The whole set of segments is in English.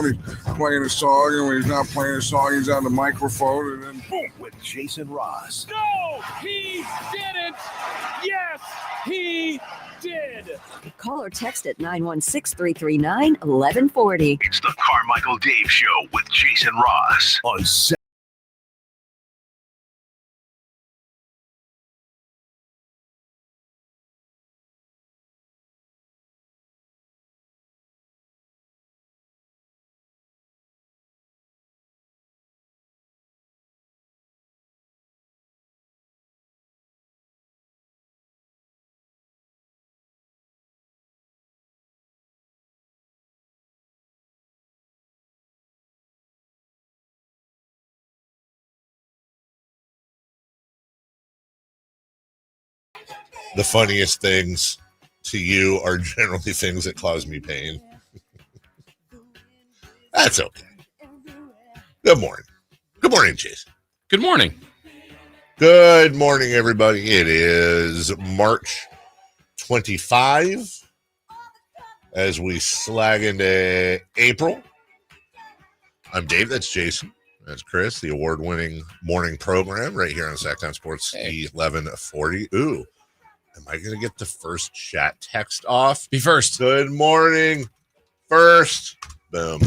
He's playing a song, and when he's not playing a song, he's on the microphone, and then boom. With Jason Ross. No, he didn't. Yes, he did. Call or text at 916-339-1140. It's the Carmichael Dave Show with Jason Ross on the funniest things to you are generally things that cause me pain. That's okay. Good morning. Good morning, Jason. Good morning. Good morning, everybody. It is March 25 as we slag into April. I'm Dave. That's Jason. That's Chris, the award-winning morning program right here on Sacramento Sports 1140. Ooh. Am I going to get the first chat text off? Be first. Good morning. First. Boom.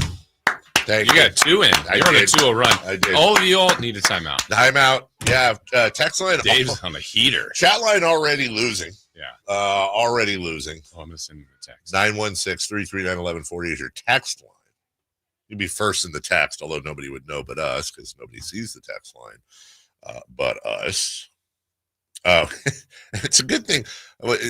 Thank you. You got two in. You're on a 2-0 run. I did. All of you all need a timeout. Timeout. Yeah. Text line. Dave's on a heater. Chat line already losing. Yeah. Already losing. Oh, I'm missing the text. 916-339-1140 is your text line. You'd be first in the text, although nobody would know but us because nobody sees the text line but us. Oh, it's a good thing.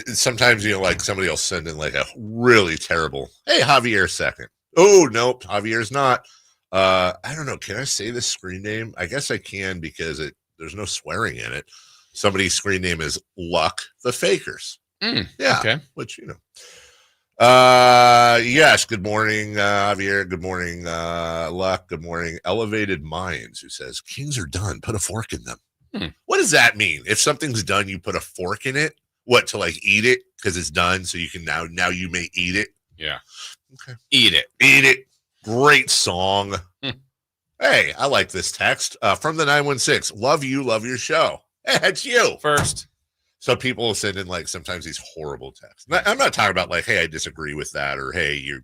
Sometimes, like somebody will send in like a really terrible, hey, Javier second. Oh, nope, Javier's not. I don't know. Can I say this screen name? I guess I can because there's no swearing in it. Somebody's screen name is Luck the Fakers. Yeah. Okay. Which, yes. Good morning, Javier. Good morning, Luck. Good morning, Elevated Minds, who says Kings are done. Put a fork in them. What does that mean? If something's done, you put a fork in it? What, to like eat it because it's done so you can now you may eat it? Yeah. Okay. Eat it. Eat it. Great song. Hey, I like this text from the 916. Love you, love your show. Hey, it's you. First. So people will send in like sometimes these horrible texts. I'm not talking about like, hey, I disagree with that, or hey, you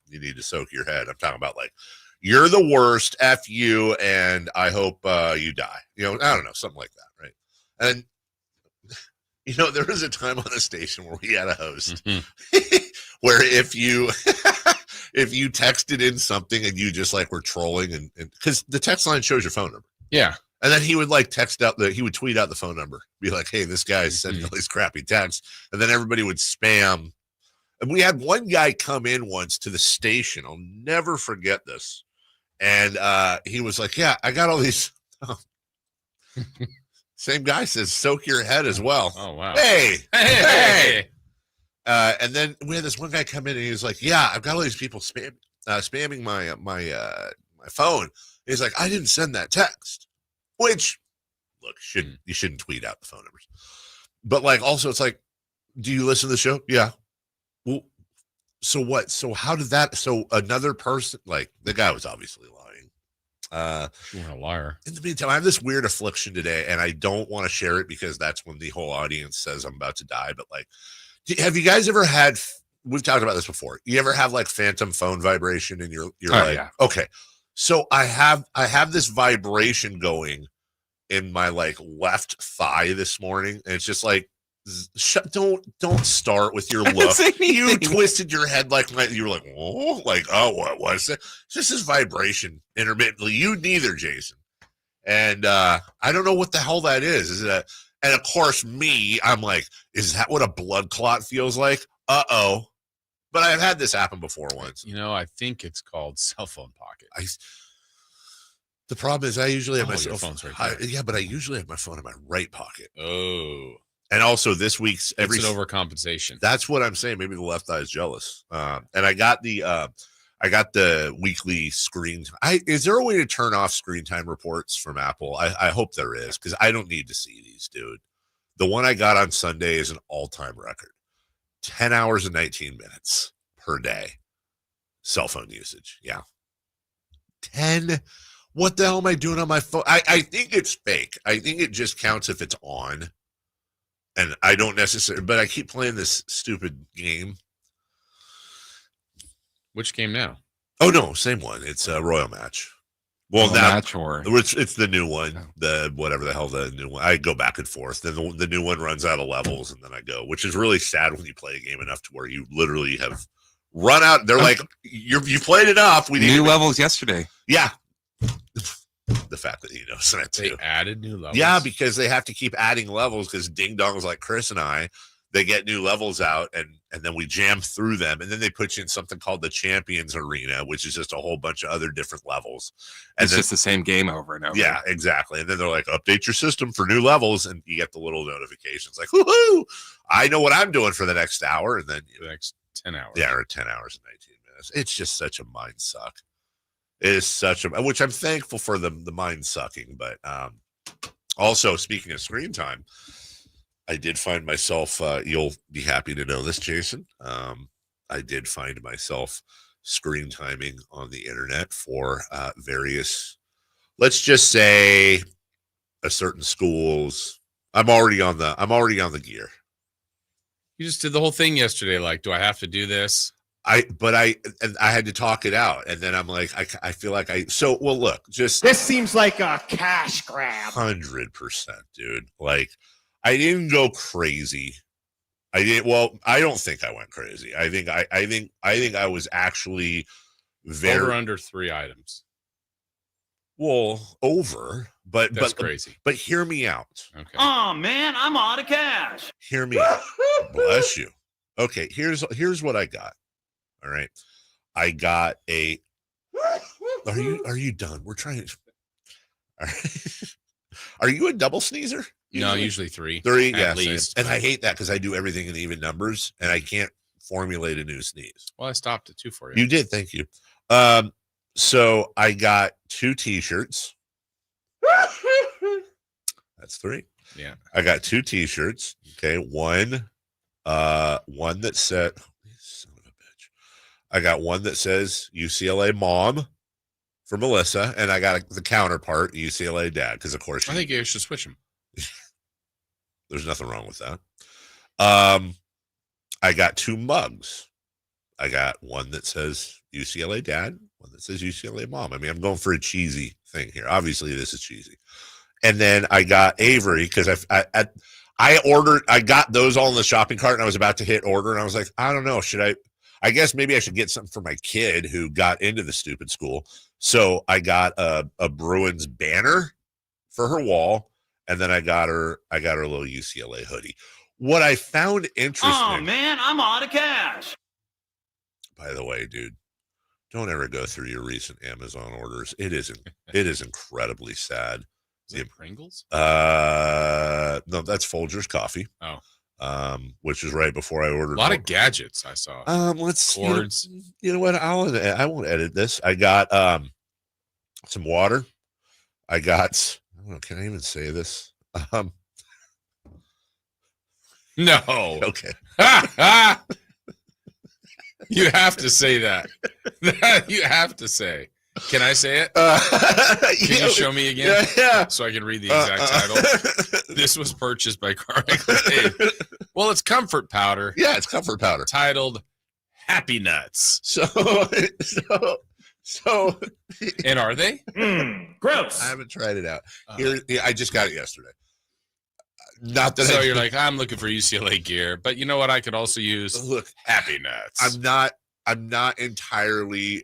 need to soak your head. I'm talking about like, you're the worst, F you, and I hope you die. I don't know, something like that, right? And, there was a time on the station where we had a host where if you texted in something and you just like were trolling and because the text line shows your phone number. Yeah. And then he would like he would tweet out the phone number, be like, hey, this guy's sending all these crappy texts. And then everybody would spam. And we had one guy come in once to the station. I'll never forget this. And he was like, yeah, I got all these. Same guy says, soak your head as well. Oh, wow. Hey. And then we had this one guy come in and he was like, yeah, I've got all these people spamming my phone. And he's like, I didn't send that text. Which, look, you shouldn't tweet out the phone numbers. But like, also, it's like, do you listen to the show? Yeah. Well, so what? So how did that? So another person, like the guy was obviously lying. You're a liar. In the meantime, I have this weird affliction today, and I don't want to share it because that's when the whole audience says I'm about to die. But like, have you guys ever had? We've talked about this before. You ever have like phantom phone vibration, and you're like, yeah. Okay. So I have this vibration going in my like left thigh this morning, and it's just like. Don't start with your look. You twisted your head like you were like, what was it? It's just this vibration intermittently. You neither, Jason. And I don't know what the hell that is. Is it and of course me, I'm like, is that what a blood clot feels like? Uh-oh. But I've had this happen before once. I think it's called cell phone pocket. The problem is I usually have my your phone's right there. but I usually have my phone in my right pocket. Oh. And also this week's it's an overcompensation. That's what I'm saying. Maybe the left eye is jealous. And I got the weekly screen. Is there a way to turn off screen time reports from Apple? I hope there is because I don't need to see these, dude. The one I got on Sunday is an all-time record. 10 hours and 19 minutes per day. cell phone usage. Yeah. 10. What the hell am I doing on my phone? I think it's fake. I think it just counts if it's on. And I don't necessarily, but I keep playing this stupid game. Which game now? Oh, no, same one. It's a Royal Match. Well, Royal now Match or it's the new one, the whatever the hell the new one. I go back and forth. Then the new one runs out of levels, and then I go, which is really sad when you play a game enough to where you literally have run out. They're like, you played enough. We need new levels yesterday. Yeah. The fact that he knows that too. They added new levels. Yeah, because they have to keep adding levels because ding dongs like Chris and I, they get new levels out and then we jam through them. And then they put you in something called the Champions Arena, which is just a whole bunch of other different levels. And It's then, just the same game over and over. yeah, exactly. And then they're like, update your system for new levels. And you get the little notifications like, woohoo, I know what I'm doing for the next hour. And then The next 10 hours. yeah, or 10 hours and 19 minutes. It's just such a mind suck. It is such a, which I'm thankful for the mind sucking, but also speaking of screen time, I did find myself, you'll be happy to know this, Jason. I did find myself screen timing on the internet for various, let's just say a certain schools. I'm already on the gear. You just did the whole thing yesterday. Like, do I have to do this? I had to talk it out, and then I'm like, I feel like look, just This seems like a cash grab. 100%, dude. Like, I didn't go crazy. I didn't. Well, I don't think I went crazy. I think I was actually very Over under 3 items. over, but That's crazy. But hear me out. Okay. Oh man, I'm out of cash. Hear me out. Bless you. Okay, here's what I got. All right. I got a Are you done? We're trying to All right. Are you a double sneezer? No, usually 3. 3, at yeah, least. same. And I hate that because I do everything in even numbers and I can't formulate a new sneeze. Well, I stopped at 2 for you. You did, thank you. So I got 2 t-shirts. That's 3. Yeah. I got 2 t-shirts. Okay, one that said, son of a bitch. I got one that says UCLA mom for Melissa, and I got the counterpart UCLA dad because of course I think you should switch them. there's nothing wrong with that. I got 2 mugs. I got one that says UCLA dad, one that says UCLA mom. I mean, I'm going for a cheesy thing here. Obviously, this is cheesy. And then I got Avery because I got those all in the shopping cart and I was about to hit order and I was like, I don't know, I guess maybe I should get something for my kid who got into the stupid school. So I got a Bruins banner for her wall, and then I got her a little UCLA hoodie. What I found interesting. Oh man, I'm out of cash. By the way, dude, don't ever go through your recent Amazon orders. It is incredibly sad. Is it Pringles? No, that's Folgers coffee. Oh. Which is right before I ordered. A lot of gadgets I saw. Let's Cords. You know what? I won't edit this. I got some water. I got. I don't know, can I even say this? No. Okay. You have to say that. You have to say. Can I say it? Can you show me again? Yeah. So I can read the exact title. This was purchased by Carmichael Dave. Well, it's comfort powder. Yeah, it's comfort powder. Titled Happy Nuts. So And are they? Gross. I haven't tried it out. I just got it yesterday. Not that So you're like, I'm looking for UCLA gear, but you know what? I could also use Happy Nuts. I'm not entirely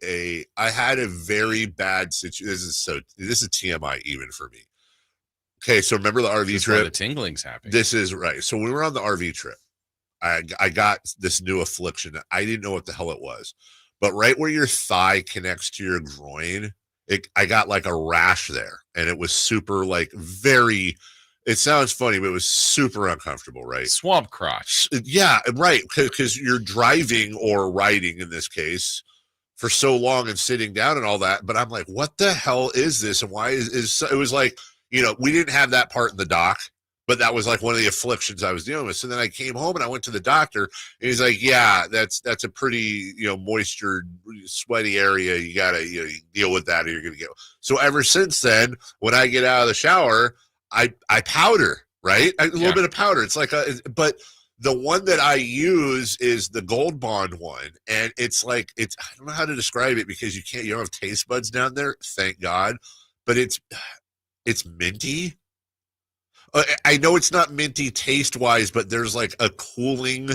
I had a very bad situation. This is TMI even for me. Okay, so remember the RV trip? The tingling's happening. This is right. So we were on the RV trip. I got this new affliction. I didn't know what the hell it was, but right where your thigh connects to your groin, I got like a rash there, and it was super very. It sounds funny, but it was super uncomfortable, right? Swamp crotch. Yeah, right. Because you're driving or riding in this case for so long and sitting down and all that. But I'm like, what the hell is this? And why is it was like, we didn't have that part in the dock. But that was like one of the afflictions I was dealing with. So then I came home and I went to the doctor, and he's like, yeah, that's a pretty, moisture, sweaty area. You got to deal with that or you're going to get. So ever since then, when I get out of the shower, I powder, right? A little bit of powder. It's like but the one that I use is the Gold Bond one. And it's like, I don't know how to describe it because you don't have taste buds down there. Thank God. But it's minty. I know it's not minty taste-wise, but there's like a cooling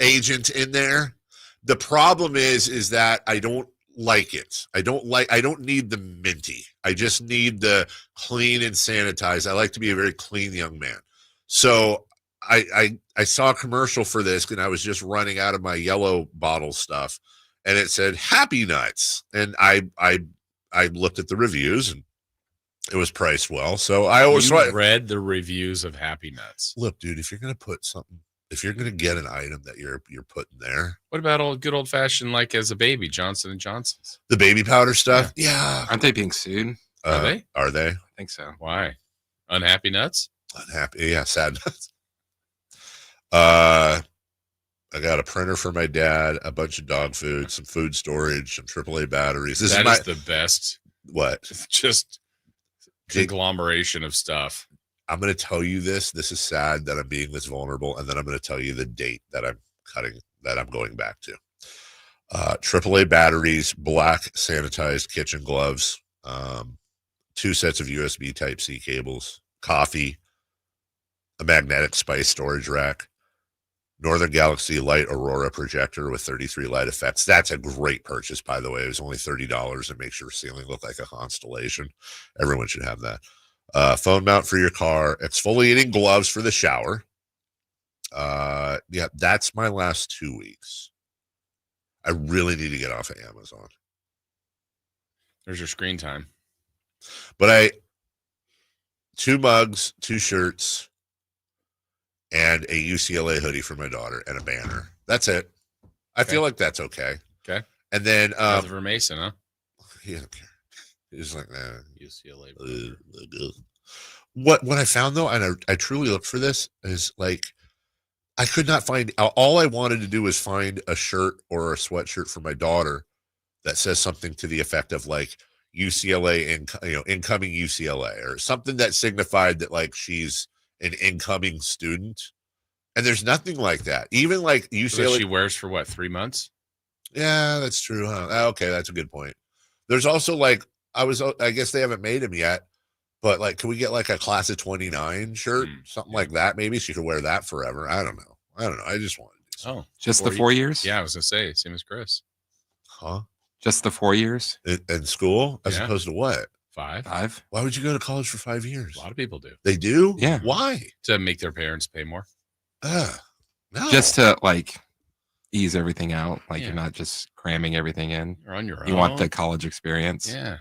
agent in there. The problem is that I don't like it. I don't need the minty. I just need the clean and sanitized. I like to be a very clean young man. So I saw a commercial for this, and I was just running out of my yellow bottle stuff, and it said Happy Nuts, and I looked at the reviews, and it was priced well. So I always read the reviews of Happy Nuts. Look, dude, if you're going to get an item that you're putting there. What about good old fashioned, like as a baby, Johnson & Johnson's? The baby powder stuff? Yeah. Aren't they being sued? Are they? Are they? I think so. Why? Unhappy Nuts? Unhappy. Yeah. Sad nuts. I got a printer for my dad, a bunch of dog food, some food storage, some AAA batteries. This is the best. What? Just conglomeration of stuff. I'm going to tell you this. This is sad that I'm being this vulnerable, and then I'm going to tell you the date that I'm going back to. AAA batteries, black sanitized kitchen gloves, 2 sets of USB Type-C cables, coffee, a magnetic spice storage rack, Northern Galaxy Light Aurora projector with 33 light effects. That's a great purchase, by the way. It was only $30 and makes your ceiling look like a constellation. Everyone should have that. Phone mount for your car, exfoliating gloves for the shower. Yeah, that's my last 2 weeks. I really need to get off of Amazon. There's your screen time. But 2 mugs, 2 shirts, and a UCLA hoodie for my daughter and a banner. That's it. I feel like that's okay. Okay. And then Oliver Mason, huh? He doesn't care. He's like, nah. UCLA. What I found though, and I truly looked for this, is like I could not find. All I wanted to do was find a shirt or a sweatshirt for my daughter that says something to the effect of like UCLA incoming UCLA, or something that signified that like she's an incoming student. And there's nothing like that. Even like UCLA, that she wears for what, 3 months? Yeah, that's true, huh? Okay, that's a good point. There's also like I guess they haven't made them yet, but like, can we get like a class of 29 shirt, something like that? Maybe she could wear that forever. I don't know. I just wanted to do something. Just the 4 years? Yeah, I was gonna say same as Chris. Huh? Just the 4 years in school, as opposed to what? 5. Why would you go to college for 5 years? A lot of people do. They do? Yeah. Why? To make their parents pay more. No. Just to like ease everything out. Like you're not just cramming everything in. You're on your own. You want the college experience. Yeah.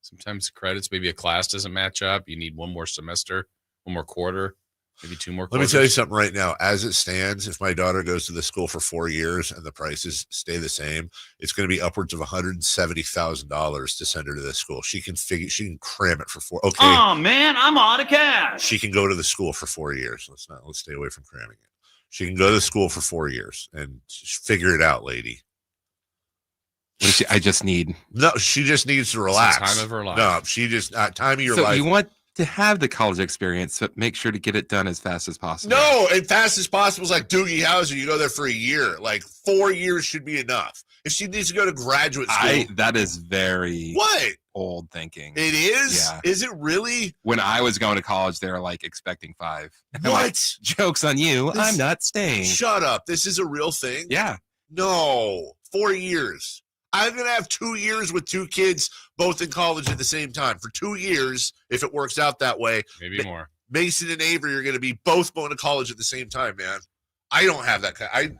Sometimes credits, maybe a class doesn't match up. You need one more semester, one more quarter, maybe 2 more quarters. Let me tell you something right now. As it stands, if my daughter goes to the school for 4 years and the prices stay the same, it's going to be upwards of $170,000 to send her to this school. She can cram it for 4. Okay. Oh man, I'm out of cash. She can go to the school for 4 years. Let's stay away from cramming it. She can go to the school for 4 years and figure it out, lady. I just need. No, she just needs to relax. It's the time of her life. No, she just time of your so life. You want to have the college experience, but make sure to get it done as fast as possible. No, as fast as possible is like Doogie Howser. You go there for a year. Like 4 years should be enough. If she needs to go to graduate school, that is very old thinking. It is. Yeah. Is it really? When I was going to college, they were like expecting 5. What? Like, joke's on you. I'm not staying. Shut up. This is a real thing. Yeah. No, 4 years. I'm going to have 2 years with 2 kids, both in college at the same time. For 2 years, if it works out that way. Maybe more. Mason and Avery are going to be both going to college at the same time, man. I don't have that kind.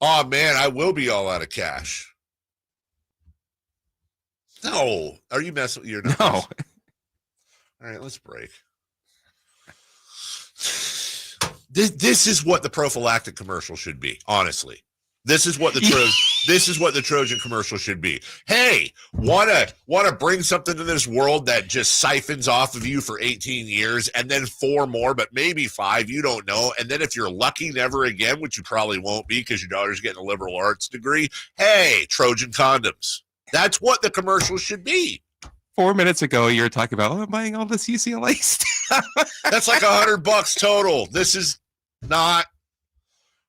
Oh, man, I will be all out of cash. No. Are you messing with your numbers? No. All right, let's break. This is what the prophylactic commercial should be, honestly. This is what the Trojan commercial should be. Hey, wanna bring something to this world that just siphons off of you for 18 years and then 4 more, but maybe 5, you don't know. And then if you're lucky, never again, which you probably won't be because your daughter's getting a liberal arts degree. Hey, Trojan condoms. That's what the commercial should be. 4 minutes ago, you were talking about, I'm buying all this UCLA stuff. That's like $100 total. This is not.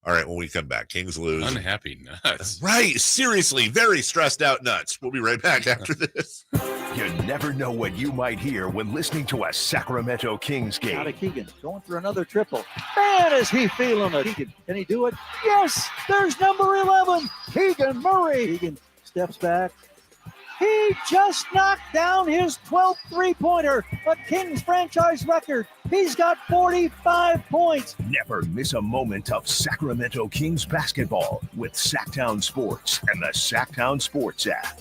All right, when we come back, Kings lose. Unhappy nuts. Right, seriously, very stressed out nuts. We'll be right back after this. You never know what you might hear when listening to a Sacramento Kings game. Out of Keegan, going for another triple. Man, is he feeling it. Keegan, can he do it? Yes, there's number 11, Keegan Murray. Keegan steps back. He just knocked down his 12th three-pointer, a Kings franchise record. He's got 45 points. Never miss a moment of Sacramento Kings basketball with Sacktown Sports and the Sacktown Sports app.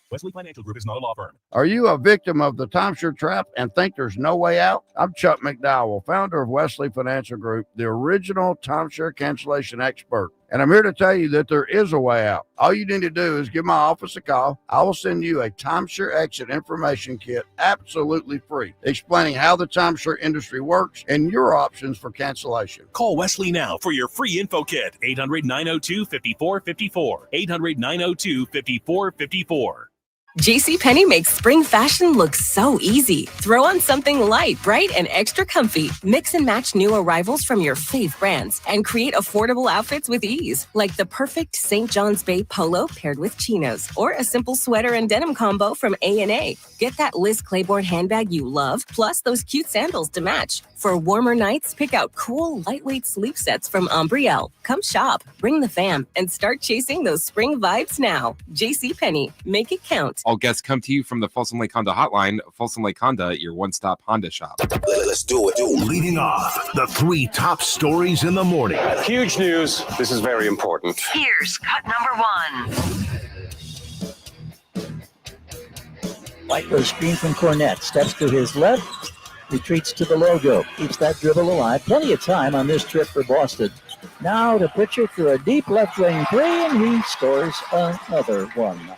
Wesley Financial Group is not a law firm. Are you a victim of the timeshare trap and think there's no way out? I'm Chuck McDowell, founder of Wesley Financial Group, the original timeshare cancellation expert. And I'm here to tell you that there is a way out. All you need to do is give my office a call. I will send you a timeshare exit information kit absolutely free, explaining how the timeshare industry works and your options for cancellation. Call Wesley now for your free info kit. 800-902-5454. 800-902-5454. JCPenney makes spring fashion look so easy. Throw on something light, bright, and extra comfy. Mix and match new arrivals from your fave brands and create affordable outfits with ease, like the perfect St. John's Bay polo paired with chinos, or a simple sweater and denim combo from A&A. Get that Liz Claiborne handbag you love, plus those cute sandals to match. For warmer nights, pick out cool, lightweight sleep sets from Umbriel. Come shop, bring the fam, and start chasing those spring vibes now. JCPenney, make it count. All guests come to you from the Folsom Lake Honda hotline. Folsom Lake Honda, your one-stop Honda shop. Let's do it. Leading off, the 3 top stories in the morning. Huge news. This is very important. Here's cut number 1. White goes screen from Cornette, steps to his left, retreats to the logo, keeps that dribble alive. Plenty of time on this trip for Boston. Now to Pritchard for a deep left wing 3, and he scores another one.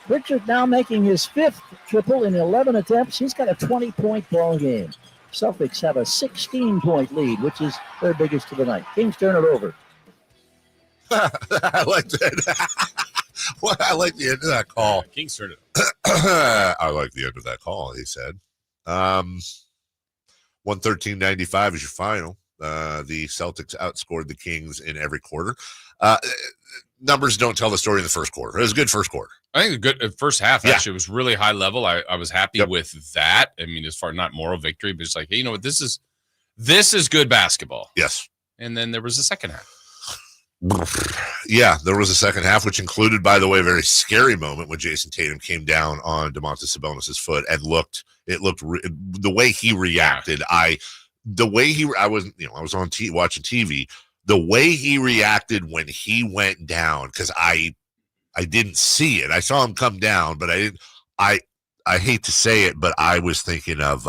Pritchard now making his 5th triple in 11 attempts. He's got a 20-point ball game. Celtics have a 16-point lead, which is their biggest of the night. Kings turn it over. I like that. Well, I like the end of that call. Kings turn it. I like the end of that call, he said. 113.95 is your final. The Celtics outscored the Kings in every quarter. Numbers don't tell the story in the first quarter. It was a good first quarter. I think the good first half actually was really high level. I was happy with that. I mean, as far not moral victory, but it's like, hey, you know what? This is good basketball. Yes. And then there was a second half. Yeah, there was a second half, which included, by the way, a very scary moment when Jason Tatum came down on Domantas Sabonis' foot and the way he reacted. I was watching TV. The way he reacted when he went down, because I didn't see it. I saw him come down, but I didn't. I hate to say it, but I was thinking of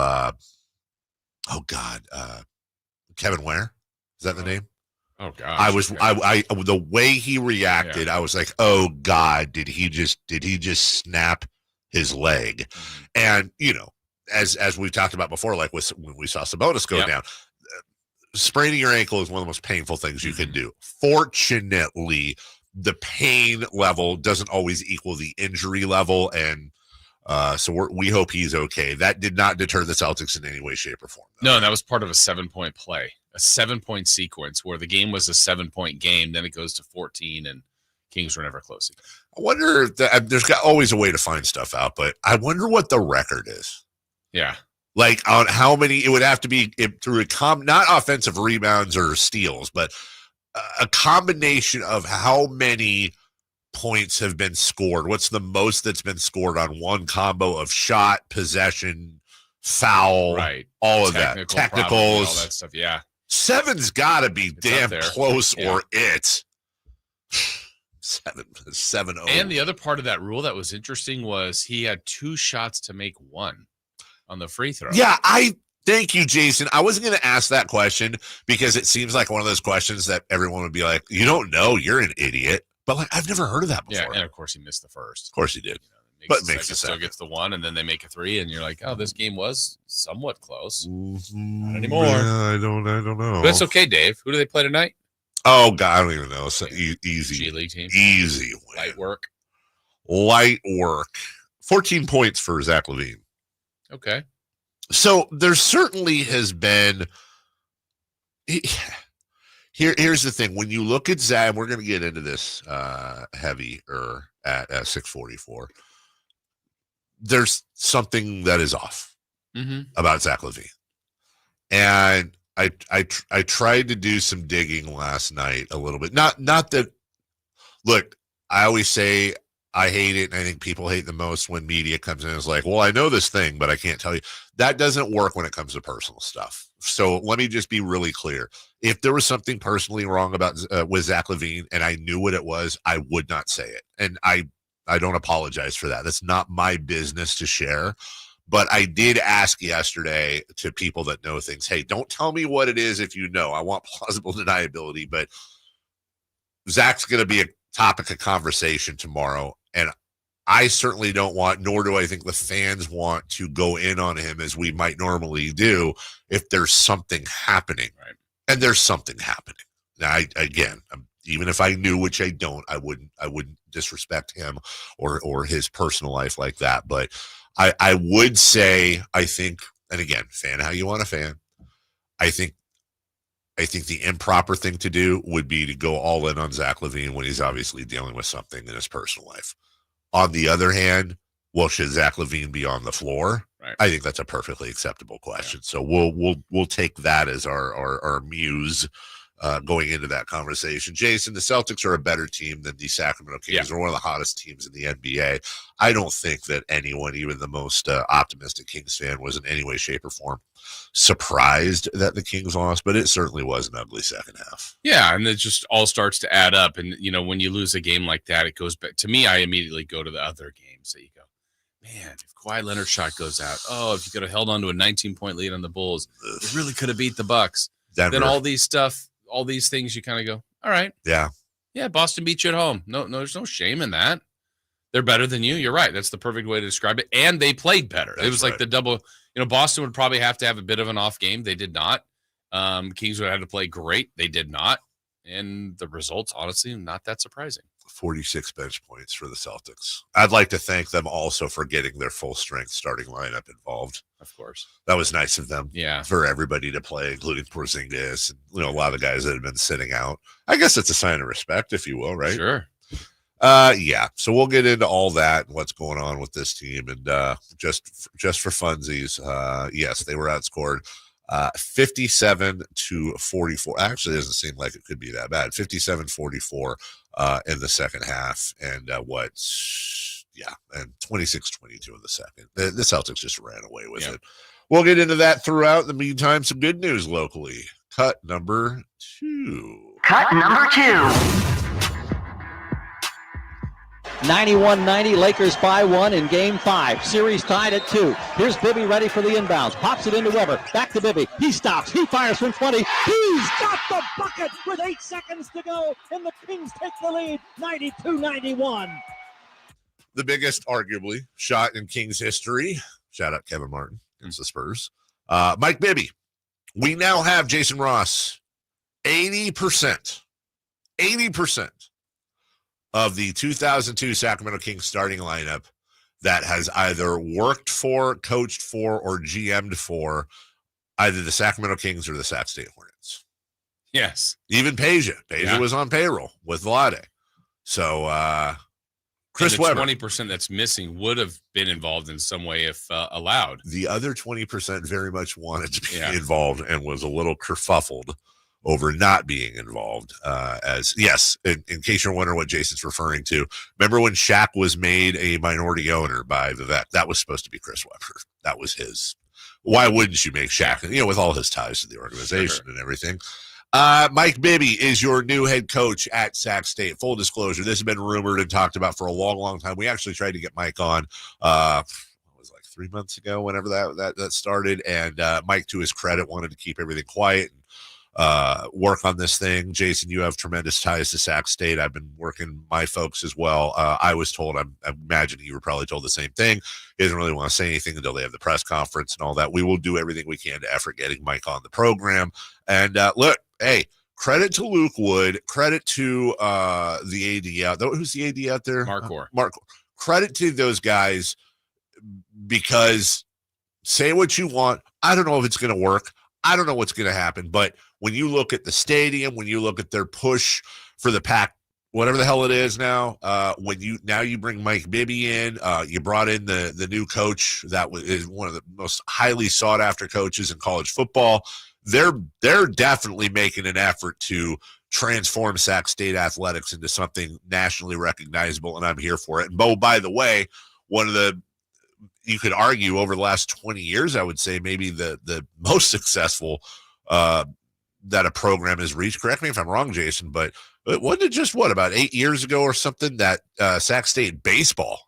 Kevin Ware. Is that the name? Oh God! The way he reacted, I was like, oh God, did he just snap his leg? And as we've talked about before, like when we saw Sabonis go down, spraining your ankle is one of the most painful things you can do. Fortunately, the pain level doesn't always equal the injury level, and so we hope he's okay. That did not deter the Celtics in any way, shape, or form. No, that was part of a 7-point play, a 7-point sequence where the game was a 7-point game. Then it goes to 14, and Kings were never close again. I wonder there's always a way to find stuff out, but I wonder what the record is. Yeah. Like on how many it would have to be through not offensive rebounds or steals, but a combination of how many points have been scored. What's the most that's been scored on one combo of shot, possession, foul, right? All of that, technicals, all that stuff. Yeah, 7's got to be damn close, or it's 7-0. And the other part of that rule that was interesting was he had 2 shots to make 1 on the free throw. Yeah, I Thank you, Jason. I wasn't going to ask that question because it seems like one of those questions that everyone would be like, you don't know, you're an idiot. But like, I've never heard of that before. Yeah, and of course he missed the first. Of course he did. But makes the second. Still gets the one, and then they make a 3, and you're like, oh, this game was somewhat close. Not anymore. I don't know. But it's okay, Dave. Who do they play tonight? Oh, God, I don't even know. So easy. G League team. Easy win. Light work. 14 points for Zach LaVine. Okay. So there certainly has been. Here's the thing. When you look at Zach, we're going to get into this heavier at 6:44. There's something that is off about Zach LaVine. And I tried to do some digging last night a little bit. Not that, look, I always say I hate it, and I think people hate the most when media comes in and is like, well, I know this thing, but I can't tell you. That doesn't work when it comes to personal stuff. So let me just be really clear. If there was something personally wrong about with Zach LaVine and I knew what it was, I would not say it. And I don't apologize for that. That's not my business to share. But I did ask yesterday to people that know things, hey, don't tell me what it is if you know. I want plausible deniability, but Zach's going to be a topic of conversation tomorrow. And I certainly don't want, nor do I think the fans want to go in on him as we might normally do if there's something happening. Right. And there's something happening. Now, even if I knew, which I don't, I wouldn't disrespect him or his personal life like that. But I would say, I think, and again, fan how you want to fan. I think the improper thing to do would be to go all in on Zach LaVine when he's obviously dealing with something in his personal life. On the other hand, well, should Zach LaVine be on the floor? Right. I think that's a perfectly acceptable question. Yeah. So we'll take that as our muse going into that conversation. Jason, the Celtics are a better team than the Sacramento Kings. Yeah. They're one of the hottest teams in the NBA. I don't think that anyone, even the most optimistic Kings fan, was in any way, shape, or form surprised that the Kings lost, but it certainly was an ugly second half. Yeah, and it just all starts to add up. And, when you lose a game like that, it goes back. To me, I immediately go to the other games that you go, man, if Kawhi Leonard's shot goes out, if you could have held on to a 19-point lead on the Bulls, it really could have beat the Bucks. Denver. Then all these things you kind of go, all right. Yeah, Boston beat you at home. No, there's no shame in that. They're better than you. You're right. That's the perfect way to describe it. And they played better. It was like the double. Boston would probably have to have a bit of an off game. They did not. Kings would have to play great. They did not. And the results, honestly, not that surprising. 46 bench points for the Celtics. I'd like to thank them also for getting their full strength starting lineup involved. Of course. That was nice of them. Yeah. For everybody to play, including Porzingis and a lot of the guys that have been sitting out. I guess it's a sign of respect, if you will, right? Sure. Yeah. So we'll get into all that and what's going on with this team. And just for funsies, yes, they were outscored 57-44. Actually, it doesn't seem like it could be that bad. 57-44 in the second half. And and 26-22 in the second. The Celtics just ran away with it. We'll get into that throughout. In the meantime, some good news locally. Cut number 2. 91-90, Lakers by 1 in Game 5. Series tied at 2. Here's Bibby ready for the inbounds. Pops it into Weber. Back to Bibby. He stops. He fires from 20. He's got the bucket with 8 seconds to go, and the Kings take the lead, 92-91. The biggest, arguably, shot in Kings history. Shout out Kevin Martin against the Spurs. Mike Bibby. We now have Jason Ross. 80% of the 2002 Sacramento Kings starting lineup that has either worked for, coached for, or GM'd for either the Sacramento Kings or the Sac State Hornets. Yes. Even Peja. Peja was on payroll with Vlade. So Chris Webber. 20% that's missing would have been involved in some way if allowed. The other 20% very much wanted to be involved and was a little kerfuffled over not being involved. In case you're wondering what Jason's referring to, remember when Shaq was made a minority owner by Vivek? That was supposed to be Chris Webber. That was his. Why wouldn't you make Shaq, with all his ties to the organization and everything? Mike Bibby is your new head coach at Sac State. Full disclosure, this has been rumored and talked about for a long, long time. We actually tried to get Mike on, was like 3 months ago, whenever that started. And Mike, to his credit, wanted to keep everything quiet and work on this thing. Jason, you have tremendous ties to Sac State. I've been working my folks as well. I was told, I'm imagining you were probably told the same thing. He doesn't really want to say anything until they have the press conference and all that. We will do everything we can to effort getting Mike on the program. And look, hey, credit to Luke Wood, credit to the AD out there. Who's the AD out there? Mark Orr. Credit to those guys, because say what you want. I don't know if it's going to work. I don't know what's going to happen, but when you look at the stadium, when you look at their push for the Pac, whatever the hell it is now, when you bring Mike Bibby in, you brought in the new coach that is one of the most highly sought after coaches in college football. They're definitely making an effort to transform Sac State athletics into something nationally recognizable, and I'm here for it. And Bo, by the way, you could argue over the last 20 years, I would say maybe the most successful that a program has reached. Correct me if I'm wrong, Jason, but wasn't it just about 8 years ago or something that Sac State baseball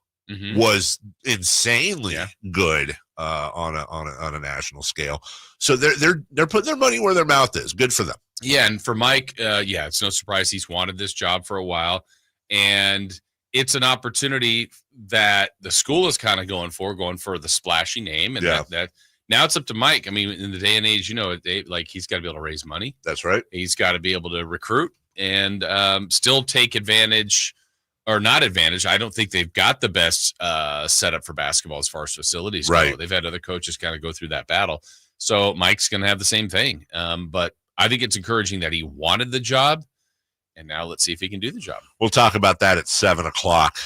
was insanely good on a national scale? So they're putting their money where their mouth is. Good for them. Yeah, and for Mike, it's no surprise he's wanted this job for a while, and it's an opportunity that the school is kind of going for the splashy name, and that now it's up to Mike. I mean, in the day and age, he's got to be able to raise money. That's right. He's got to be able to recruit and still take advantage or not advantage. I don't think they've got the best setup for basketball as far as facilities go. They've had other coaches kind of go through that battle. So Mike's going to have the same thing. But I think it's encouraging that he wanted the job. And now let's see if he can do the job. We'll talk about that at 7 o'clock.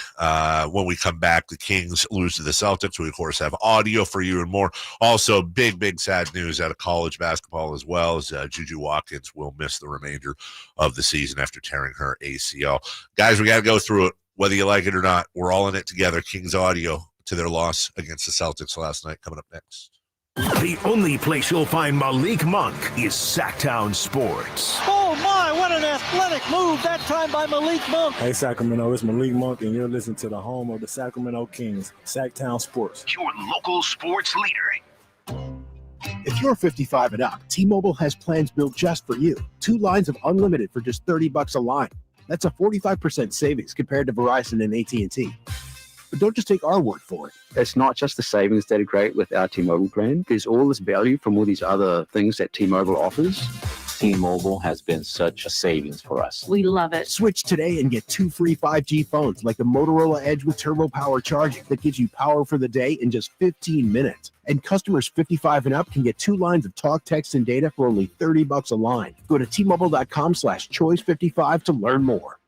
When we come back, the Kings lose to the Celtics. We, of course, have audio for you and more. Also, big sad news out of college basketball as well, as Juju Watkins will miss the remainder of the season after tearing her ACL. Guys, we got to go through it. Whether you like it or not, we're all in it together. Kings audio to their loss against the Celtics last night coming up next. The only place you'll find Malik Monk is Sacktown Sports. Oh my, what an athletic move that time by Malik Monk. Hey Sacramento, it's Malik Monk and you're listening to the home of the Sacramento Kings, Sacktown Sports. Your local sports leader. If you're 55 and up, T-Mobile has plans built just for you. 2 lines of unlimited for just $30 a line. That's a 45% savings compared to Verizon and AT&T. But don't just take our word for it. It's not just the savings that are great with our T-Mobile plan. There's all this value from all these other things that T-Mobile offers. T-Mobile has been such a savings for us. We love it. Switch today and get 2 free 5G phones like the Motorola Edge with Turbo Power charging that gives you power for the day in just 15 minutes. And customers 55 and up can get 2 lines of talk, text, and data for only $30 a line. Go to T-Mobile.com/choice55 to learn more.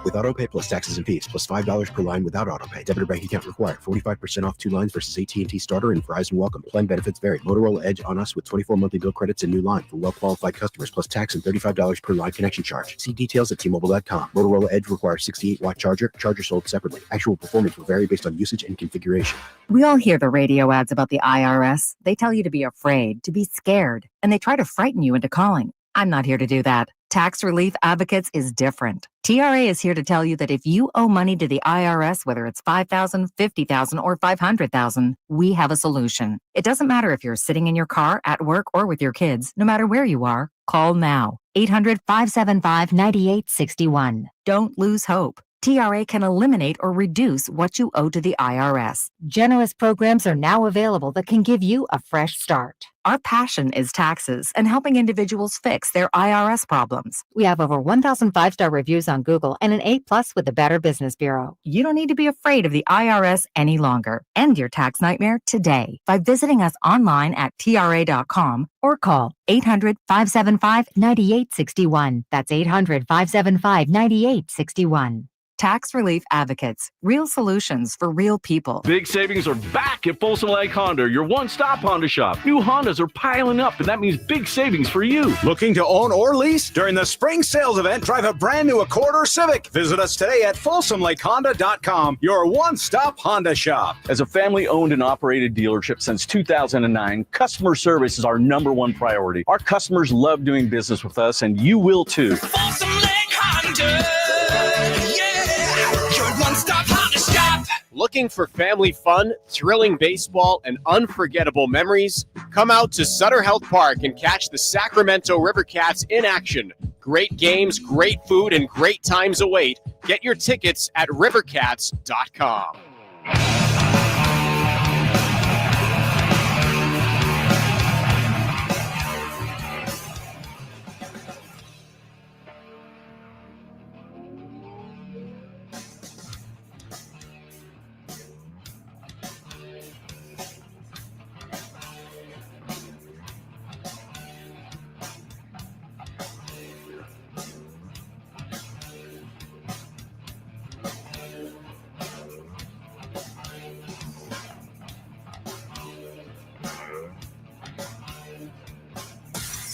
With AutoPay plus taxes and fees, plus $5 per line without AutoPay. Debit or bank account required. 45% off 2 lines versus AT&T Starter and Verizon Welcome. Plan benefits vary. Motorola Edge on us with 24 monthly bill credits and new line for well-qualified customers, plus tax and $35 per line connection charge. See details at T-Mobile.com. Motorola Edge requires 68-watt charger. Charger sold separately. Actual performance will vary based on usage and configuration. We all hear the radio ads about the IRS. They tell you to be afraid, to be scared, and they try to frighten you into calling. I'm not here to do that. Tax Relief Advocates is different. TRA is here to tell you that if you owe money to the IRS, whether it's $5,000, $50,000, or $500,000, we have a solution. It doesn't matter if you're sitting in your car, at work, or with your kids. No matter where you are, call now. 800-575-9861. Don't lose hope. TRA can eliminate or reduce what you owe to the IRS. Generous programs are now available that can give you a fresh start. Our passion is taxes and helping individuals fix their IRS problems. We have over 1,000 5-star reviews on Google and an A+ with the Better Business Bureau. You don't need to be afraid of the IRS any longer. End your tax nightmare today by visiting us online at TRA.com or call 800-575-9861. That's 800-575-9861. Tax Relief Advocates. Real solutions for real people. Big savings are back at Folsom Lake Honda, your one-stop Honda shop. New Hondas are piling up, and that means big savings for you. Looking to own or lease? During the spring sales event, drive a brand new Accord or Civic. Visit us today at FolsomLakeHonda.com, your one-stop Honda shop. As a family-owned and operated dealership since 2009, customer service is our #1 priority. Our customers love doing business with us, and you will too. Folsom Lake Honda. One-stop Honda shop. Looking for family fun, thrilling baseball, and unforgettable memories? Come out to Sutter Health Park and catch the Sacramento River Cats in action. Great games, great food, and great times await. Get your tickets at rivercats.com.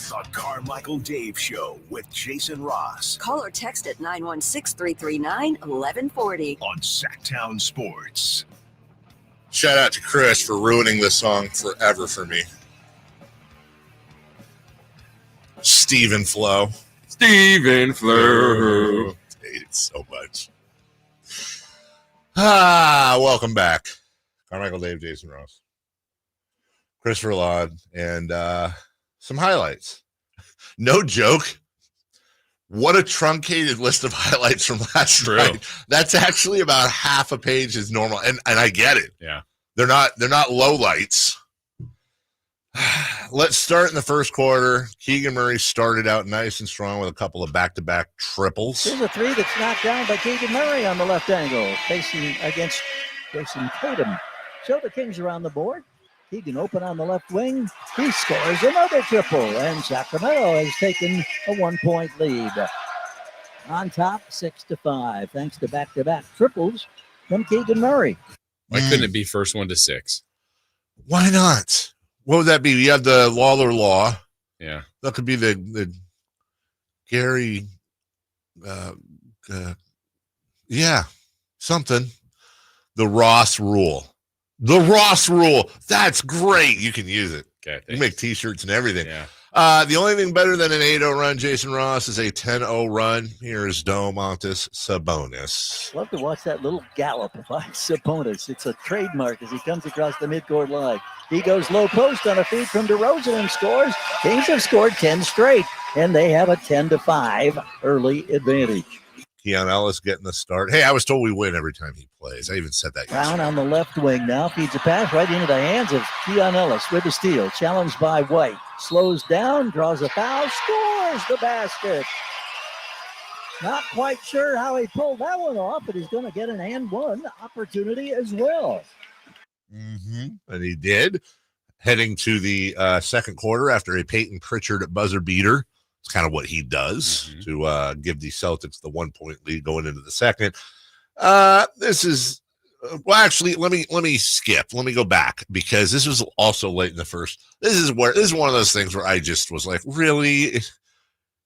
The Carmichael Dave Show with Jason Ross Call or text at 916-339-1140. on Sacktown Sports. Shout out to Chris for ruining this song forever for me. Stephen Flo. Stephen Flo. I hate it so much. Welcome back. Carmichael Dave, Jason Ross, Christopher Laud, and some highlights. No joke. What a truncated list of highlights from last night. That's actually about half a page is normal. And I get it. Yeah. They're not low lights. Let's start in the first quarter. Keegan Murray started out nice and strong with a couple of back-to-back triples. There's a three that's knocked down by Keegan Murray on the left angle, facing against Jason Tatum. So the Kings are on the board. Keegan open on the left wing. He scores another triple, and Sacramento has taken a 1-point lead. On top, 6-5, thanks to back-to-back triples from Keegan Murray. Why couldn't it be first one to 6? Why not? What would that be? You have the Lawler Law. Yeah. That could be the Gary, something. The Ross Rule. The Ross Rule. That's great. You can use it. Okay, you make T-shirts and everything. Yeah. The only thing better than an 8-0 run, Jason Ross, is a 10-0 run. Here is Domantas Sabonis. Love to watch that little gallop by Sabonis. It's a trademark as he comes across the midcourt line. He goes low post on a feed from DeRozan and scores. Kings have scored 10 straight, and they have a 10-5 early advantage. Keon Ellis getting the start. Hey, I was told we win every time he plays. I even said that Brown on the left wing now feeds a pass right into the hands of Keon Ellis with a steal. Challenged by White. Slows down, draws a foul, scores the basket. Not quite sure how he pulled that one off, but he's going to get an and one opportunity as well. Mm-hmm. And he did. Heading to the second quarter after a Peyton Pritchard buzzer beater. It's kind of what he does to give the Celtics the 1-point lead going into the second. This is actually let me skip. Let me go back because this was also late in the first. This is one of those things where I just was like, really?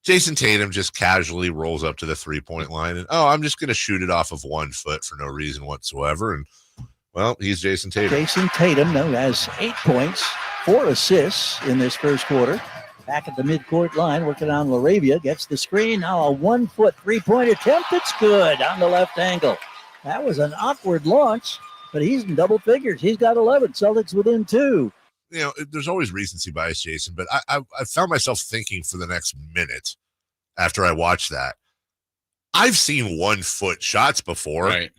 Jason Tatum just casually rolls up to the 3-point line and I'm just going to shoot it off of 1 foot for no reason whatsoever. And well, he's Jason Tatum. Jason Tatum now has 8 points, 4 assists in this first quarter. Back at the midcourt line, working on LaRavia, gets the screen. Now a 1-foot 3-point attempt. It's good on the left angle. That was an awkward launch, but he's in double figures. He's got 11. Celtics within 2. You know, there's always recency bias, Jason, but I found myself thinking for the next minute after I watched that. I've seen 1-foot shots before. Right.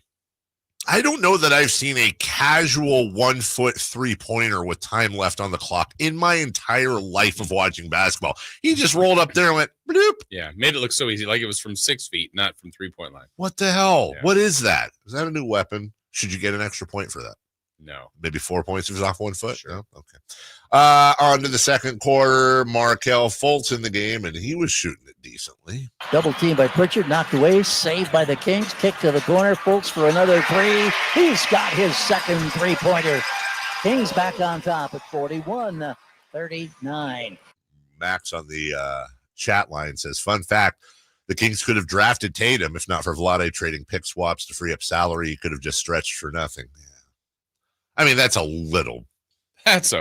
I don't know that I've seen a casual 1-foot 3-pointer with time left on the clock in my entire life of watching basketball. He just rolled up there and went, bloop. Yeah, made it look so easy, like it was from 6 feet, not from 3-point line. What the hell? Yeah. What is that? Is that a new weapon? Should you get an extra point for that? No. Maybe 4 points if it's off 1 foot? Sure. No? Okay. On to the second quarter, Markelle Fultz in the game, and he was shooting it decently. Double team by Pritchard, knocked away, saved by the Kings, kick to the corner, Fultz for another 3. He's got his second 3-pointer. Kings back on top at 41-39. Max on the chat line says, fun fact, the Kings could have drafted Tatum if not for Vlade trading pick swaps to free up salary. He could have just stretched for nothing. Yeah. I mean, that's a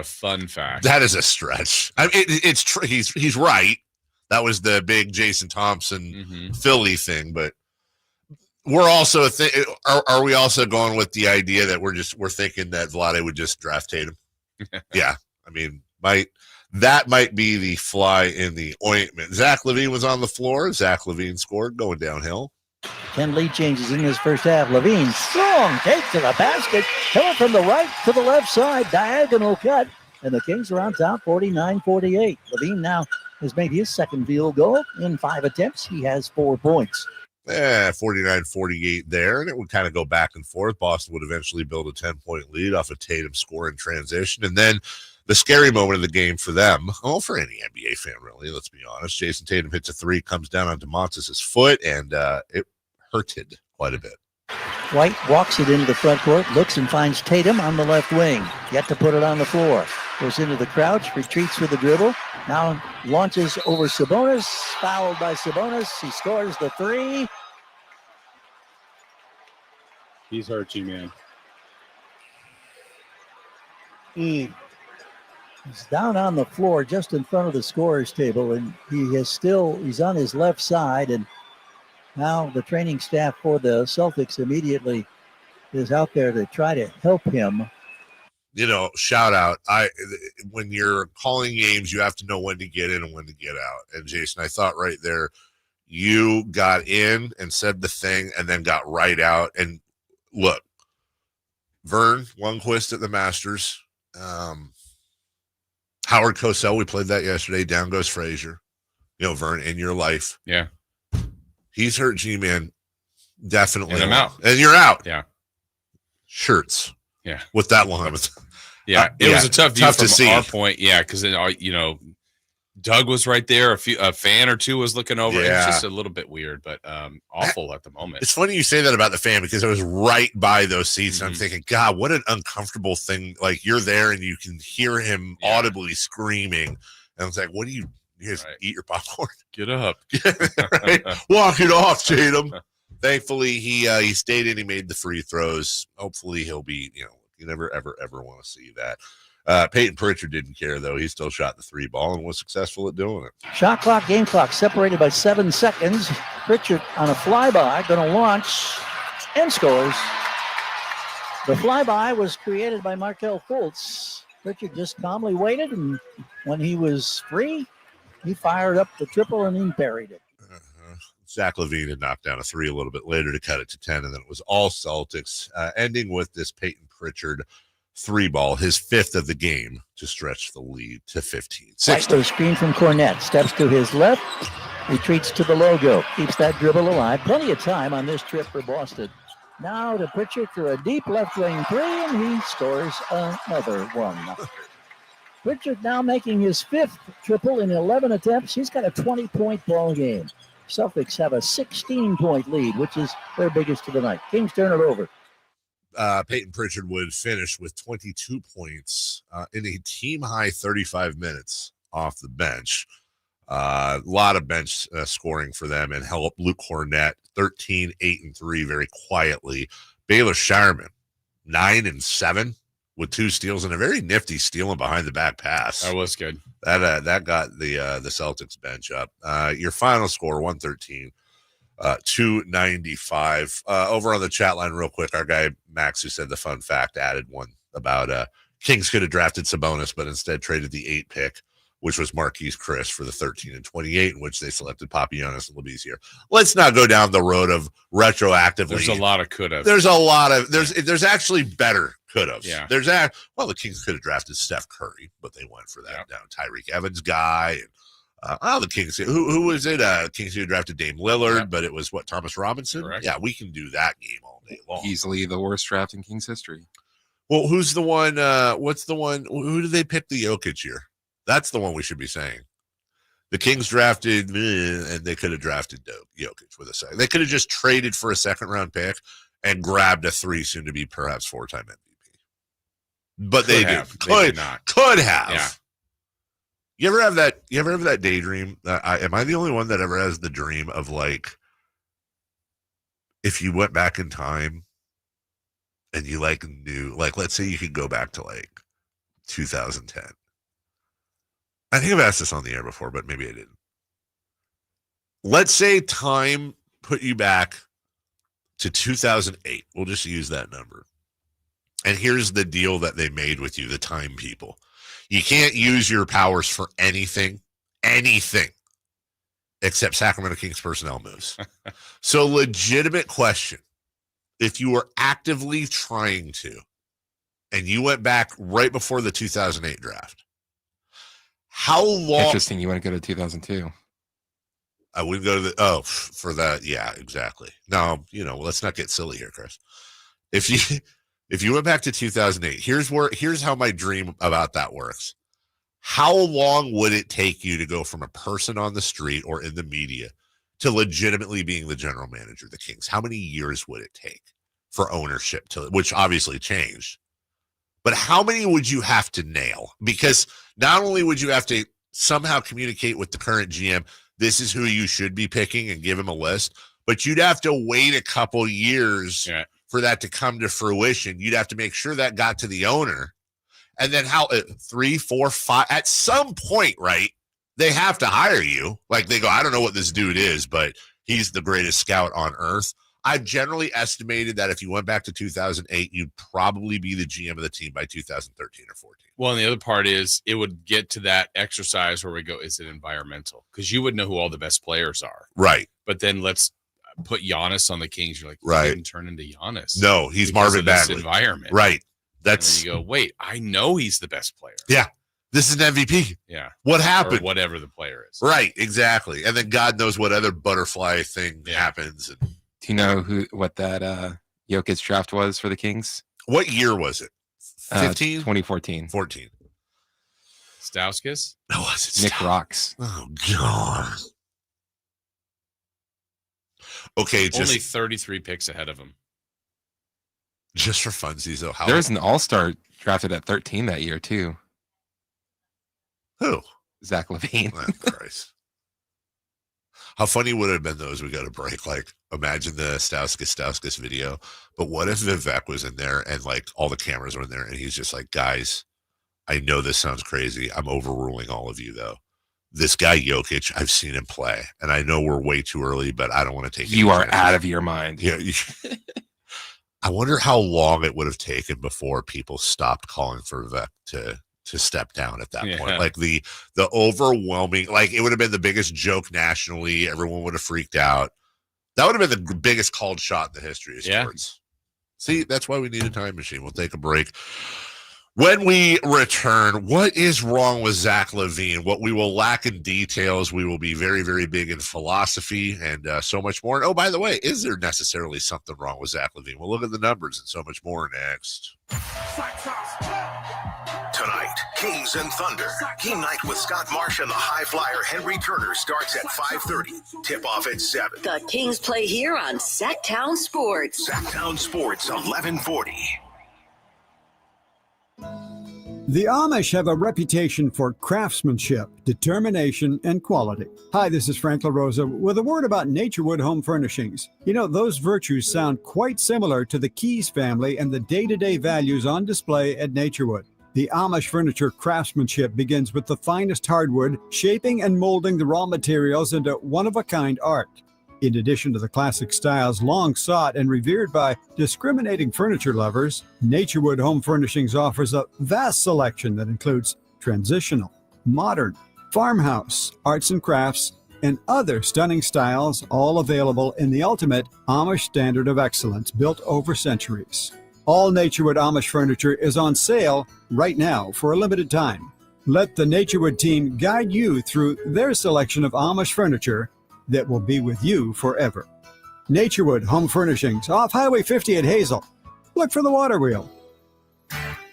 fun fact. That is a stretch. I mean, it's true. He's right. That was the big Jason Thompson Philly thing. But we're also are we also going with the idea that we're thinking that Vlade would just draft Tatum? Yeah, I mean, that might be the fly in the ointment. Zach LaVine was on the floor. Zach LaVine scored, going downhill. 10 lead changes in this first half. LaVine, strong take to the basket, coming from the right to the left side, diagonal cut, and the Kings are on top, 49-48. LaVine now has made his second field goal in 5 attempts. He has 4 points. 49-48 there, and it would kind of go back and forth. Boston would eventually build a 10-point lead off of Tatum score in transition, and then the scary moment of the game for them, for any NBA fan, really, let's be honest, Jason Tatum hits a 3, comes down on DeMontis' foot, and it hurted quite a bit. White walks it into the front court, looks and finds Tatum on the left wing, yet to put it on the floor. Goes into the crouch, retreats with the dribble, now launches over Sabonis, fouled by Sabonis. He scores the 3. He's hurt you, man. He's down on the floor just in front of the scorer's table, and he's on his left side, and now the training staff for the Celtics immediately is out there to try to help him. Shout out. When you're calling games, you have to know when to get in and when to get out. And Jason, I thought right there, you got in and said the thing and then got right out. And look, Vern Lundquist at the Masters, Howard Cosell, we played that yesterday. Down goes Frazier. Vern, in your life. Yeah. He's hurt, G-Man. Definitely. And I'm out. And you're out. Yeah. Shirts. Yeah. With that long. Yeah. It was a tough view from to see. our point. Yeah. Because, Doug was right there. A fan or two was looking over. Yeah. It's just a little bit weird, but awful at the moment. It's funny you say that about the fan because I was right by those seats. And I'm thinking, God, what an uncomfortable thing. Like, you're there and you can hear him audibly screaming. And I was like, what do you guys eat your popcorn? Get up. Right? Walk it off, Tatum. Thankfully, he stayed in. He made the free throws. Hopefully, he'll be, you never, ever, ever want to see that. Peyton Pritchard didn't care, though. He still shot the 3 ball and was successful at doing it. Shot clock, game clock separated by 7 seconds. Pritchard on a flyby, going to launch and scores. The flyby was created by Markelle Fultz. Pritchard just calmly waited, and when he was free, he fired up the triple and he buried it. Zach LaVine had knocked down a 3 a little bit later to cut it to 10, and then it was all Celtics, ending with this Peyton Pritchard 3 ball, his 5th of the game, to stretch the lead to 15. White screen from Cornette, steps to his left, retreats to the logo, keeps that dribble alive. Plenty of time on this trip for Boston. Now to Pritchard for a deep left wing 3, and he scores another one. Pritchard now making his 5th triple in 11 attempts. He's got a 20-point ball game. Celtics have a 16-point lead, which is their biggest of the night. Kings turn it over. Peyton Pritchard would finish with 22 points in a team-high 35 minutes off the bench. A lot of bench scoring for them and help. Luke Cornette, 13, 8, and 3 very quietly. Baylor Shireman, 9 and 7 with 2 steals and a very nifty steal and behind the back pass. That was good. That got the Celtics bench up. Your final score, 113. 295. Over on the chat line real quick, our guy Max, who said the fun fact, added one about Kings could have drafted Sabonis but instead traded the 8 pick, which was Marquise Chris, for the 13 and 28, in which they selected Papagiannis and Labissiere. Let's not go down the road of retroactively. There's a lot of could have. There's a lot of there's actually better could have. Yeah. The Kings could have drafted Steph Curry, but they went for that down Tyreek Evans guy. And the Kings, who was it? Kings who drafted Dame Lillard, but it was Thomas Robinson. Correct. Yeah, we can do that game all day long. Easily the worst draft in Kings history. Well, who's the one? What's the one? Who did they pick the Jokic year? That's the one we should be saying. The Kings drafted, and they could have drafted Jokic with a second. They could have just traded for a 2nd-round pick and grabbed a 3, soon to be perhaps 4-time MVP. But they did. Could have. Yeah. You ever have that daydream? Am I the only one that ever has the dream of, like, if you went back in time and you knew, let's say you could go back to 2010. I think I've asked this on the air before, but maybe I didn't. Let's say time put you back to 2008. We'll just use that number. And here's the deal that they made with you, the time people. You can't use your powers for anything, except Sacramento Kings personnel moves. So legitimate question. If you were actively trying to, and you went back right before the 2008 draft, how long? Interesting. You want to go to 2002. I wouldn't go to for that. Yeah, exactly. No, let's not get silly here, Chris. If you went back to 2008, here's how my dream about that works. How long would it take you to go from a person on the street or in the media to legitimately being the general manager of the Kings? How many years would it take for ownership which obviously changed, but how many would you have to nail? Because not only would you have to somehow communicate with the current GM, this is who you should be picking and give him a list, but you'd have to wait a couple years for that to come to fruition. You'd have to make sure that got to the owner. And then 3, 4, 5, at some point, right, they have to hire you. Like they go, I don't know what this dude is, but he's the greatest scout on earth. I've generally estimated that if you went back to 2008, you'd probably be the GM of the team by 2013 or 14. Well, and the other part is it would get to that exercise where we go, is it environmental? Because you would know who all the best players are. Right. But then let's put Giannis on the Kings. You're like, right. He didn't turn into Giannis. No, he's Marvin Bagley. Environment. Right. That's. And then you go, wait, I know he's the best player. Yeah. This is an MVP. Yeah. What happened? Or whatever the player is. Right. Exactly. And then God knows what other butterfly thing happens. And do you know what that Jokic draft was for the Kings? What year was it? 15? 2014. 14. Stauskas? No, was it Nick Rocks. Oh, God. Okay, only 33 picks ahead of him. Just for funsies, though. There's an all-star drafted at 13 that year, too. Who? Zach LaVine. Oh, Christ. How funny would it have been, though, as we got a break? Like, imagine the Stauskas video. But what if Vivek was in there and, like, all the cameras were in there and he's just like, guys, I know this sounds crazy. I'm overruling all of you, though. This guy, Jokic, I've seen him play. And I know we're way too early, but I don't want to take You are out of your mind. Yeah. I wonder how long it would have taken before people stopped calling for Vivek to step down at that point. Like the overwhelming, like it would have been the biggest joke nationally. Everyone would have freaked out. That would have been the biggest called shot in the history of sports. See, that's why we need a time machine. We'll take a break. When we return, what is wrong with Zach LaVine? What we will lack in details. We will be very, very big in philosophy and so much more. And oh, by the way, is there necessarily something wrong with Zach LaVine? We'll look at the numbers and so much more next. Tonight, Kings and Thunder. Game night with Scott Marsh and the high flyer Henry Turner starts at 5:30. Tip-off at 7. The Kings play here on Sacktown Sports. Sacktown Sports, 1140. The Amish have a reputation for craftsmanship, determination, and quality. Hi, this is Frank LaRosa with a word about Naturewood Home Furnishings. You know, those virtues sound quite similar to the Keys family and the day-to-day values on display at Naturewood. The Amish furniture craftsmanship begins with the finest hardwood, shaping and molding the raw materials into one-of-a-kind art. In addition to the classic styles long sought and revered by discriminating furniture lovers, Naturewood Home Furnishings offers a vast selection that includes transitional, modern, farmhouse, arts and crafts, and other stunning styles, all available in the ultimate Amish standard of excellence built over centuries. All Naturewood Amish furniture is on sale right now for a limited time. Let the Naturewood team guide you through their selection of Amish furniture that will be with you forever. Naturewood Home Furnishings, off Highway 50 at Hazel. Look for the water wheel.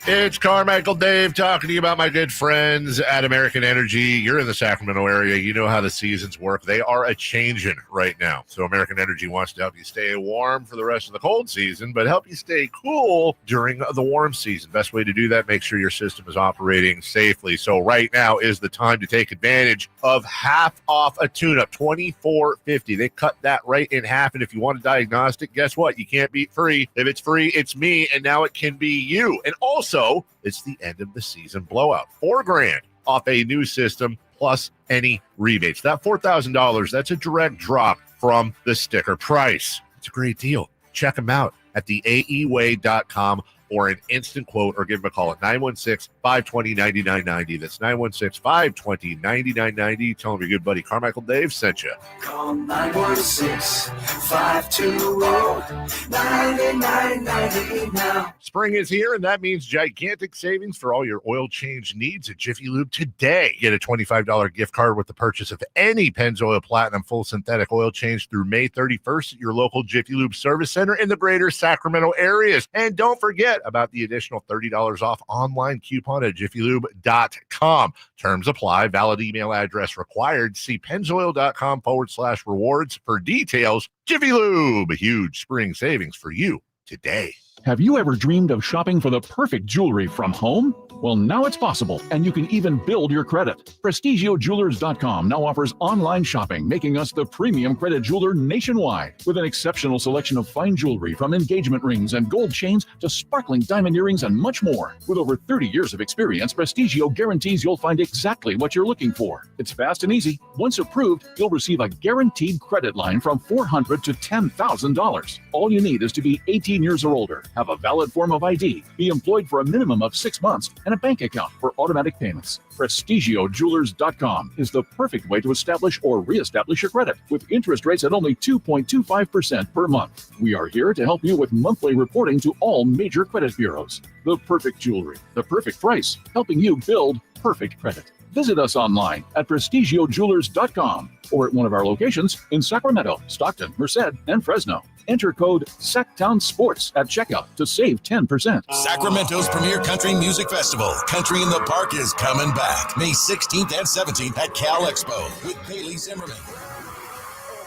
It's Carmichael Dave talking to you about my good friends at American Energy. You're in the Sacramento area. You know how the seasons work. They are a-changing right now. So American Energy wants to help you stay warm for the rest of the cold season, but help you stay cool during the warm season. Best way to do that, make sure your system is operating safely. So right now is the time to take advantage of half off a tune-up, $24.50. They cut that right in half, and if you want a diagnostic, guess what? You can't beat free. If it's free, it's me, and now it can be you. And also, it's the end of the season blowout. $4,000 off a new system plus any rebates. That $4,000, that's a direct drop from the sticker price. It's a great deal. check them out at theaeway.com or an instant quote, or give them a call at 916-520-9990. That's 916-520-9990. Tell them your good buddy Carmichael Dave sent you. Call 916-520-9990 now. Spring is here, and that means gigantic savings for all your oil change needs at Jiffy Lube today. Get a $25 gift card with the purchase of any Pennzoil Platinum full synthetic oil change through May 31st at your local Jiffy Lube service center in the greater Sacramento areas. And don't forget about the additional $30 off online coupon at jiffylube.com. Terms apply. Valid email address required. See pennzoil.com/rewards for details. Jiffy Lube, huge spring savings for you today. Have you ever dreamed of shopping for the perfect jewelry from home? Well, now it's possible, and you can even build your credit. PrestigiOJewelers.com now offers online shopping, making us the premium credit jeweler nationwide. With an exceptional selection of fine jewelry, from engagement rings and gold chains to sparkling diamond earrings and much more. With over 30 years of experience, Prestigio guarantees you'll find exactly what you're looking for. It's fast and easy. Once approved, you'll receive a guaranteed credit line from $400 to $10,000. All you need is to be 18 years or older, have a valid form of ID, be employed for a minimum of 6 months, and a bank account for automatic payments. PrestigioJewelers.com is the perfect way to establish or reestablish your credit, with interest rates at only 2.25% per month. We are here to help you with monthly reporting to all major credit bureaus. The perfect jewelry, the perfect price, helping you build perfect credit. Visit us online at PrestigioJewelers.com or at one of our locations in Sacramento, Stockton, Merced, and Fresno. Enter code SACTOWNSPORTS at checkout to save 10%. Sacramento's premier country music festival, Country in the Park, is coming back May 16th and 17th at Cal Expo with Bailey Zimmerman,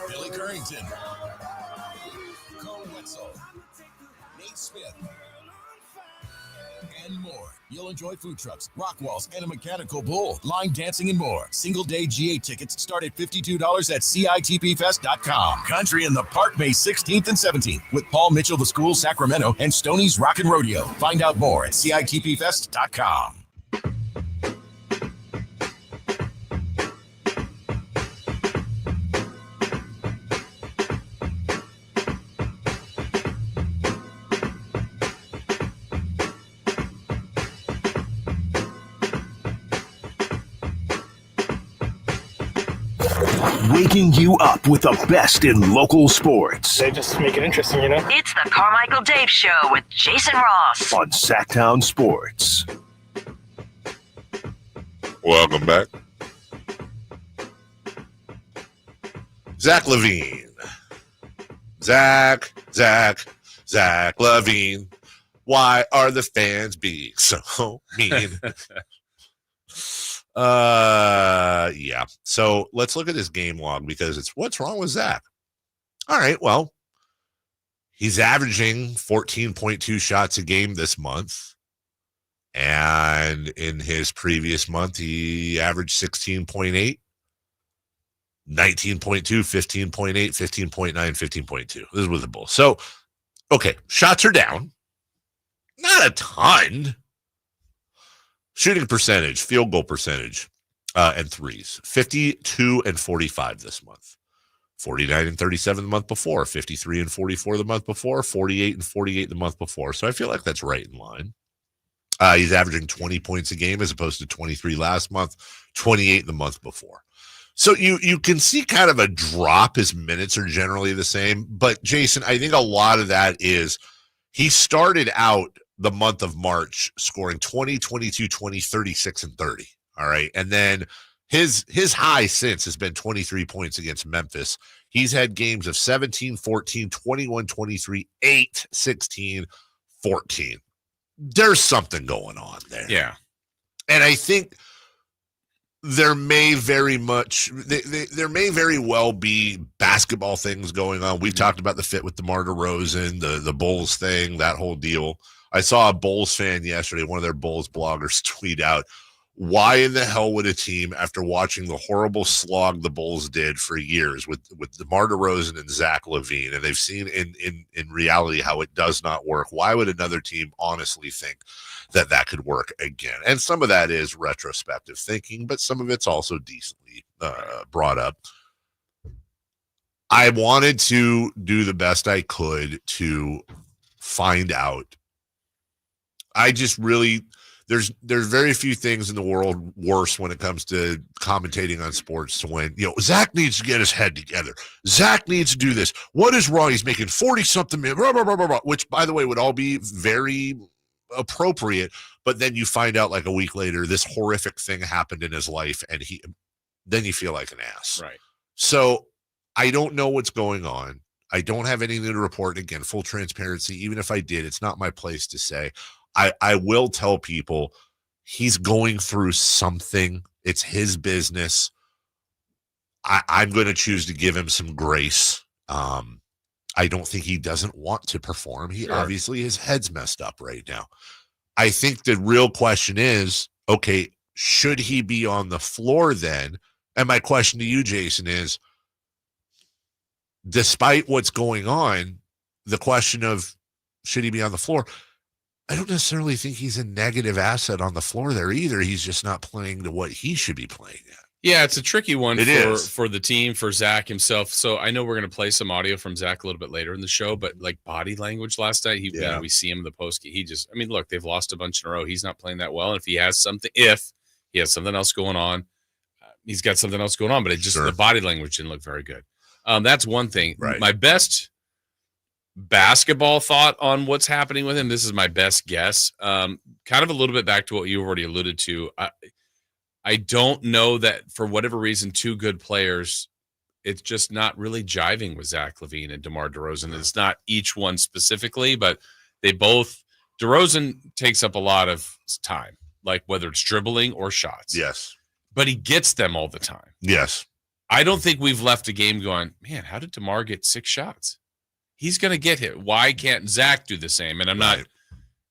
Billy Currington, Cole Wetzel, Nate Smith, and more. You'll enjoy food trucks, rock walls, and a mechanical bull, line dancing, and more. Single-day GA tickets start at $52 at CITPFest.com. Country in the Park, May 16th and 17th with Paul Mitchell, The School, Sacramento, and Stoney's Rock and Rodeo. Find out more at CITPFest.com. Waking you up with the best in local sports. They just make it interesting, you know? It's the Carmichael Dave Show with Jason Ross on Sacktown Sports. Welcome back. Zach LaVine. Zach LaVine. Why are the fans being so mean? Yeah. So let's look at his game log, because it's what's wrong with Zach. All right. Well, he's averaging 14.2 shots a game this month. And in his previous month, he averaged 16.8, 19.2, 15.8, 15.9, 15.2. This is with the Bulls. So, okay. Shots are down. Not a ton. Shooting percentage, field goal percentage, and threes, 52 and 45 this month, 49 and 37 the month before, 53 and 44 the month before, 48 and 48 the month before. So I feel like that's right in line. He's averaging 20 points a game as opposed to 23 last month, 28 the month before. So you can see kind of a drop. His minutes are generally the same. But, Jason, I think a lot of that is he started out the month of March scoring 20, 22, 20, 36, and 30. All right. And then his high since has been 23 points against Memphis. He's had games of 17, 14, 21, 23, 8, 16, 14. There's something going on there. Yeah. And I think there may very well be basketball things going on. We've talked about the fit with DeMar DeRozan, the Bulls thing, that whole deal. I saw a Bulls fan yesterday, one of their Bulls bloggers, tweet out, why in the hell would a team, after watching the horrible slog the Bulls did for years with DeMar DeRozan and Zach LaVine, and they've seen in reality how it does not work, why would another team honestly think that could work again? And some of that is retrospective thinking, but some of it's also decently brought up. I wanted to do the best I could to find out. I just really, there's very few things in the world worse when it comes to commentating on sports to when, Zach needs to get his head together. Zach needs to do this. What is wrong? He's making 40-something million, blah, blah, blah, blah, blah, which, by the way, would all be very appropriate. But then you find out like a week later, this horrific thing happened in his life, and then you feel like an ass. Right. So I don't know what's going on. I don't have anything to report. Again, full transparency. Even if I did, it's not my place to say. I will tell people he's going through something. It's his business. I'm going to choose to give him some grace. I don't think he doesn't want to perform. Obviously, his head's messed up right now. I think the real question is, okay, should he be on the floor then? And my question to you, Jason, is, despite what's going on, the question of should he be on the floor, I don't necessarily think he's a negative asset on the floor there either. He's just not playing to what he should be playing at. Yeah, it's a tricky one for the team, for Zach himself. So I know we're going to play some audio from Zach a little bit later in the show, but like body language last night, we see him in the post. Look, they've lost a bunch in a row. He's not playing that well. And if he has something else going on, he's got something else going on, but the body language didn't look very good. That's one thing. Right. My best basketball thought on what's happening with him, this is my best guess. Kind of a little bit back to what you already alluded to. I don't know that for whatever reason, two good players, it's just not really jiving with Zach LaVine and DeMar DeRozan. It's not each one specifically, but they both, DeRozan takes up a lot of time, like whether it's dribbling or shots. Yes. But he gets them all the time. Yes. I don't think we've left a game going, man, how did DeMar get 6 shots? He's going to get hit. Why can't Zach do the same? And I'm not,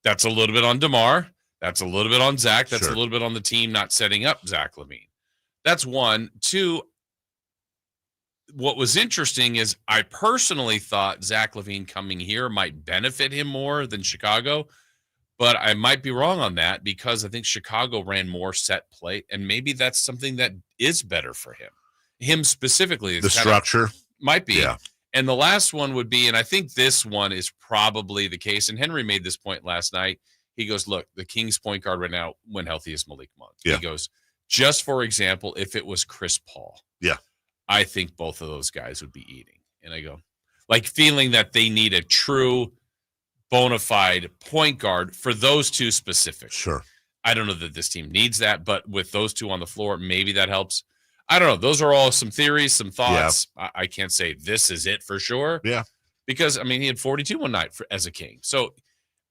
that's a little bit on DeMar. That's a little bit on Zach. That's a little bit on the team not setting up Zach LaVine. That's one. Two, what was interesting is I personally thought Zach LaVine coming here might benefit him more than Chicago, but I might be wrong on that because I think Chicago ran more set play, and maybe that's something that is better for him. Him specifically. The structure. Might be. Yeah. And the last one would be, and I think this one is probably the case, and Henry made this point last night. He goes, look, the Kings point guard right now, when healthy, is Malik Monk. Yeah. He goes, just for example, if it was Chris Paul, I think both of those guys would be eating. And I go, like, feeling that they need a true bona fide point guard for those two specific. Sure. I don't know that this team needs that, but with those two on the floor, maybe that helps. I don't know. Those are all some theories, some thoughts. Yeah. I can't say this is it for sure. Yeah. Because, he had 42 one night as a King. So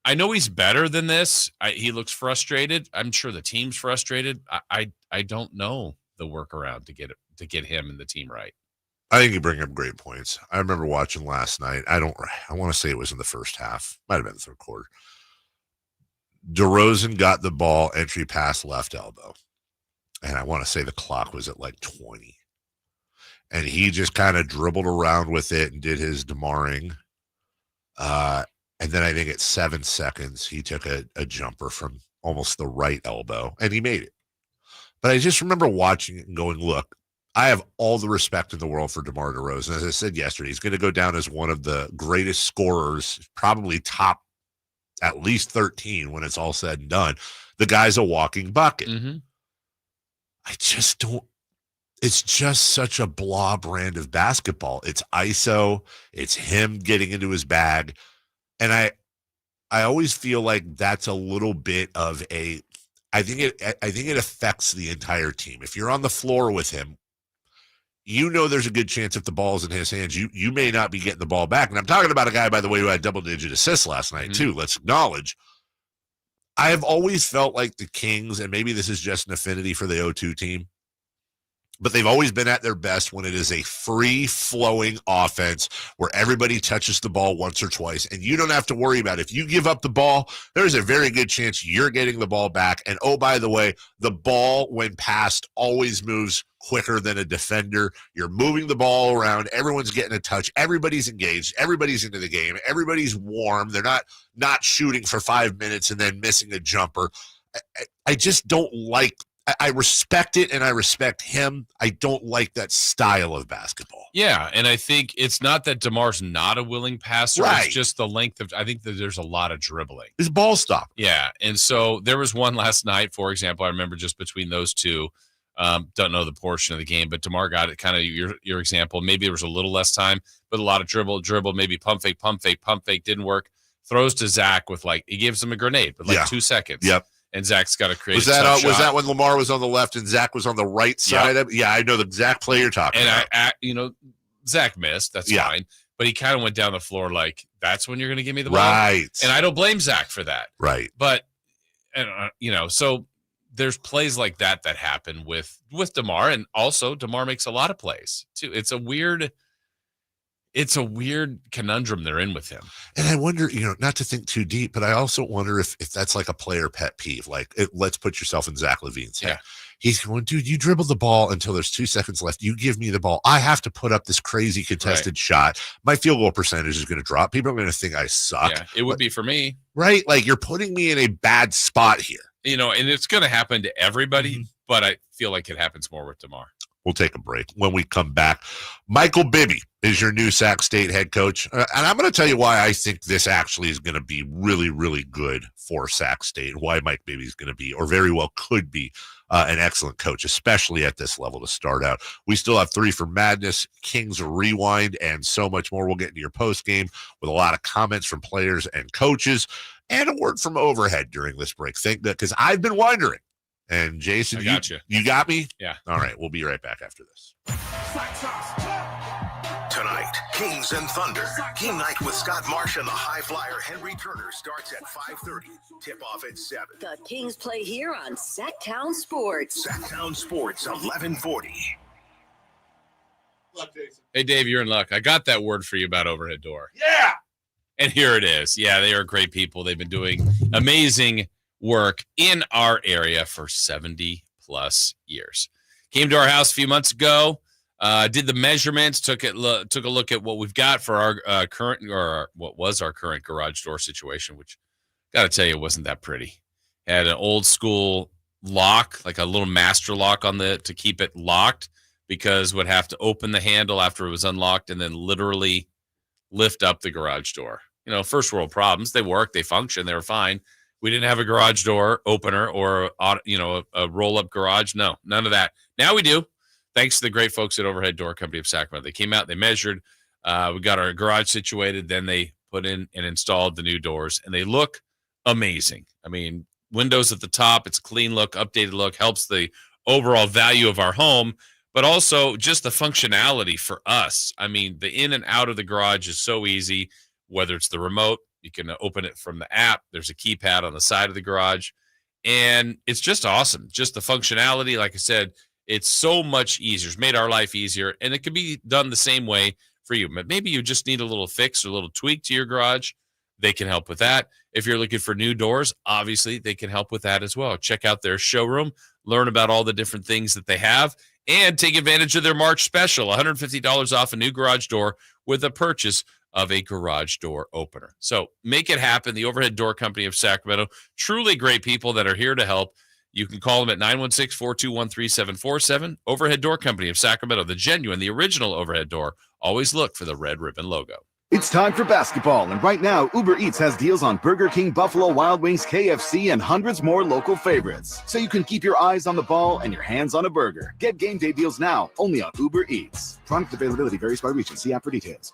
I know he's better than this. He looks frustrated. I'm sure the team's frustrated. I don't know the workaround to get him and the team right. I think you bring up great points. I remember watching last night. I want to say it was in the first half. Might have been the third quarter. DeRozan got the ball, entry pass, left elbow. And I want to say the clock was at like 20. And he just kind of dribbled around with it and did his DeMaring. And then I think at 7 seconds, he took a jumper from almost the right elbow, and he made it. But I just remember watching it and going, look, I have all the respect in the world for DeMar DeRozan. As I said yesterday, he's going to go down as one of the greatest scorers, probably top at least 13 when it's all said and done. The guy's a walking bucket. Mm-hmm. I just don't. It's just such a blah brand of basketball. It's ISO. It's him getting into his bag. And I always feel like that's a little bit of I think it affects the entire team. If you're on the floor with him, there's a good chance if the ball's in his hands, you may not be getting the ball back. And I'm talking about a guy, by the way, who had double-digit assists last night, too. Let's acknowledge. I have always felt like the Kings, and maybe this is just an affinity for the 0-2 team, but they've always been at their best when it is a free-flowing offense where everybody touches the ball once or twice, and you don't have to worry about it. If you give up the ball, there's a very good chance you're getting the ball back. And, oh, by the way, the ball, when passed, always moves quicker than a defender. You're moving the ball around. Everyone's getting a touch. Everybody's engaged. Everybody's into the game. Everybody's warm. They're not shooting for 5 minutes and then missing a jumper. I just don't like I respect it and I respect him. I don't like that style of basketball. Yeah, and I think it's not that DeMar's not a willing passer. Right. It's just the length of – I think that there's a lot of dribbling. His ball stop. Yeah, and so there was one last night, for example, I remember just between those two. Don't know the portion of the game, but DeMar got it kind of your example. Maybe there was a little less time, but a lot of dribble, maybe pump fake, didn't work. Throws to Zach with he gives him a grenade with 2 seconds. Yep. And Zach's got to create was that when Lamar was on the left and Zach was on the right side? Yep. Yeah, I know the exact play you're talking about. And Zach missed. That's fine. But he kind of went down the floor that's when you're going to give me the ball. Right. And I don't blame Zach for that. Right. But, so there's plays like that happen with DeMar, and also DeMar makes a lot of plays too. It's a weird conundrum they're in with him. And I wonder, not to think too deep, but I also wonder if that's like a player pet peeve. Let's put yourself in Zach LaVine's head. Yeah. He's going, dude, you dribble the ball until there's 2 seconds left. You give me the ball. I have to put up this crazy contested shot. My field goal percentage is going to drop. People are going to think I suck. Yeah, it would be for me. Right? You're putting me in a bad spot here. And it's going to happen to everybody, but I feel like it happens more with DeMar. We'll take a break. When we come back, Michael Bibby is your new Sac State head coach. And I'm going to tell you why I think this actually is going to be really, really good for Sac State, why Mike Bibby is going to be, or very well could be, an excellent coach, especially at this level to start out. We still have 3 for Madness, Kings Rewind, and so much more. We'll get into your post game with a lot of comments from players and coaches and a word from Overhead during this break. Think that, because I've been wondering. And Jason, you got me? Yeah. All right. We'll be right back after this. Tonight, Kings and Thunder. Game night with Scott Marsh and the high flyer Henry Turner starts at 5:30. Tip-off at 7. The Kings play here on Sacktown Sports. Sacktown Sports, 1140. Hey, Dave, you're in luck. I got that word for you about Overhead Door. Yeah! And here it is. Yeah, they are great people. They've been doing amazing work in our area for 70-plus years. Came to our house a few months ago. Did the measurements, took a look at what we've got for our current, or what was our current garage door situation, which got to tell you, wasn't that pretty. Had an old school lock, like a little master lock to keep it locked, because would have to open the handle after it was unlocked and then literally lift up the garage door. First world problems. They work, they function, they were fine. We didn't have a garage door opener or a roll-up garage. No, none of that. Now we do. Thanks to the great folks at Overhead Door Company of Sacramento. They came out, they measured, we got our garage situated, then they put in and installed the new doors, and they look amazing. I mean, windows at the top, it's a clean look, updated look, helps the overall value of our home, but also just the functionality for us. I mean, the in and out of the garage is so easy, whether it's the remote, you can open it from the app, there's a keypad on the side of the garage, and it's just awesome. Just the functionality, like I said, it's so much easier. It's made our life easier, and it can be done the same way for you. But maybe you just need a little fix or a little tweak to your garage. They can help with that. If you're looking for new doors, obviously, they can help with that as well. Check out their showroom, learn about all the different things that they have, and take advantage of their March special, $150 off a new garage door with a purchase of a garage door opener. So make it happen. The Overhead Door Company of Sacramento, truly great people that are here to help. You can call them at 916-421-3747. Overhead Door Company of Sacramento, the genuine, the original Overhead Door. Always look for the red ribbon logo. It's time for basketball, and right now, Uber Eats has deals on Burger King, Buffalo Wild Wings, KFC, and hundreds more local favorites. So you can keep your eyes on the ball and your hands on a burger. Get game day deals now, only on Uber Eats. Product availability varies by region. See app for details.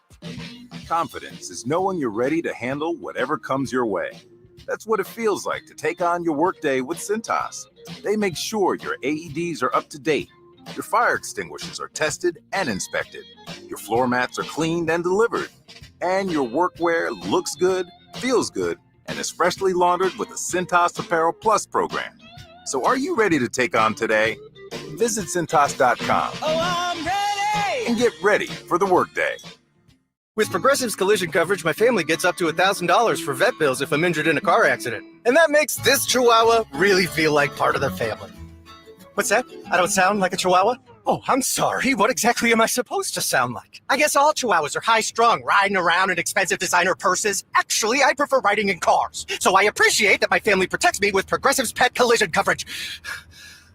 Confidence is knowing you're ready to handle whatever comes your way. That's what it feels like to take on your workday with Cintas. They make sure your AEDs are up to date, your fire extinguishers are tested and inspected, your floor mats are cleaned and delivered, and your workwear looks good, feels good, and is freshly laundered with the Cintas Apparel Plus program. So are you ready to take on today? Visit Cintas.com. Oh, I'm ready! And get ready for the workday. With Progressive's collision coverage, my family gets up to $1,000 for vet bills if I'm injured in a car accident. And that makes this Chihuahua really feel like part of the family. What's that? I don't sound like a Chihuahua? Oh, I'm sorry. What exactly am I supposed to sound like? I guess all Chihuahuas are high-strung, riding around in expensive designer purses. Actually, I prefer riding in cars. So I appreciate that my family protects me with Progressive's pet collision coverage.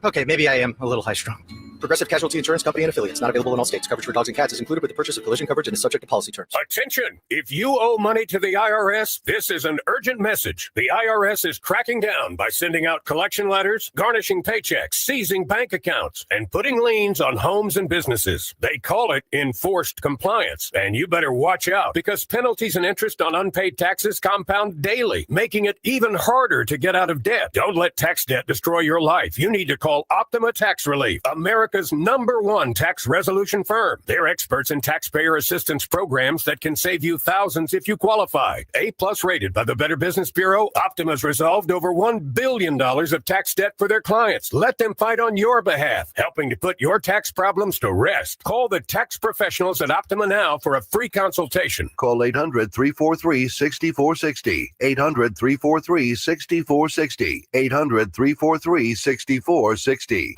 Okay, maybe I am a little high-strung. Progressive Casualty Insurance Company and Affiliates. Not available in all states. Coverage for dogs and cats is included with the purchase of collision coverage and is subject to policy terms. Attention! If you owe money to the IRS, this is an urgent message. The IRS is cracking down by sending out collection letters, garnishing paychecks, seizing bank accounts, and putting liens on homes and businesses. They call it enforced compliance. And you better watch out because penalties and interest on unpaid taxes compound daily, making it even harder to get out of debt. Don't let tax debt destroy your life. You need to call Optima Tax Relief, America's #1 tax resolution firm. They're experts in taxpayer assistance programs that can save you thousands if you qualify. A+ rated by the Better Business Bureau, Optima's resolved over $1 billion of tax debt for their clients. Let them fight on your behalf, helping to put your tax problems to rest. Call the tax professionals at Optima now for a free consultation. Call 800-343-6460. 800-343-6460. 800-343-6460.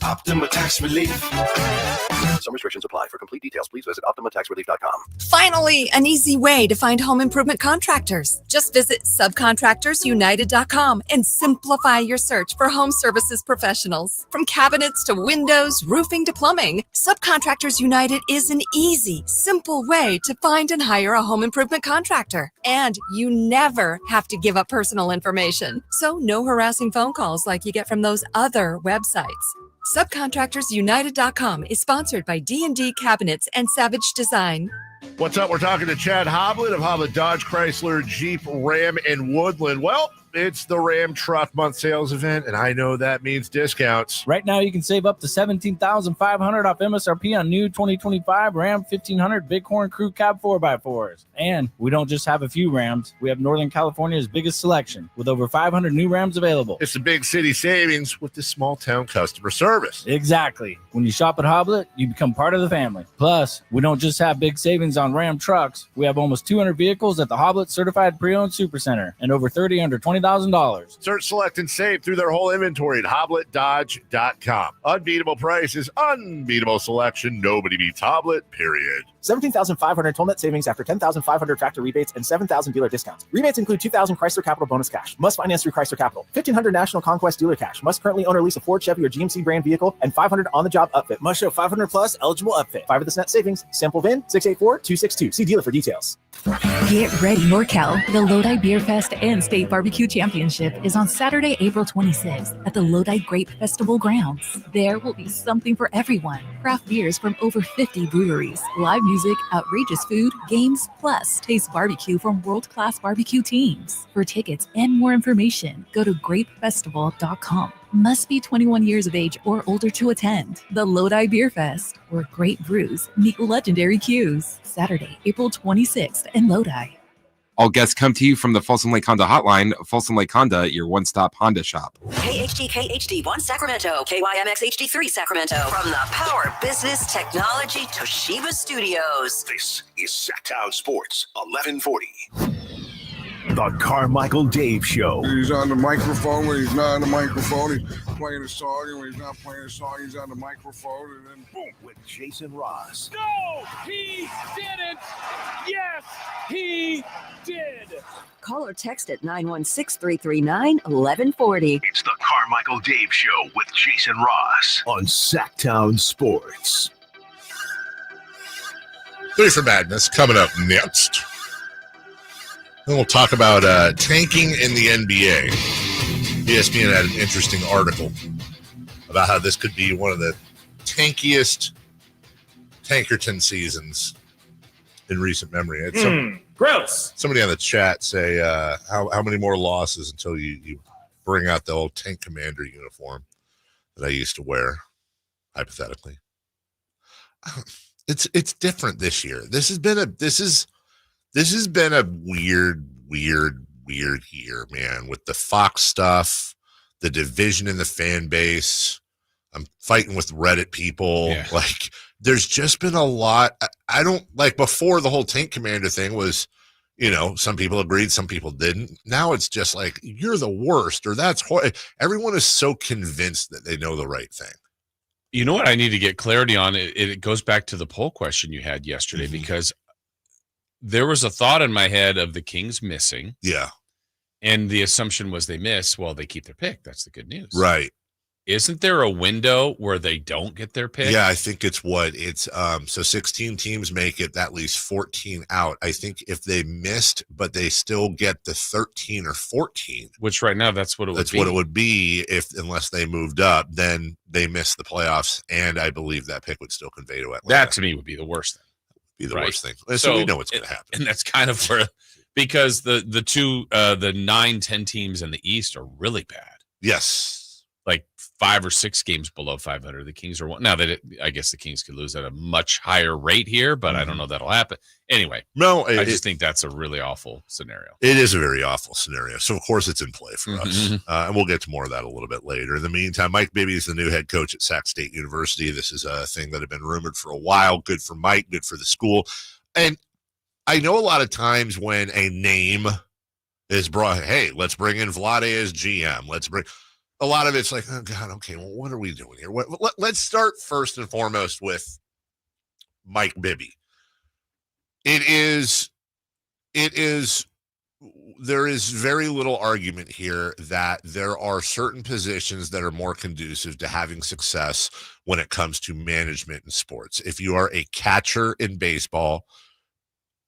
Optima Tax Relief. Some restrictions apply. For complete details, please visit OptimaTaxRelief.com. Finally, an easy way to find home improvement contractors. Just visit subcontractorsunited.com and simplify your search for home services professionals. From cabinets to windows, roofing to plumbing, Subcontractors United is an easy, simple way to find and hire a home improvement contractor. And you never have to give up personal information. So no harassing phone calls like you get from those other websites. SubcontractorsUnited.com is sponsored by D&D Cabinets and Savage Design. What's up? We're talking to Chad Hoblet of Hoblet Dodge, Chrysler, Jeep, Ram, and Woodland. Well, it's the Ram Truck Month sales event, and I know that means discounts. Right now, you can save up to $17,500 off MSRP on new 2025 Ram 1500 Bighorn Crew Cab 4x4s. And we don't just have a few Rams. We have Northern California's biggest selection, with over 500 new Rams available. It's the big city savings with the small town customer service. Exactly. When you shop at Hoblet, you become part of the family. Plus, we don't just have big savings on Ram trucks. We have almost 200 vehicles at the Hoblet Certified Pre-Owned Supercenter and over 30 under $20,000. Search, select, and save through their whole inventory at HobletDodge.com. Unbeatable prices, unbeatable selection. Nobody beats Hoblet, period. $17,500 total net savings after $10,500 factor rebates and $7,000 dealer discounts. Rebates include $2,000 Chrysler Capital bonus cash. Must finance through Chrysler Capital. $1,500 National Conquest dealer cash. Must currently own or lease a Ford, Chevy, or GMC brand vehicle. And $500 on-the-job upfit. Must show 500 plus eligible upfit. 5 of this net savings. Sample VIN 684-262. See dealer for details. Get ready, NorCal. The Lodi Beer Fest and State Barbecue Championship is on Saturday, April 26th at the Lodi Grape Festival grounds. There will be something for everyone. Craft beers from over 50 breweries, live music, outrageous food, games, plus taste barbecue from world-class barbecue teams. For tickets and more information, go to grapefestival.com. Must be 21 years of age or older to attend. The Lodi Beer Fest, where great brews meet legendary cues. Saturday, April 26th in Lodi. All guests come to you from the Folsom Lake Honda hotline. Folsom Lake Honda, your one-stop Honda shop. KHD1 Sacramento, KYMX HD3 Sacramento. From the Power Business Technology Toshiba Studios. This is Sacktown Sports 1140. The Carmichael Dave Show. He's on the microphone when he's not on the microphone. He's playing a song, and when he's not playing a song, he's on the microphone, and then boom. With Jason Ross. No, he didn't. Yes, he did. Call or text at 916-339-1140. It's the Carmichael Dave Show with Jason Ross on Sacktown Sports. Three for Madness coming up next. Then we'll talk about tanking in the NBA. ESPN had an interesting article about how this could be one of the tankiest Tankerton seasons in recent memory. Gross. Somebody on the chat say how many more losses until you bring out the old tank commander uniform that I used to wear, hypothetically. It's different this year. This has been a weird year, man, with the Fox stuff, the division in the fan base. I'm fighting with Reddit people. Yeah. Like, there's just been a lot. I don't like before the whole tank commander thing was, some people agreed, some people didn't. Now it's just like, you're the worst, or that's everyone is so convinced that they know the right thing. You know what I need to get clarity on? It goes back to the poll question you had yesterday, because there was a thought in my head of the Kings missing. Yeah. And the assumption was they miss. Well, they keep their pick. That's the good news. Right. Isn't there a window where they don't get their pick? Yeah, I think it's so 16 teams make it, that leaves 14 out. I think if they missed, but they still get the 13 or 14. Which right now that's what it would be. That's what it would be unless they moved up, then they missed the playoffs, and I believe that pick would still convey to Atlanta. That to me would be the worst thing. Worst thing. So we know what's going to happen. And that's kind of where, because the 9-10 teams in the East are really bad. Yes. Like 5 or 6 games below 500. The Kings are one. Now that I guess the Kings could lose at a much higher rate here, but I don't know that'll happen. Anyway, I just think that's a really awful scenario. It is a very awful scenario. So of course it's in play for us, and we'll get to more of that a little bit later. In the meantime, Mike Bibby is the new head coach at Sac State University. This is a thing that had been rumored for a while. Good for Mike. Good for the school. And I know a lot of times when a name is brought, hey, let's bring in Vlade as GM. A lot of it's like, oh, God, okay, well, what are we doing here? Let's start first and foremost with Mike Bibby. There is very little argument here that there are certain positions that are more conducive to having success when it comes to management in sports. If you are a catcher in baseball,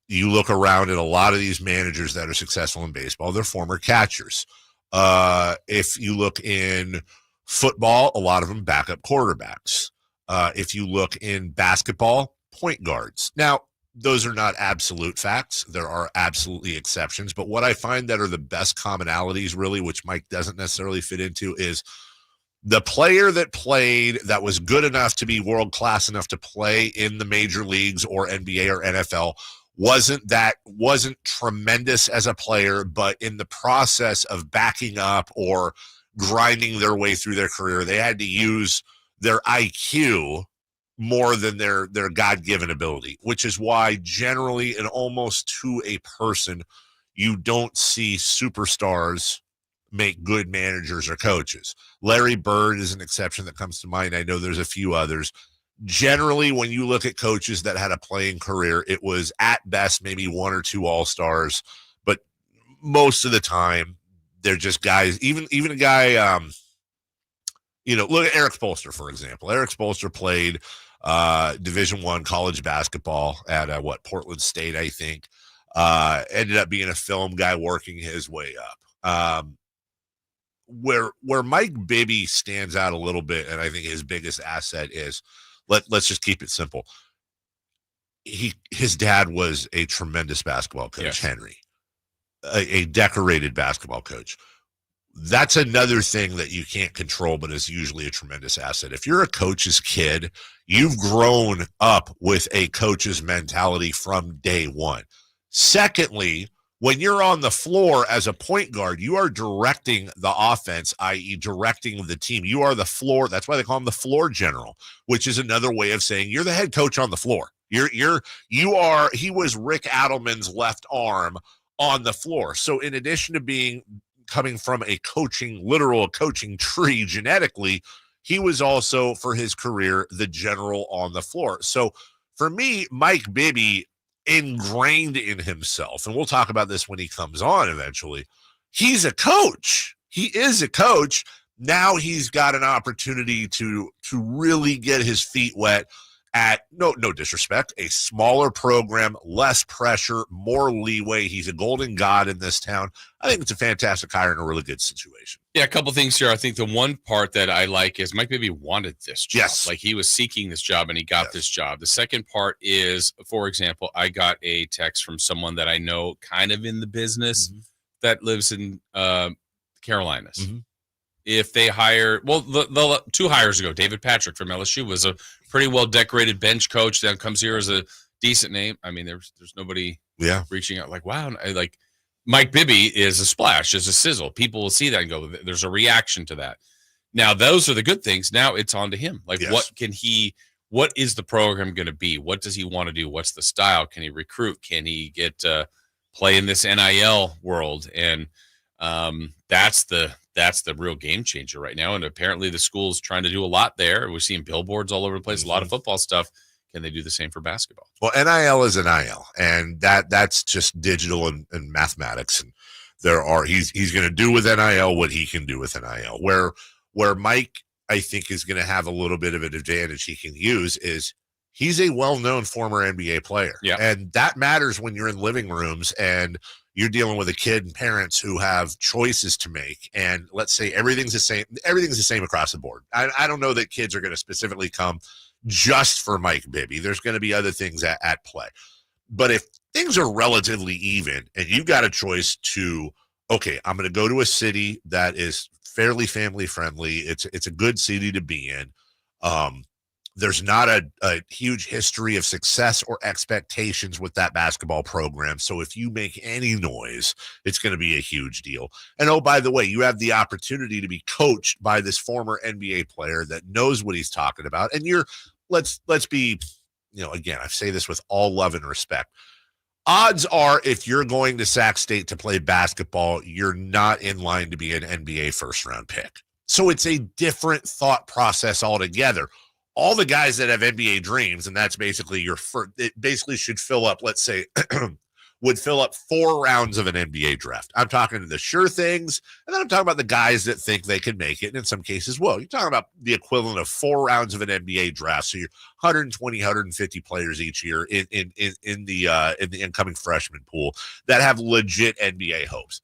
you look around at a lot of these managers that are successful in baseball, they're former catchers. If you look in football, a lot of them backup quarterbacks. If you look in basketball, point guards. Now, those are not absolute facts. There are absolutely exceptions. But what I find that are the best commonalities, really, which Mike doesn't necessarily fit into, is the player that played that was good enough to be world-class enough to play in the major leagues or NBA or NFL wasn't tremendous as a player, but in the process of backing up or grinding their way through their career, they had to use their IQ more than their God-given ability, which is why generally and almost to a person, you don't see superstars make good managers or coaches. Larry Bird is an exception that comes to mind. I know there's a few others. Generally, when you look at coaches that had a playing career, it was at best maybe 1 or 2 all-stars, but most of the time they're just guys. Even a guy, look at Eric Spoelstra, for example. Eric Spoelstra played Division I college basketball at Portland State, I think. Ended up being a film guy working his way up. Where Mike Bibby stands out a little bit, and I think his biggest asset is, let's just keep it simple. His dad was a tremendous basketball coach, yes. Henry, a decorated basketball coach. That's another thing that you can't control, but is usually a tremendous asset. If you're a coach's kid, you've grown up with a coach's mentality from day one. Secondly, when you're on the floor as a point guard, you are directing the offense, i.e. directing the team. You are the floor. That's why they call him the floor general, which is another way of saying you're the head coach on the floor. He was Rick Adelman's left arm on the floor. So in addition to coming from literal coaching tree genetically, he was also, for his career, the general on the floor. So for me, Mike Bibby ingrained in himself, and we'll talk about this when he comes on eventually, he's a coach. He is a coach. Now he's got an opportunity to really get his feet wet at, no disrespect, a smaller program, less pressure, more leeway. He's a golden god in this town. I think it's a fantastic hire in a really good situation. Yeah, a couple things here. I think the one part that I like is Mike Bibby wanted this job. Yes. Like he was seeking this job and he got this job. The second part is, for example, I got a text from someone that I know kind of in the business that lives in Carolinas. Mm-hmm. If they hire, the 2 hires ago, David Patrick from LSU was a pretty well decorated bench coach that comes here as a decent name. I mean, there's nobody reaching out like, wow, like Mike Bibby is a splash, is a sizzle. People will see that and go, there's a reaction to that. Now, those are the good things. Now it's on to him. Like, what is the program going to be? What does he want to do? What's the style? Can he recruit? Can he get play in this NIL world? And that's the real game changer right now. And apparently the school's trying to do a lot there. We're seeing billboards all over the place, a lot of football stuff. Can they do the same for basketball? Well, NIL is NIL, and that's just digital and mathematics. And he's going to do with NIL what he can do with NIL. Where Mike, I think is going to have a little bit of an advantage he can use is he's a well-known former NBA player. Yeah. And that matters when you're in living rooms and you're dealing with a kid and parents who have choices to make. And let's say everything's the same across the board. I don't know that kids are going to specifically come just for Mike Bibby. There's going to be other things at play. But if things are relatively even and you've got a choice to, okay, I'm going to go to a city that is fairly family friendly. It's a good city to be in. There's not a huge history of success or expectations with that basketball program. So if you make any noise, it's going to be a huge deal. And oh, by the way, you have the opportunity to be coached by this former NBA player that knows what he's talking about. And let's be, again, I say this with all love and respect. Odds are if you're going to Sac State to play basketball, you're not in line to be an NBA first-round pick. So it's a different thought process altogether. All the guys that have NBA dreams, and that's basically it basically should fill up, let's say, would fill up 4 rounds of an NBA draft. I'm talking the sure things, and then I'm talking about the guys that think they can make it, and in some cases, well, you're talking about the equivalent of 4 rounds of an NBA draft. So you're 120, 150 players each year in the incoming freshman pool that have legit NBA hopes.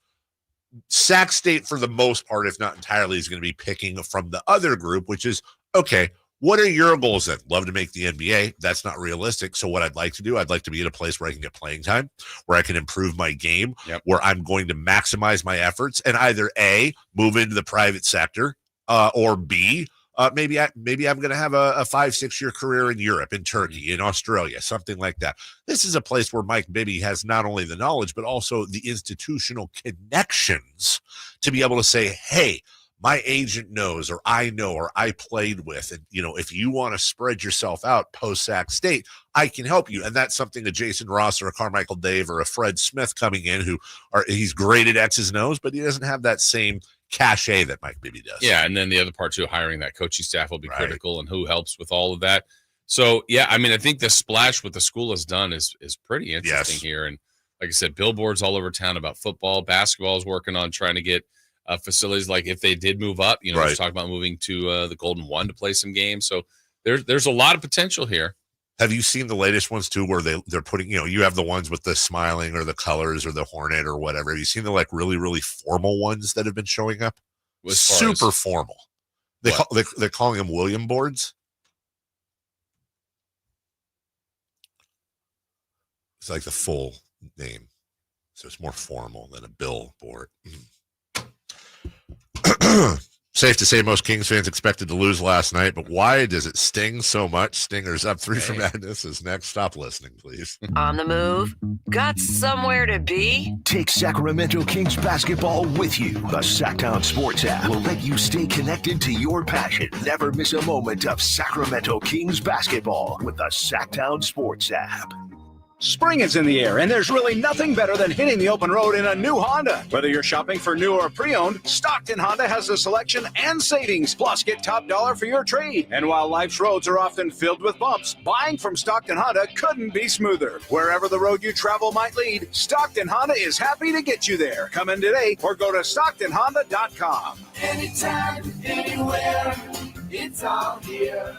Sac State, for the most part, if not entirely, is going to be picking from the other group, which is, okay, what are your goals then? Love to make the NBA. That's not realistic. So what I'd like to do, I'd like to be in a place where I can get playing time, where I can improve my game, where I'm going to maximize my efforts and either A, move into the private sector, or B, maybe I'm going to have a 5-6 year career in Europe, in Turkey, in Australia, something like that. This is a place where Mike Bibby has not only the knowledge, but also the institutional connections to be able to say, hey, my agent knows, or I know, or I played with. And, if you want to spread yourself out post Sac State, I can help you. And that's something that Jason Ross or a Carmichael Dave or a Fred Smith coming in he's great at X's and O's, but he doesn't have that same cachet that Mike Bibby does. Yeah. And then the other part too, hiring that coaching staff will be critical, and who helps with all of that. So, yeah, I mean, I think the splash what the school has done is pretty interesting here. And like I said, billboards all over town about football. Basketball is working on trying to get facilities, like if they did move up, we're talking about moving to the Golden One to play some games. So there's a lot of potential here. Have you seen the latest ones too, where they're putting, you have the ones with the smiling or the colors or the hornet or whatever. Have you seen the really, really formal ones that have been showing up? Super formal. They're calling them William boards. It's like the full name. So it's more formal than a billboard. Safe to say most Kings fans expected to lose last night, but why does it sting so much? Stingers up 3 for Madness is next. Stop listening, please. On the move? Got somewhere to be? Take Sacramento Kings basketball with you. The Sacktown Sports app will let you stay connected to your passion. Never miss a moment of Sacramento Kings basketball with the Sacktown Sports app. Spring is in the air, and there's really nothing better than hitting the open road in a new Honda. Whether you're shopping for new or pre-owned, Stockton Honda has the selection and savings. Plus, get top dollar for your trade. And while life's roads are often filled with bumps, buying from Stockton Honda couldn't be smoother. Wherever the road you travel might lead, Stockton Honda is happy to get you there. Come in today or go to StocktonHonda.com. Anytime, anywhere, it's all here.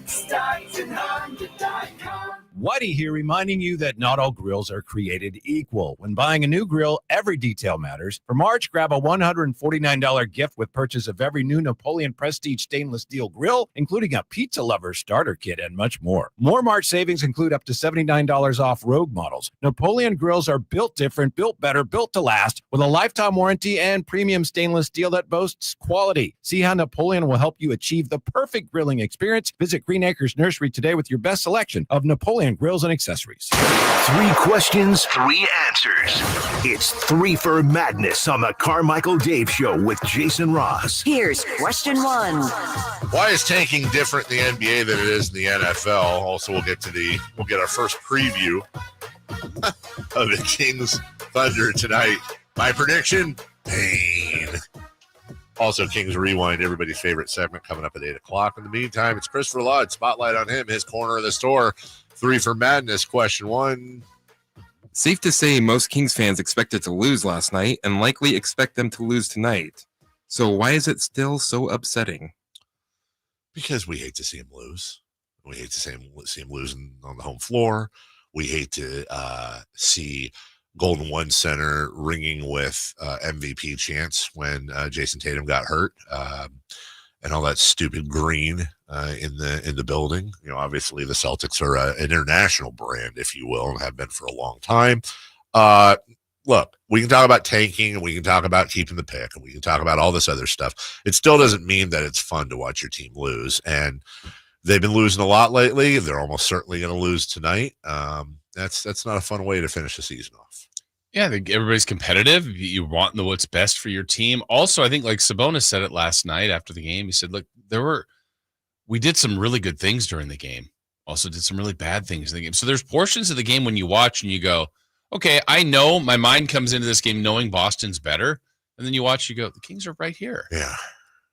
StocktonHonda.com. Whitey here, reminding you that not all grills are created equal. When buying a new grill, every detail matters. For March, grab a $149 gift with purchase of every new Napoleon Prestige stainless steel grill, including a pizza lover starter kit and much more. More March savings include up to $79 off Rogue models. Napoleon grills are built different, built better, built to last, with a lifetime warranty and premium stainless steel that boasts quality. See how Napoleon will help you achieve the perfect grilling experience. Visit Green Acres Nursery today with your best selection of Napoleon grills and accessories. 3 questions, 3 answers. It's 3 for Madness on the Carmichael Dave Show with Jason Ross. Here's question 1. Why is tanking different in the NBA than it is in the NFL? Also, we'll get our first preview of the Kings Thunder tonight. My prediction, pain. Also, Kings Rewind, everybody's favorite segment, coming up at 8 o'clock. In the meantime, it's Christopher Ludd. Spotlight on him, his corner of the store. 3 for Madness. Question 1. Safe to say most Kings fans expected to lose last night and likely expect them to lose tonight. So why is it still so upsetting? Because we hate to see him lose. We hate to see him losing on the home floor. We hate to see Golden One Center ringing with MVP chants when Jason Tatum got hurt, and all that stupid green in the building. Obviously the Celtics are an international brand, if you will, and have been for a long time. Look, we can talk about tanking, and we can talk about keeping the pick, and we can talk about all this other stuff. It still doesn't mean that it's fun to watch your team lose, and they've been losing a lot lately. They're almost certainly going to lose tonight. That's not a fun way to finish the season off. Yeah, I think everybody's competitive. You want what's best for your team. Also, I think like Sabonis said it last night after the game. He said, look, we did some really good things during the game. Also did some really bad things in the game. So there's portions of the game when you watch and you go, okay, I know my mind comes into this game knowing Boston's better. And then you watch, you go, the Kings are right here. Yeah.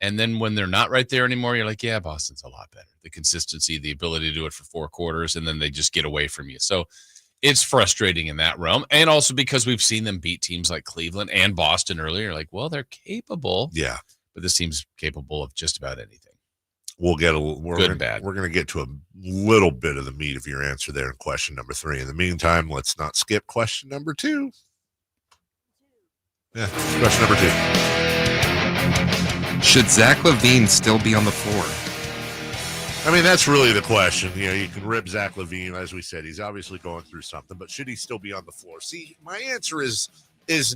And then when they're not right there anymore, you're like, yeah, Boston's a lot better. The consistency, the ability to do it for 4 quarters, and then they just get away from you. So it's frustrating in that realm. And also because we've seen them beat teams like Cleveland and Boston earlier. Like, well, they're capable. Yeah. But this team's capable of just about anything. We'll get good and bad. We're going to get to a little bit of the meat of your answer there in question number 3. In the meantime, let's not skip question number 2. Yeah, question number 2. Should Zach LaVine still be on the floor? I mean, that's really the question. You can rip Zach LaVine, as we said. He's obviously going through something, but should he still be on the floor? See, my answer is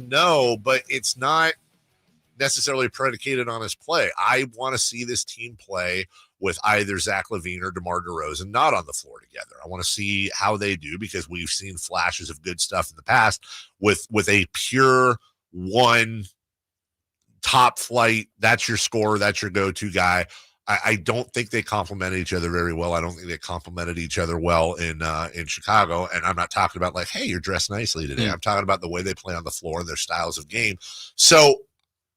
no, but it's not necessarily predicated on his play. I want to see this team play with either Zach LaVine or DeMar DeRozan not on the floor together. I want to see how they do, because we've seen flashes of good stuff in the past with a pure one top flight. That's your scorer. That's your go-to guy. I don't think they complement each other very well. I don't think they complemented each other well in Chicago. And I'm not talking about like, hey, you're dressed nicely today. I'm talking about the way they play on the floor and their styles of game. So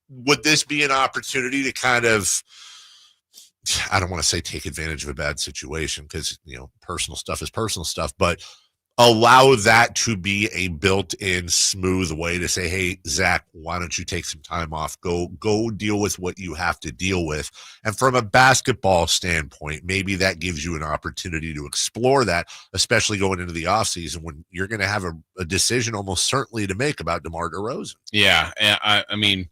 would this be an opportunity to kind of, I don't want to say take advantage of a bad situation, because, personal stuff is personal stuff, but allow that to be a built-in smooth way to say, hey, Zach, why don't you take some time off? Go deal with what you have to deal with. And from a basketball standpoint, maybe that gives you an opportunity to explore that, especially going into the offseason when you're going to have a decision almost certainly to make about DeMar DeRozan. Yeah, I mean,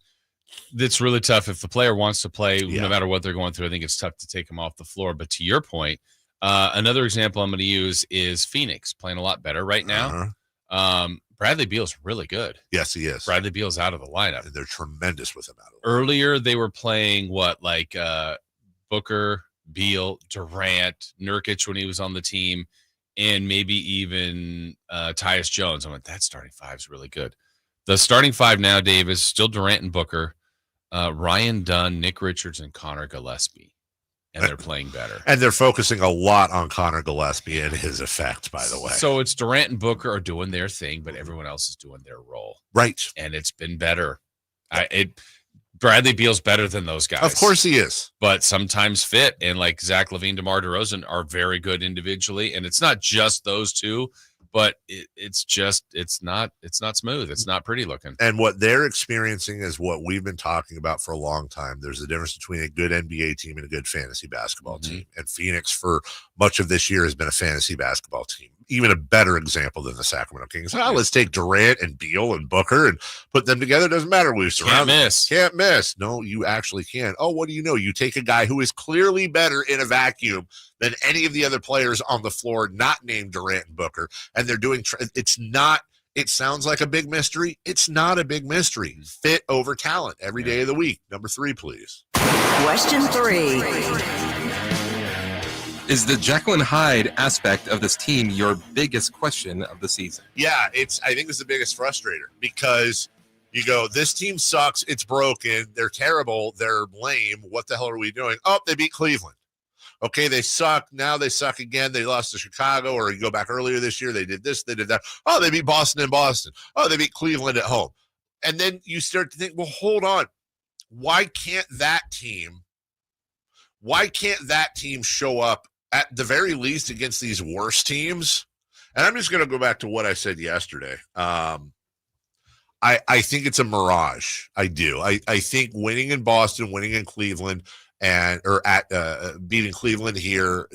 it's really tough if the player wants to play, no matter what they're going through. I think it's tough to take them off the floor. But to your point, another example I'm going to use is Phoenix playing a lot better right now. Bradley Beal's really good. Yes, he is. Bradley Beal's out of the lineup. And they're tremendous with him out of the lineup. Earlier, they were playing Booker, Beal, Durant, Nurkic when he was on the team, and maybe even Tyus Jones. I went, that starting 5 is really good. The starting 5 now, Dave, is still Durant and Booker, Ryan Dunn, Nick Richards, and Connor Gillespie. And they're playing better. And they're focusing a lot on Connor Gillespie and his effect, by the way. So it's Durant and Booker are doing their thing, but everyone else is doing their role. Right. And it's been better. Bradley Beal's better than those guys. Of course he is. But sometimes fit. And like Zach LaVine, DeMar DeRozan are very good individually. And it's not just those two, but it's not smooth. It's not pretty looking. And what they're experiencing is what we've been talking about for a long time. There's a difference between a good NBA team and a good fantasy basketball team. And Phoenix, for much of this year, has been a fantasy basketball team. Even a better example than the Sacramento Kings. Let's take Durant and Beal and Booker and put them together. Doesn't matter. We've surrounded. Can't miss. No, you actually can. Oh, what do you know? You take a guy who is clearly better in a vacuum than any of the other players on the floor, not named Durant and Booker, and they're doing. It's not. It sounds like a big mystery. It's not a big mystery. Fit over talent every day of the week. Number 3, please. Question 3. Is the Jekyll and Hyde aspect of this team your biggest question of the season? Yeah, I think it's the biggest frustrator, because you go, this team sucks. It's broken. They're terrible. They're lame. What the hell are we doing? Oh, they beat Cleveland. Okay, they suck. Now they suck again. They lost to Chicago, or you go back earlier this year. They did this. They did that. Oh, they beat Boston in Boston. Oh, they beat Cleveland at home. And then you start to think, well, hold on. Why can't that team show up at the very least against these worse teams? And I'm just going to go back to what I said yesterday. I think it's a mirage. I do. I think winning in Boston, winning in Cleveland, or at beating Cleveland here.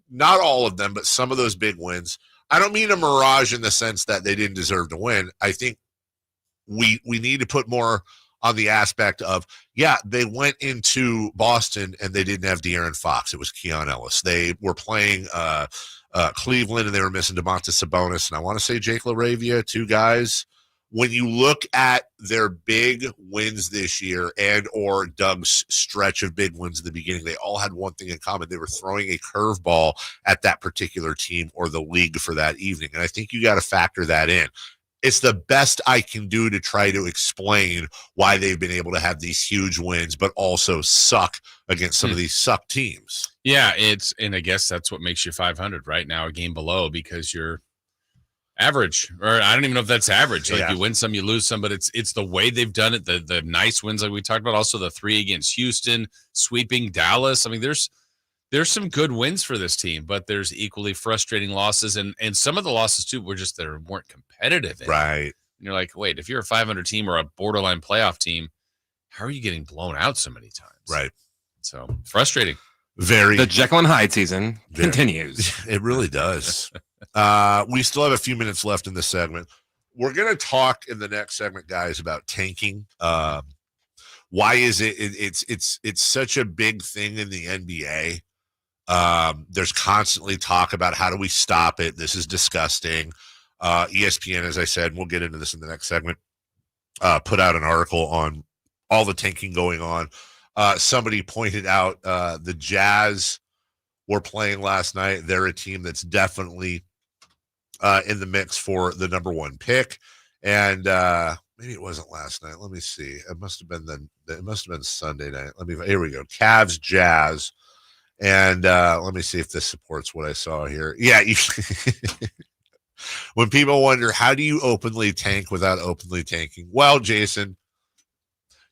Not all of them, but some of those big wins. I don't mean a mirage in the sense that they didn't deserve to win. I think we need to put more on the aspect of, they went into Boston and they didn't have De'Aaron Fox. It was Keon Ellis. They were playing Cleveland and they were missing Domantas Sabonis. And I want to say Jake LaRavia, two guys. When you look at their big wins this year and or Doug's stretch of big wins at the beginning, they all had one thing in common. They were throwing a curveball at that particular team or the league for that evening. And I think you got to factor that in. It's the best I can do to try to explain why they've been able to have these huge wins, but also suck against some of these suck teams. Yeah, and I guess that's what makes you 500 right now, a game below, because you're average, or I don't even know if that's average. Like you win some, you lose some, but it's the way they've done it. The nice wins like we talked about, also the 3 against Houston, sweeping Dallas. I mean, there's some good wins for this team, but there's equally frustrating losses, and some of the losses too were just that weren't competitive. Right. And you're like, wait, if you're a 500 team or a borderline playoff team, how are you getting blown out so many times? Right. So frustrating. The Jekyll and Hyde season continues. It really does. We still have a few minutes left in this segment. We're going to talk in the next segment, guys, about tanking. Why is it's such a big thing in the NBA? There's constantly talk about how do we stop it? This is disgusting. ESPN, as I said, we'll get into this in the next segment, put out an article on all the tanking going on. Somebody pointed out the Jazz were playing last night. They're a team that's definitely in the mix for the number 1 pick. And maybe it wasn't last night. Let me see. It must have been Sunday night. Here we go. Cavs, Jazz. And let me see if this supports what I saw here. Yeah. When people wonder, how do you openly tank without openly tanking? Well, Jason,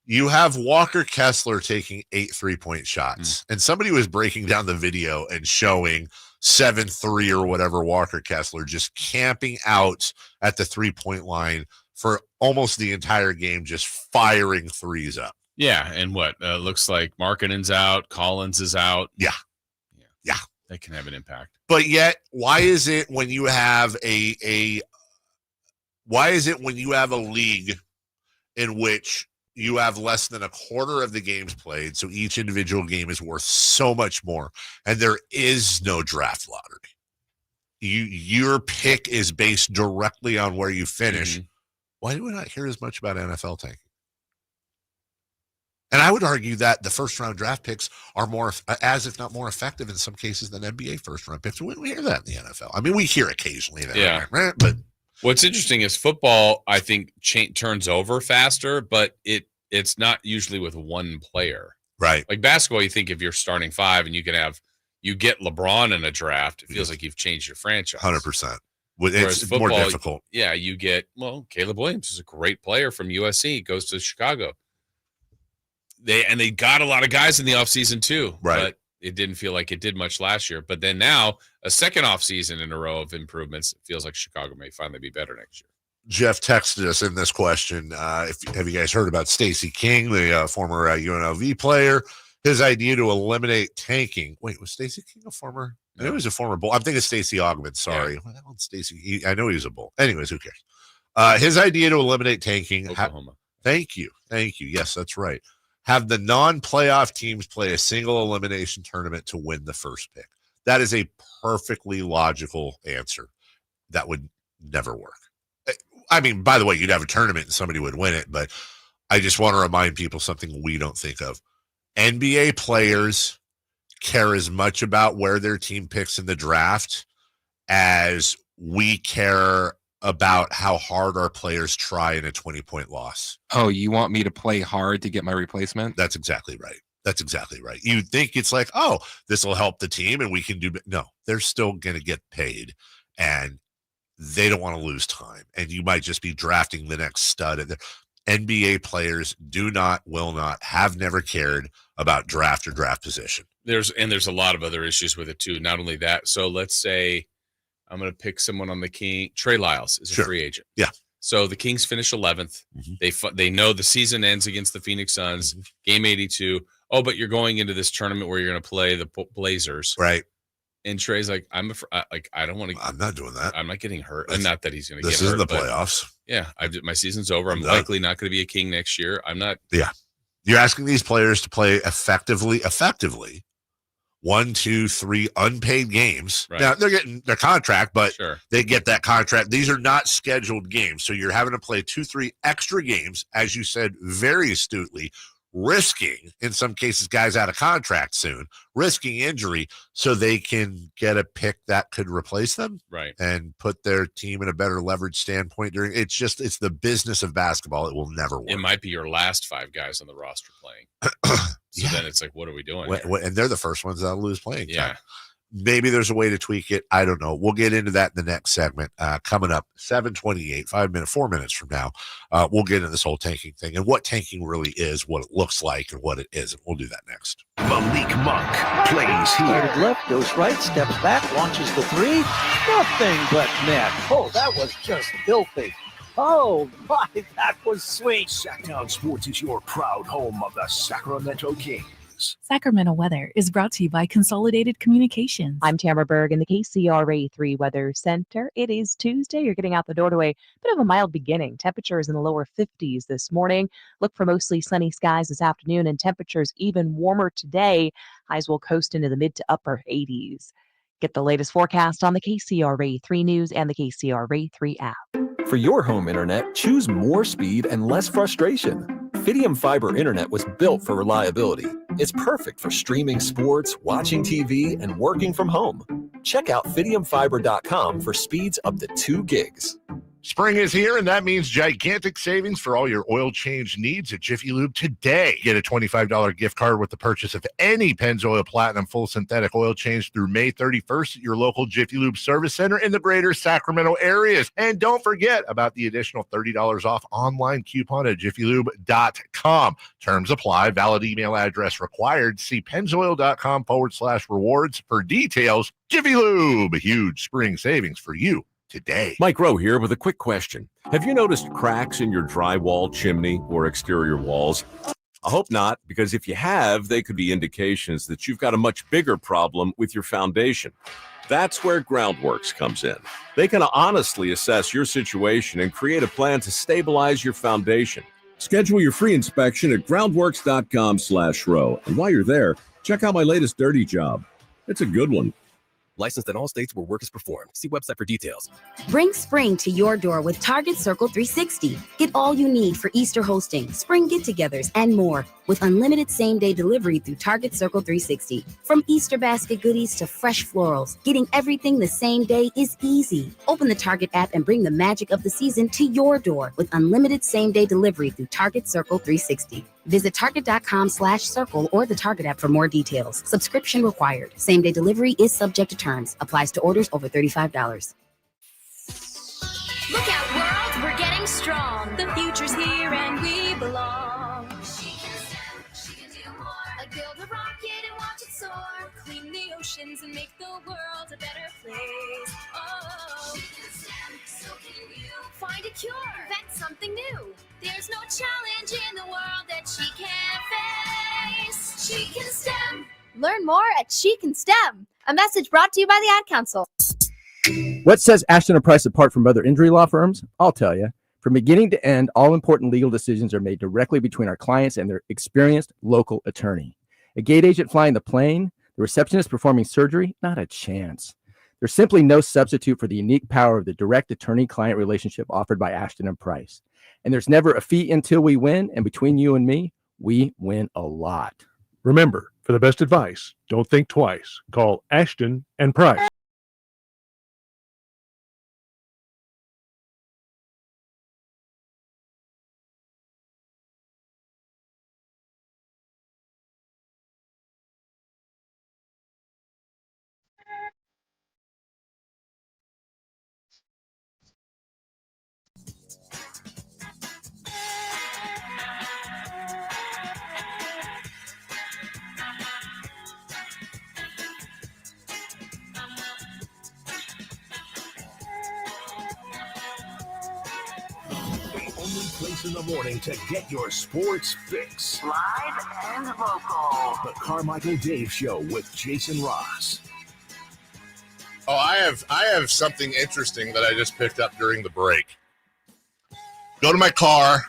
you have Walker Kessler taking 8 3-point shots. And somebody was breaking down the video and showing 7-3 or whatever Walker Kessler just camping out at the 3-point line for almost the entire game, just firing threes up. Yeah, and what looks like Markkanen's out, Collins is out. Yeah. That can have an impact. But yet, why is it when you have a league in which you have less than a quarter of the games played, so each individual game is worth so much more, and there is no draft lottery? Your pick is based directly on where you finish. Why do we not hear as much about NFL tanking? And I would argue that the first-round draft picks are more, as if not more effective in some cases than NBA first-round picks. We don't hear that in the NFL. I mean, we hear occasionally that. But what's interesting is football, I think, turns over faster, but it's not usually with one player. Right. Like basketball, you think if you're starting 5 and you get LeBron in a draft, it feels like you've changed your franchise. 100%. Whereas It's football, more difficult. Yeah, you get, Caleb Williams is a great player from USC, goes to Chicago. They got a lot of guys in the offseason too, right? But it didn't feel like it did much last year. But then now, a second offseason in a row of improvements, it feels like Chicago may finally be better next year. Jeff texted us in this question. Have you guys heard about Stacey King, the former UNLV player? His idea to eliminate tanking. Wait, was Stacey King a former? No. I know he was a former Bull. I'm thinking Stacey Augmon. Sorry. Yeah. Well, that one's Stacey. I know he was a Bull. Anyways, who cares? His idea to eliminate tanking. Oklahoma. Thank you. Yes, that's right. Have the non-playoff teams play a single elimination tournament to win the first pick. That is a perfectly logical answer. That would never work. I mean, by the way, you'd have a tournament and somebody would win it, but I just want to remind people something we don't think of. NBA players care as much about where their team picks in the draft as we care about how hard our players try in a 20-point loss. Oh, you want me to play hard to get my replacement? That's exactly right. You think it's like, oh, this will help the team and we can do. No, they're still going to get paid and they don't want to lose time. And you might just be drafting the next stud. NBA players will not, have never cared about draft or draft position. There's a lot of other issues with it too. Not only that. So let's say I'm going to pick someone on the King. Trey Lyles is a free agent. Yeah. So the Kings finish 11th. They know the season ends against the Phoenix Suns. Game 82. oh, but you're going into this tournament where you're going to play the Blazers. Right. And Trey's like, I don't want to. I'm not doing that. I'm not getting hurt. And not that he's going to get hurt. This isn't the playoffs. Yeah. My season's over. I'm likely not going to be a King next year. I'm not. Yeah. You're asking these players to play effectively 1, 2, 3 unpaid games. Right. Now they're getting their contract, but they get that contract. These are not scheduled games. So you're having to play 2, 3 extra games, as you said very astutely, risking, in some cases, guys out of contract soon, risking injury so they can get a pick that could replace them, right, and put their team in a better leverage standpoint during. It's the business of basketball. It will never work. It might be your last 5 guys on the roster playing. So then it's like, what are we doing? And they're the first ones that'll lose playing time. Yeah. Maybe there's a way to tweak it. I don't know. We'll get into that in the next segment. Coming up, 7:28, 4 minutes from now, we'll get into this whole tanking thing and what tanking really is, what it looks like, and what it isn't. We'll do that next. Malik Monk plays here. Left, goes right, steps back, launches the 3. Nothing but net. Oh, that was just filthy. Oh, my, that was sweet. Sacktown Sports is your proud home of the Sacramento Kings. Sacramento weather is brought to you by Consolidated Communications. I'm Tamara Berg in the KCRA 3 Weather Center. It is Tuesday. You're getting out the door to a bit of a mild beginning. Temperatures in the lower 50s this morning. Look for mostly sunny skies this afternoon and temperatures even warmer today. Highs will coast into the mid to upper 80s. Get the latest forecast on the KCRA 3 News and the KCRA 3 app. For your home internet, choose more speed and less frustration. Fidium Fiber Internet was built for reliability. It's perfect for streaming sports, watching TV, and working from home. Check out fidiumfiber.com for speeds up to 2 gigs. Spring is here, and that means gigantic savings for all your oil change needs at Jiffy Lube today. Get a $25 gift card with the purchase of any Pennzoil Platinum full synthetic oil change through May 31st at your local Jiffy Lube service center in the greater Sacramento areas. And don't forget about the additional $30 off online coupon at jiffylube.com. Terms apply. Valid email address required. See pennzoil.com/rewards for details. Jiffy Lube, huge spring savings for you today. Mike Rowe here with a quick question. Have you noticed cracks in your drywall, chimney, or exterior walls? I hope not, because if you have, they could be indications that you've got a much bigger problem with your foundation. That's where Groundworks comes in. They can honestly assess your situation and create a plan to stabilize your foundation. Schedule your free inspection at groundworks.com/row. And while you're there, check out my latest dirty job. It's a good one. Licensed in all states where work is performed. See website for details. Bring spring to your door with Target Circle 360. Get all you need for Easter hosting, spring get-togethers, and more with unlimited same-day delivery through Target Circle 360. From Easter basket goodies to fresh florals, getting everything the same day is easy. Open the Target app and bring the magic of the season to your door with unlimited same-day delivery through Target Circle 360. Visit target.com/circle or the Target app for more details. Subscription required. Same-day delivery is subject to terms. Applies to orders over $35. Look out, world, we're getting strong. The future's here and we belong. She can stand, she can do more. Like build a rocket and watch it soar. Clean the oceans and make the world a better place. Oh, she can stand, so can you. Find a cure, invent something new. There's no challenge in the world that she can't face. She can STEM. Learn more at She Can STEM. A message brought to you by the Ad Council. What sets Ashton & Price apart from other injury law firms? I'll tell you. From beginning to end, all important legal decisions are made directly between our clients and their experienced local attorney. A gate agent flying the plane, the receptionist performing surgery, not a chance. There's simply no substitute for the unique power of the direct attorney-client relationship offered by Ashton & Price. And there's never a fee until we win, and between you and me, we win a lot. Remember, for the best advice, don't think twice. Call Ashton & Price. place in the morning to get your sports fix. Live and local. The Carmichael Dave Show with Jason Ross. Oh, I have something interesting that I just picked up during the break. Go to my car.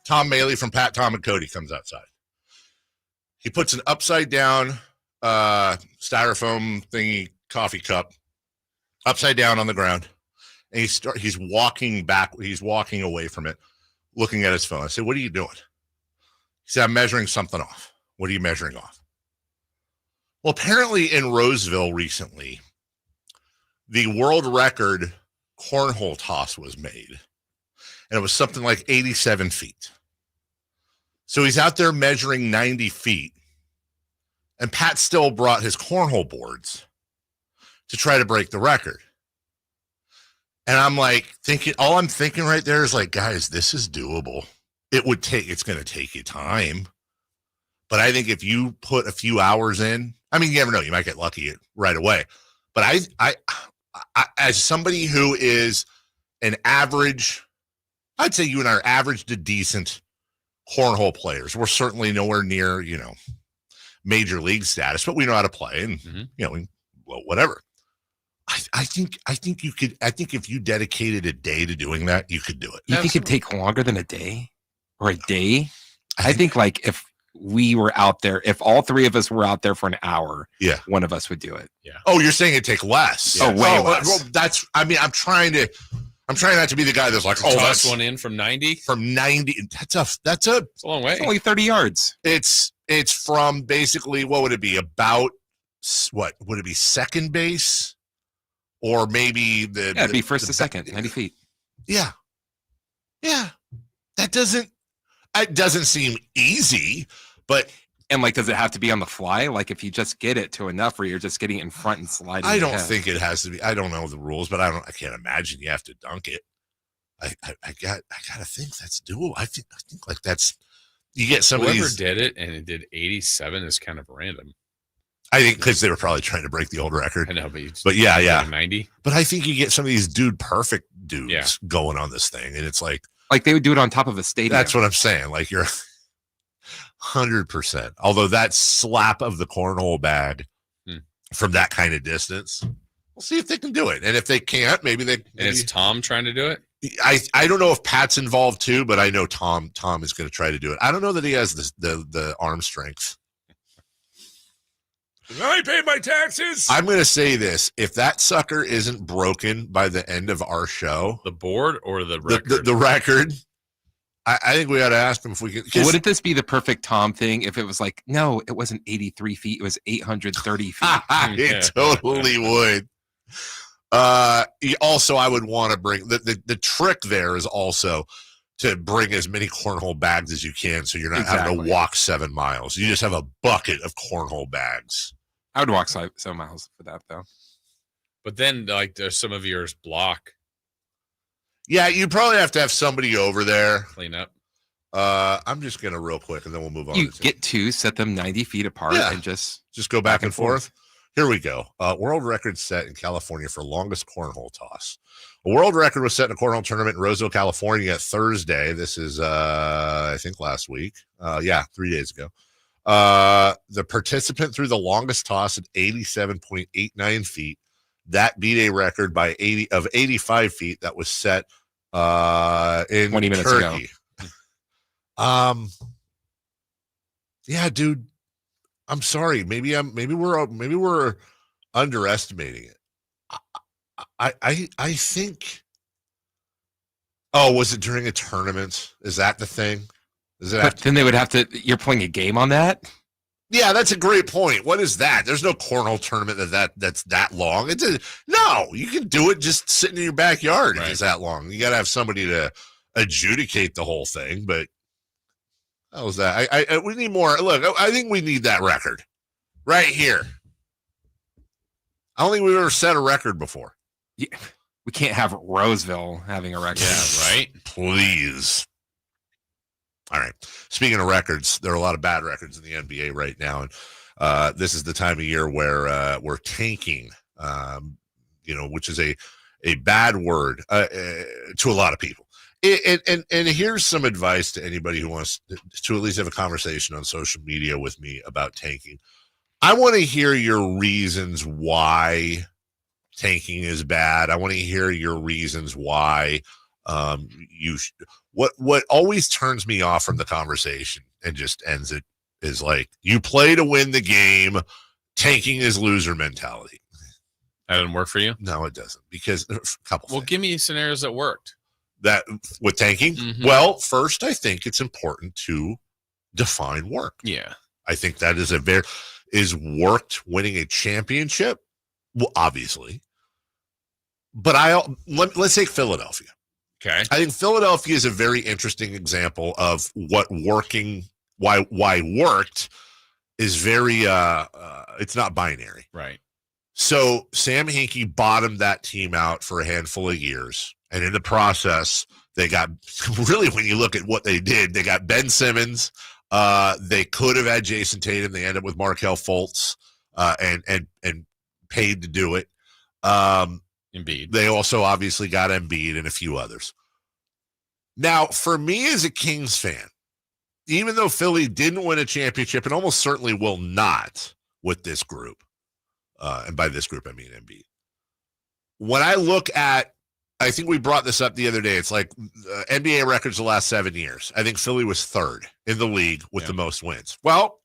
Tom Maley from Pat, Tom, and Cody comes outside. He puts an upside down styrofoam thingy coffee cup upside down on the ground, and he's walking back. He's walking away from it, looking at his phone. I said, "What are you doing?" He said, "I'm measuring something off." "What are you measuring off?" Well, apparently in Roseville recently, the world record cornhole toss was made, and it was something like 87 feet. So he's out there measuring 90 feet, and Pat still brought his cornhole boards to try to break the record. And I'm like all I'm thinking right there is like, guys, this is doable. It's going to take you time. But I think if you put a few hours in, I mean, you never know, you might get lucky right away. But I as somebody who is an average, I'd say you and I are average to decent cornhole players. We're certainly nowhere near, major league status, but we know how to play and, whatever. I think you could. I think if you dedicated a day to doing that, you could do it. You think it'd take longer than a day or a day? I think like if we were out there, if all three of us were out there for an hour, one of us would do it. Yeah. Oh, you're saying it'd take less? Oh, way less. Well, I'm trying not to be the guy that's like, toss one in from 90. From 90, that's a long way. It's only 30 yards. It's from basically, what would it be? About what would it be? Second base. Or maybe it'd be first to second, 90 feet. Yeah. Yeah. It doesn't seem easy, but. And like, does it have to be on the fly? Like if you just get it to enough where you're just getting it in front and sliding. I don't think it has to be. I don't know the rules, but I can't imagine you have to dunk it. I gotta think that's doable. I think like that's, you get somebody. Whoever did it and it did 87 is kind of random. I think because they were probably trying to break the old record. I know, but yeah. 90. But I think you get some of these perfect dudes going on this thing, and it's like they would do it on top of a stadium. That's what I'm saying. Like you're 100%. Although that slap of the cornhole bag from that kind of distance, we'll see if they can do it. And if they can't, maybe they. And is Tom trying to do it? I don't know if Pat's involved too, but I know Tom is going to try to do it. I don't know that he has the arm strength. I paid my taxes. I'm going to say this. If that sucker isn't broken by the end of our show. The board or the record? The record. I think we ought to ask him if we can. Wouldn't this be the perfect Tom thing if it was like, no, it wasn't 83 feet. It was 830 feet. It totally would. Also, I would want to bring the trick there is also to bring as many cornhole bags as you can, so you're not having to walk 7 miles. You just have a bucket of cornhole bags. I would walk 7 miles for that, though. But then, like, there's some of yours block. Yeah, you probably have to have somebody over there clean up. I'm just gonna real quick, and then we'll move on. You get two, set them 90 feet apart, and just go back and forth. Here we go. World record set in California for longest cornhole toss. A world record was set in a cornhole tournament in Roseville, California Thursday. This is, I think, last week. 3 days ago. The participant threw the longest toss at 87.89 feet. That beat a record by 85 feet that was set in 20 minutes Turkey. Ago. Yeah, dude. I'm sorry. Maybe we're underestimating it. I think. Oh, was it during a tournament? Is that the thing? Then they would have to. You're playing a game on that. Yeah, that's a great point. What is that? There's no cornhole tournament that's that long. No, you can do it just sitting in your backyard. Right. If it's that long. You got to have somebody to adjudicate the whole thing. But how was that? We need more. Look, I think we need that record right here. I don't think we've ever set a record before. Yeah, we can't have Roseville having a record. Yeah, right? Please. All right. Speaking of records, there are a lot of bad records in the NBA right now. And this is the time of year where we're tanking, which is a bad word to a lot of people. And here's some advice to anybody who wants to at least have a conversation on social media with me about tanking. I want to hear your reasons why tanking is bad. I want to hear your reasons why what always turns me off from the conversation and just ends it is like, you play to win the game. Tanking is loser mentality. That didn't work for you? No, it doesn't. Because a couple things. Give me scenarios that worked. That with tanking? Mm-hmm. Well, first, I think it's important to define work. Yeah. I think that is worked winning a championship? Well, obviously. But let's take Philadelphia. Okay. I think Philadelphia is a very interesting example of what why worked is very it's not binary. Right. So Sam Hinkie bottomed that team out for a handful of years. And in the process, they got really, when you look at what they did, they got Ben Simmons. They could have had Jason Tatum. They ended up with Markelle Fultz and paid to do it. Embiid. They also obviously got Embiid and a few others. Now, for me as a Kings fan, even though Philly didn't win a championship and almost certainly will not with this group, and by this group I mean Embiid, when I look at, I think we brought this up the other day, it's like NBA records the last 7 years. I think Philly was third in the league with the most wins. Well,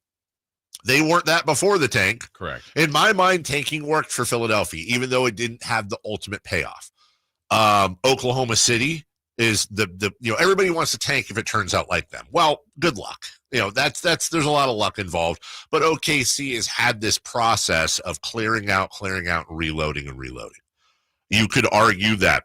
they weren't that before the tank. Correct. In my mind, tanking worked for Philadelphia, even though it didn't have the ultimate payoff. Oklahoma City is everybody wants to tank if it turns out like them. Well, good luck. There's a lot of luck involved. But OKC has had this process of clearing out, reloading. You could argue that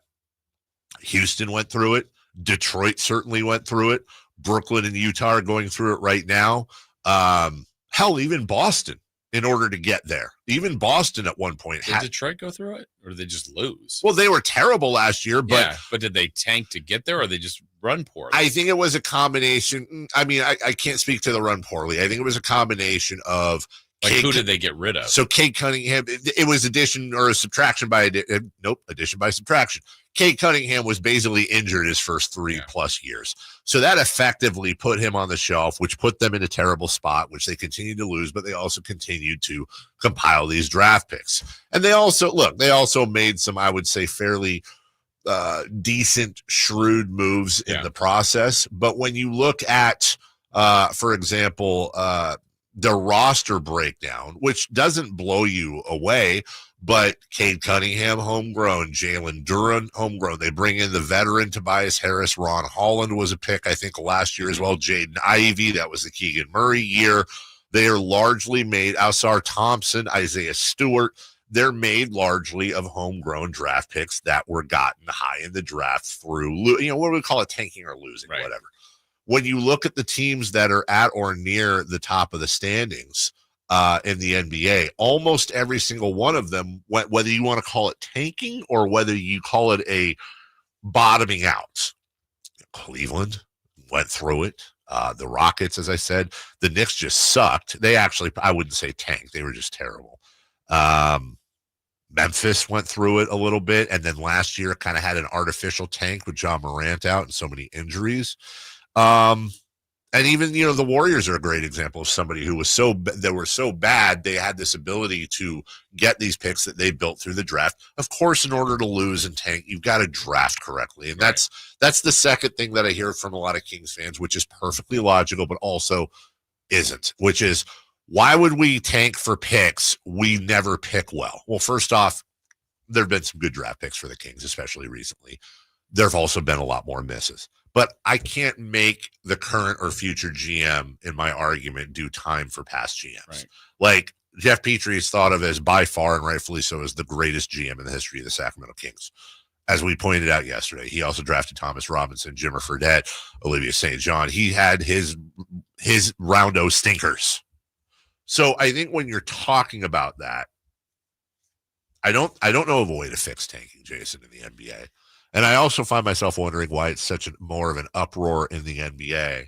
Houston went through it. Detroit certainly went through it. Brooklyn and Utah are going through it right now. Hell, even Boston in order to get there. Even Boston at one point. Did Detroit go through it, or did they just lose? Well, they were terrible last year, but did they tank to get there, or they just run poorly? I think it was a combination. I mean, I can't speak to the run poorly. I think it was a combination of who did they get rid of? So Cade Cunningham, it was addition by subtraction. Cade Cunningham was basically injured his first 3+ years. So that effectively put him on the shelf, which put them in a terrible spot, which they continued to lose, but they also continued to compile these draft picks. And they also made some, I would say, fairly decent, shrewd moves in the process. But when you look at, for example, the roster breakdown, which doesn't blow you away, but Cade Cunningham, homegrown, Jalen Duren, homegrown. They bring in the veteran Tobias Harris. Ron Holland was a pick, I think, last year as well. Jaden Ivey, that was the Keegan Murray year. They are largely made, Alsar Thompson, Isaiah Stewart, they're made largely of homegrown draft picks that were gotten high in the draft through, what do we call it, tanking or losing, whatever. When you look at the teams that are at or near the top of the standings in the NBA, almost every single one of them, whether you want to call it tanking or whether you call it a bottoming out. Cleveland went through it. The Rockets, as I said, the Knicks just sucked. They actually, I wouldn't say tanked. They were just terrible. Memphis went through it a little bit, and then last year kind of had an artificial tank with John Morant out and so many injuries. And even, the Warriors are a great example of somebody who was they were so bad, they had this ability to get these picks that they built through the draft. Of course, in order to lose and tank, you've got to draft correctly. And that's the second thing that I hear from a lot of Kings fans, which is perfectly logical, but also isn't, which is, why would we tank for picks? We never pick well. Well, first off, there have been some good draft picks for the Kings, especially recently. There have also been a lot more misses. But I can't make the current or future GM in my argument do time for past GMs. Right. Like Jeff Petrie is thought of as by far, and rightfully so, as the greatest GM in the history of the Sacramento Kings. As we pointed out yesterday, he also drafted Thomas Robinson, Jimmer Fredette, Olivier St. John. He had his roundo stinkers. So I think when you're talking about that, I don't know of a way to fix tanking, Jason, in the NBA. And I also find myself wondering why it's such more of an uproar in the NBA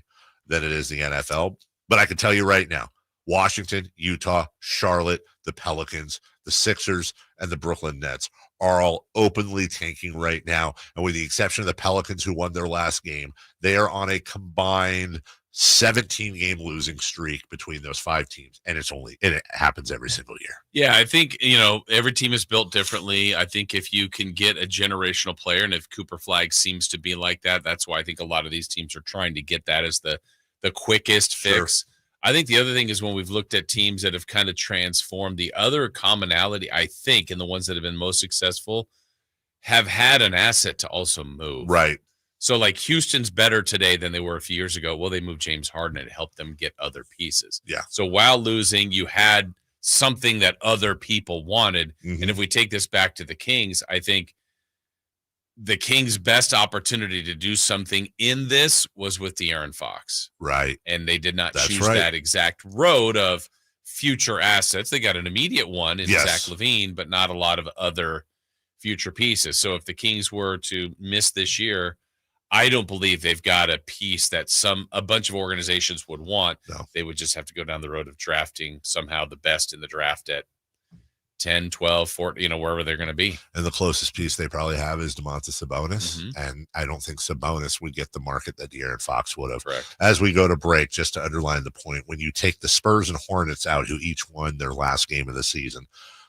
than it is the NFL. But I can tell you right now, Washington, Utah, Charlotte, the Pelicans, the Sixers, and the Brooklyn Nets are all openly tanking right now. And with the exception of the Pelicans, who won their last game, they are on a combined 17-game losing streak between those 5 teams. And it happens every single year. Yeah, I think, every team is built differently. I think if you can get a generational player, and if Cooper Flagg seems to be like that, that's why I think a lot of these teams are trying to get that as the quickest fix. Sure. I think the other thing is when we've looked at teams that have kind of transformed, the other commonality, I think, and the ones that have been most successful have had an asset to also move. Right. So like Houston's better today than they were a few years ago. Well, they moved James Harden and it helped them get other pieces. Yeah. So while losing, you had something that other people wanted. Mm-hmm. And if we take this back to the Kings, I think the Kings' best opportunity to do something in this was with De'Aaron Fox. Right. And they did not choose that exact road of future assets. They got an immediate one in Zach LaVine, but not a lot of other future pieces. So if the Kings were to miss this year, I don't believe they've got a piece that a bunch of organizations would want. No. They would just have to go down the road of drafting somehow the best in the draft at 10, 12, 14, wherever they're going to be. And the closest piece they probably have is Domantas Sabonis. Mm-hmm. And I don't think Sabonis would get the market that De'Aaron Fox would have. Correct. As we go to break, just to underline the point, when you take the Spurs and Hornets out, who each won their last game of the season,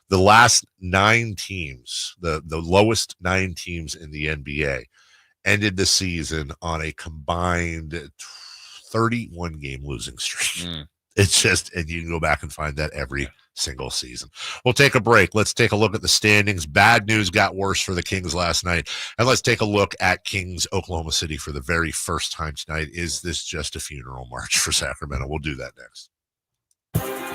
the last 9 teams, the lowest 9 teams in the NBA, ended the season on a combined 31-game losing streak. It's just, and you can go back and find that every single season. We'll take a break. Let's take a look at the standings. Bad news got worse for the Kings last night. And let's take a look at Kings Oklahoma City for the very first time tonight. Is this just a funeral march for Sacramento? We'll do that next.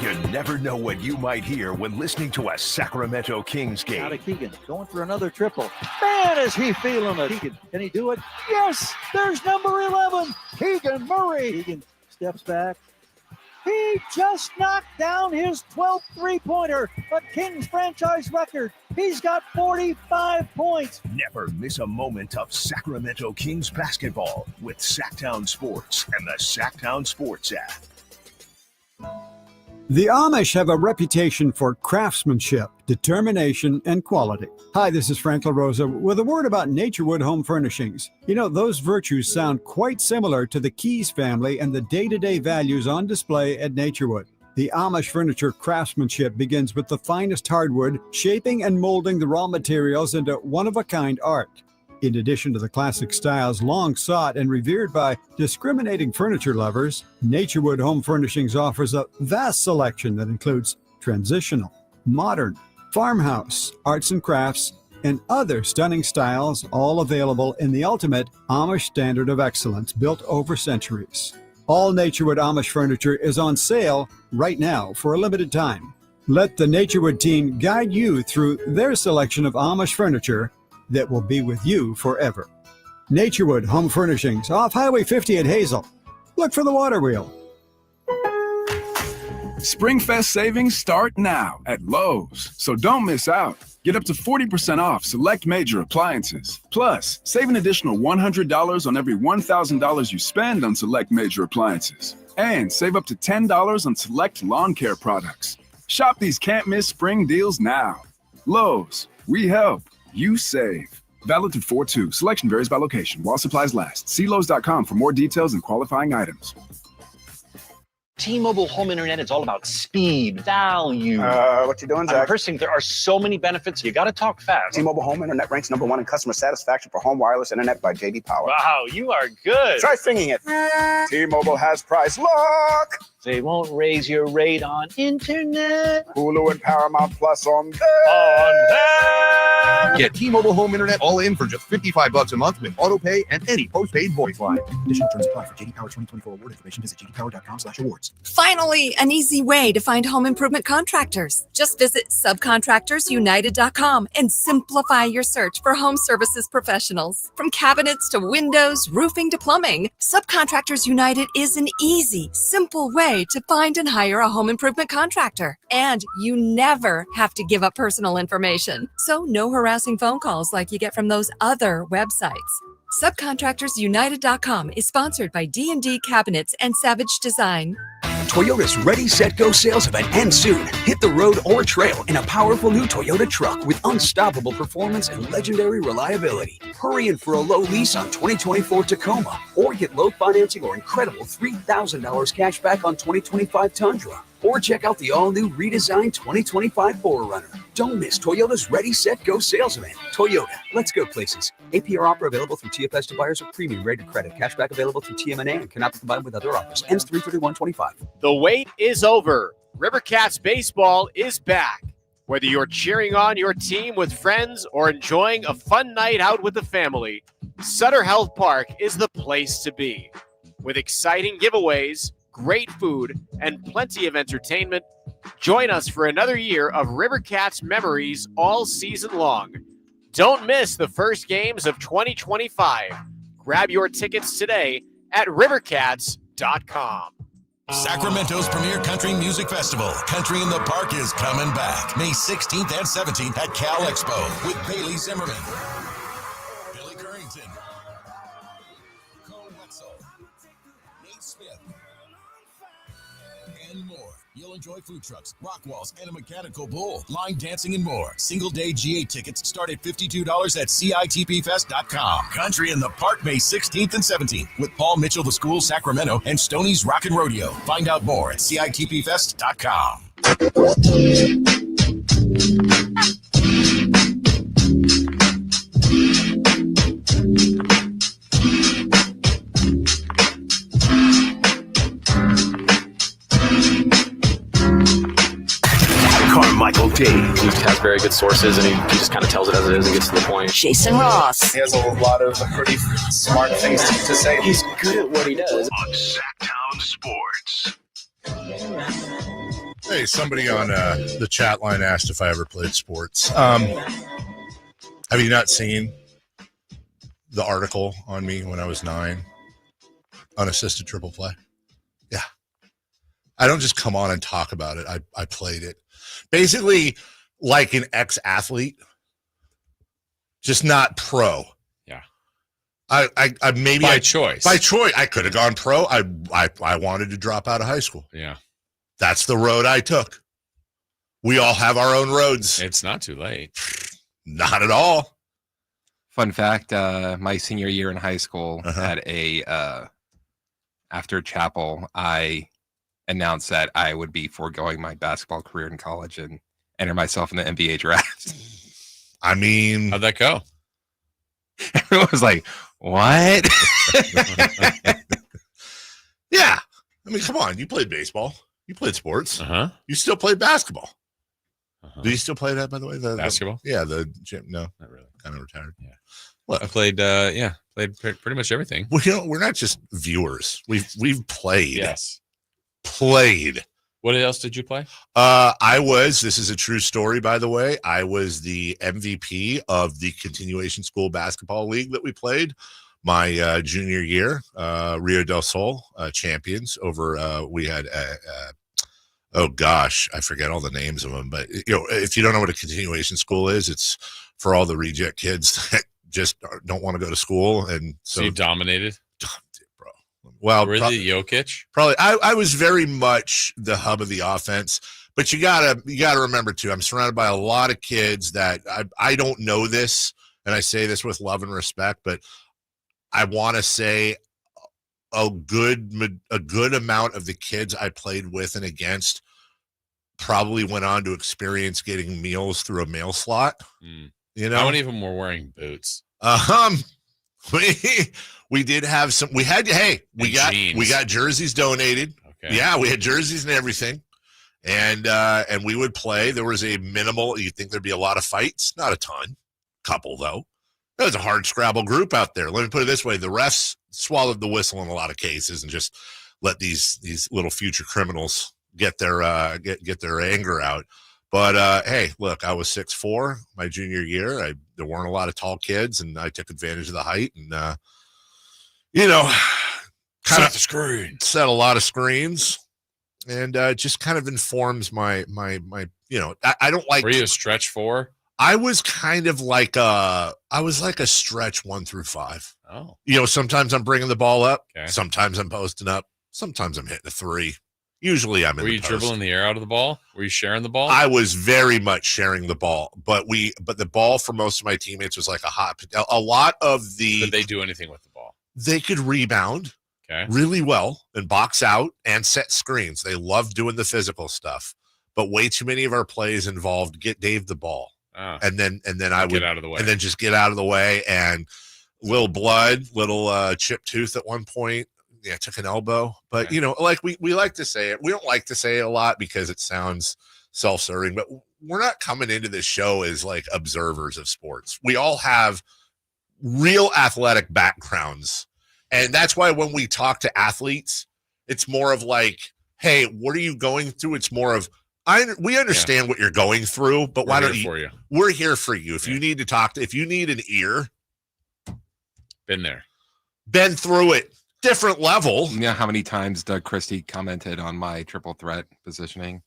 You never know what you might hear when listening to a Sacramento Kings game. Out of Keegan, going for another triple. Man, is he feeling it. Keegan, can he do it? Yes, there's number 11, Keegan Murray. Keegan steps back. He just knocked down his 12th three-pointer, a Kings franchise record. He's got 45 points. Never miss a moment of Sacramento Kings basketball with Sacktown Sports and the Sacktown Sports app. The Amish have a reputation for craftsmanship, determination, and quality. Hi, this is Frank LaRosa with a word about Naturewood Home Furnishings. You know, those virtues sound quite similar to the Keys family and the day-to-day values on display at Naturewood. The Amish furniture craftsmanship begins with the finest hardwood, shaping and molding the raw materials into one-of-a-kind art. In addition to the classic styles long sought and revered by discriminating furniture lovers, Naturewood Home Furnishings offers a vast selection that includes transitional, modern, farmhouse, arts and crafts, and other stunning styles, all available in the ultimate Amish standard of excellence built over centuries. All Naturewood Amish furniture is on sale right now for a limited time. Let the Naturewood team guide you through their selection of Amish furniture that will be with you forever. Naturewood Home Furnishings, off Highway 50 at Hazel. Look for the water wheel. Springfest savings start now at Lowe's, so don't miss out. Get up to 40% off select major appliances. Plus, save an additional $100 on every $1,000 you spend on select major appliances. And save up to $10 on select lawn care products. Shop these can't-miss spring deals now. Lowe's, we help. You save. Valid through 4/2. Selection varies by location. While supplies last. See Lowe's.com for more details and qualifying items. T-Mobile home internet is all about speed, value. What you doing, Zach? First thing, there are so many benefits. You got to talk fast. T-Mobile home internet ranks #1 in customer satisfaction for home wireless internet by J.D. Power. Wow, you are good. Try singing it. T-Mobile has price lock. They won't raise your rate on internet. Hulu and Paramount Plus on that. Get T-Mobile home internet all in for just $55 a month with auto pay and any postpaid voice line. Additional terms apply for J.D. Power 2024 award information. Visit jdpower.com/awards. Finally, an easy way to find home improvement contractors. Just visit subcontractorsunited.com and simplify your search for home services professionals. From cabinets to windows, roofing to plumbing, Subcontractors United is an easy, simple way to find and hire a home improvement contractor. And you never have to give up personal information. So no harassing phone calls like you get from those other websites. SubcontractorsUnited.com is sponsored by D&D Cabinets and Savage Design. Toyota's Ready, Set, Go sales event ends soon. Hit the road or trail in a powerful new Toyota truck with unstoppable performance and legendary reliability. Hurry in for a low lease on 2024 Tacoma or get low financing or incredible $3,000 cash back on 2025 Tundra. Or check out the all-new redesigned 2025 4Runner. Don't miss Toyota's Ready, Set, Go sales event. Toyota, let's go places. APR offer available through TFS to buyers with premium rated credit. Cashback available through TMNA and cannot be combined with other offers. Ends 3/31/25. The wait is over. Rivercats baseball is back. Whether you're cheering on your team with friends or enjoying a fun night out with the family, Sutter Health Park is the place to be. With exciting giveaways, great food, and plenty of entertainment, join us for another year of Rivercats memories all season long. Don't miss the first games of 2025. Grab your tickets today at rivercats.com. Sacramento's premier country music festival, Country in the Park, is coming back May 16th and 17th at Cal Expo with Bailey Zimmerman, Billy Currington, Cole Wetzel, Nate Smith, and more. You'll enjoy food trucks, rock walls, and a mechanical bull, line dancing, and more. Single-day GA tickets start at $52 at CITPFest.com. Country in the Park, May 16th and 17th with Paul Mitchell, The School, Sacramento, and Stoney's Rockin' Rodeo. Find out more at CITPFest.com. Carmichael Dave. He has very good sources, and he just kind of tells it as it is and gets to the point. Jason Ross. He has a lot of pretty smart things to say. He's good at what he does. On Sacktown Sports. Hey, somebody on the chat line asked if I ever played sports. Have you not seen the article on me when I was 9? Unassisted triple play? Yeah. I don't just come on and talk about it. I played it. Basically, like an ex-athlete, just not pro. Yeah. I maybe by choice. By choice, I could have gone pro. I wanted to drop out of high school. Yeah. That's the road I took. We all have our own roads. It's not too late. Not at all. Fun fact: my senior year in high school, at after chapel, I announced that I would be foregoing my basketball career in college and enter myself in the NBA draft. I mean, how'd that go? Everyone was like, what? Yeah. I mean, come on. You played baseball. You played sports. You still played basketball. Do you still play that, by the way? The basketball? The gym. No, not really. Kind of retired. Yeah. What? I played, played pretty much everything. Well, we're not just viewers. We've played. Yes. Played. What else did you play? This is a true story, by the way. I was the MVP of the continuation school basketball league that we played my junior year. Rio del Sol champions over, we had, oh gosh, I forget all the names of them. But, if you don't know what a continuation school is, it's for all the reject kids that just don't want to go to school. And so you dominated? Well, were the Jokic? Probably. I was very much the hub of the offense, but you gotta remember too, I'm surrounded by a lot of kids that I don't know this, and I say this with love and respect, but I want to say a good amount of the kids I played with and against probably went on to experience getting meals through a mail slot. How many of them were wearing boots? We did have some. We got jerseys donated. Okay. Yeah, we had jerseys and everything, and we would play. There was a minimal. You'd think there'd be a lot of fights, not a ton, couple though. There was a hard scrabble group out there. Let me put it this way: the refs swallowed the whistle in a lot of cases and just let these little future criminals get their get their anger out. But hey, look, I was 6'4" my junior year. There weren't a lot of tall kids, and I took advantage of the height and. Kind of set a lot of screens, and just kind of informs my. I don't like. Were you a stretch 4? I was kind of like a stretch 1 through 5. Oh, sometimes I'm bringing the ball up, okay. Sometimes I'm posting up, sometimes I'm hitting a 3. Usually I'm in Were the you post. dribbling the air out of the ball? Were you sharing the ball? I was very much sharing the ball, but the ball for most of my teammates was like a lot of the. Did they do anything with the ball? They could rebound really well and box out and set screens. They love doing the physical stuff, but way too many of our plays involved get Dave the ball. And then I would get out of the way. And then just get out of the way, and little blood, little chipped tooth at one point. Yeah, took an elbow. But like we like to say it. We don't like to say it a lot because it sounds self-serving, but we're not coming into this show as like observers of sports. We all have real athletic backgrounds. And that's why when we talk to athletes, it's more of like, hey, what are you going through? It's more of we understand what you're going through, but why don't you? We're here for you. If you need to talk if you need an ear, been through it, different level. You know how many times Doug Christie commented on my triple threat positioning?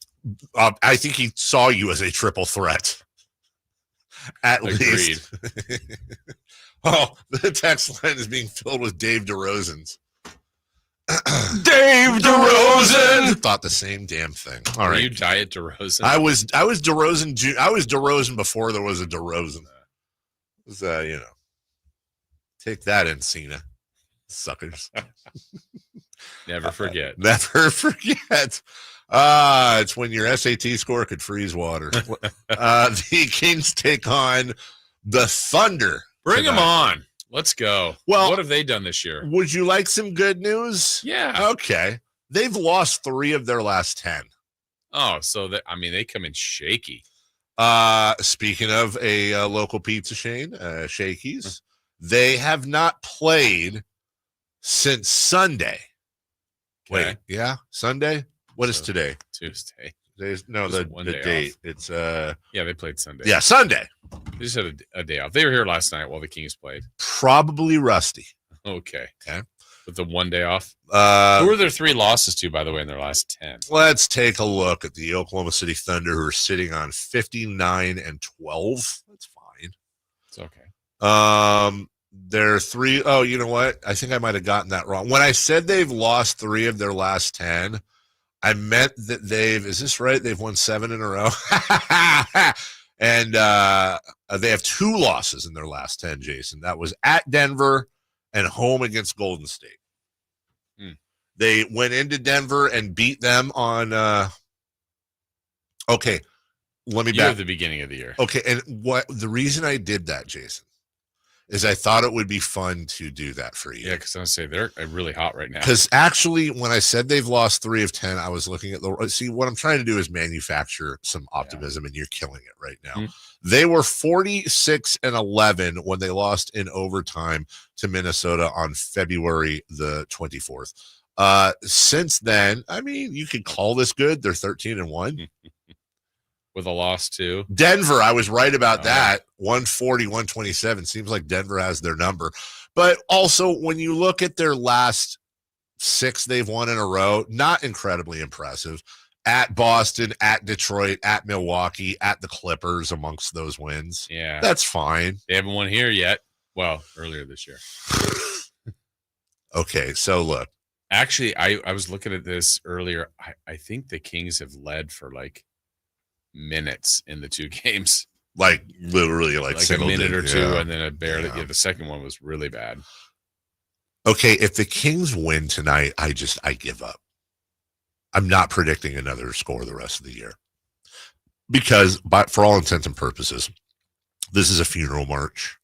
I think he saw you as a triple threat. At least. Oh, the text line is being filled with Dave DeRozan's. Dave DeRozan thought the same damn thing. All right, you diet DeRozan? I was DeRozan. I was DeRozan before there was a DeRozan. It was, take that in, Cena, suckers. Never forget. Never forget. It's when your SAT score could freeze water. The Kings take on the Thunder. Bring them on. Let's go. Well, what have they done this year? Would you like some good news? Yeah. Okay. They've lost 3 of their last 10. Oh, so they come in shaky. Speaking of a local pizza chain, Shakey's, they have not played since Sunday. Okay. Wait, yeah, Sunday? What is today? Tuesday. The date. It's they played Sunday. Yeah, Sunday. They just had a day off. They were here last night while the Kings played. Probably rusty. Okay. Okay. With the 1 day off. Who are their 3 losses to, by the way, in their last 10? Let's take a look at the Oklahoma City Thunder, who are sitting on 59-12. That's fine. It's okay. They're 3. Oh, you know what? I think I might have gotten that wrong. When I said they've lost 3 of their last 10, I meant that is this right? They've won 7 in a row. And they have 2 losses in their last 10, Jason. That was at Denver and home against Golden State. They went into Denver and beat them on okay. Let me back at the beginning of the year. Okay, and the reason I did that, Jason, is I thought it would be fun to do that for you. Yeah, because I was say they're really hot right now. Because actually, when I said they've lost 3 of 10, I was looking at what I'm trying to do is manufacture some optimism, and you're killing it right now. They were 46-11 when they lost in overtime to Minnesota on February the 24th. Since then, I mean, you could call this good. They're 13-1. With a loss to Denver. I was right about that. 140-127. Seems like Denver has their number. But also, when you look at their last 6 they've won in a row, not incredibly impressive. At Boston, at Detroit, at Milwaukee, at the Clippers amongst those wins. Yeah. That's fine. They haven't won here yet. Well, earlier this year. Okay, so look. Actually, I was looking at this earlier. I think the Kings have led for like minutes in the 2 games, like literally like a minute or 2, and then a barely. Yeah, the second one was really bad. Okay, if the Kings win tonight, I give up. I'm not predicting another score the rest of the year because, for all intents and purposes, this is a funeral march.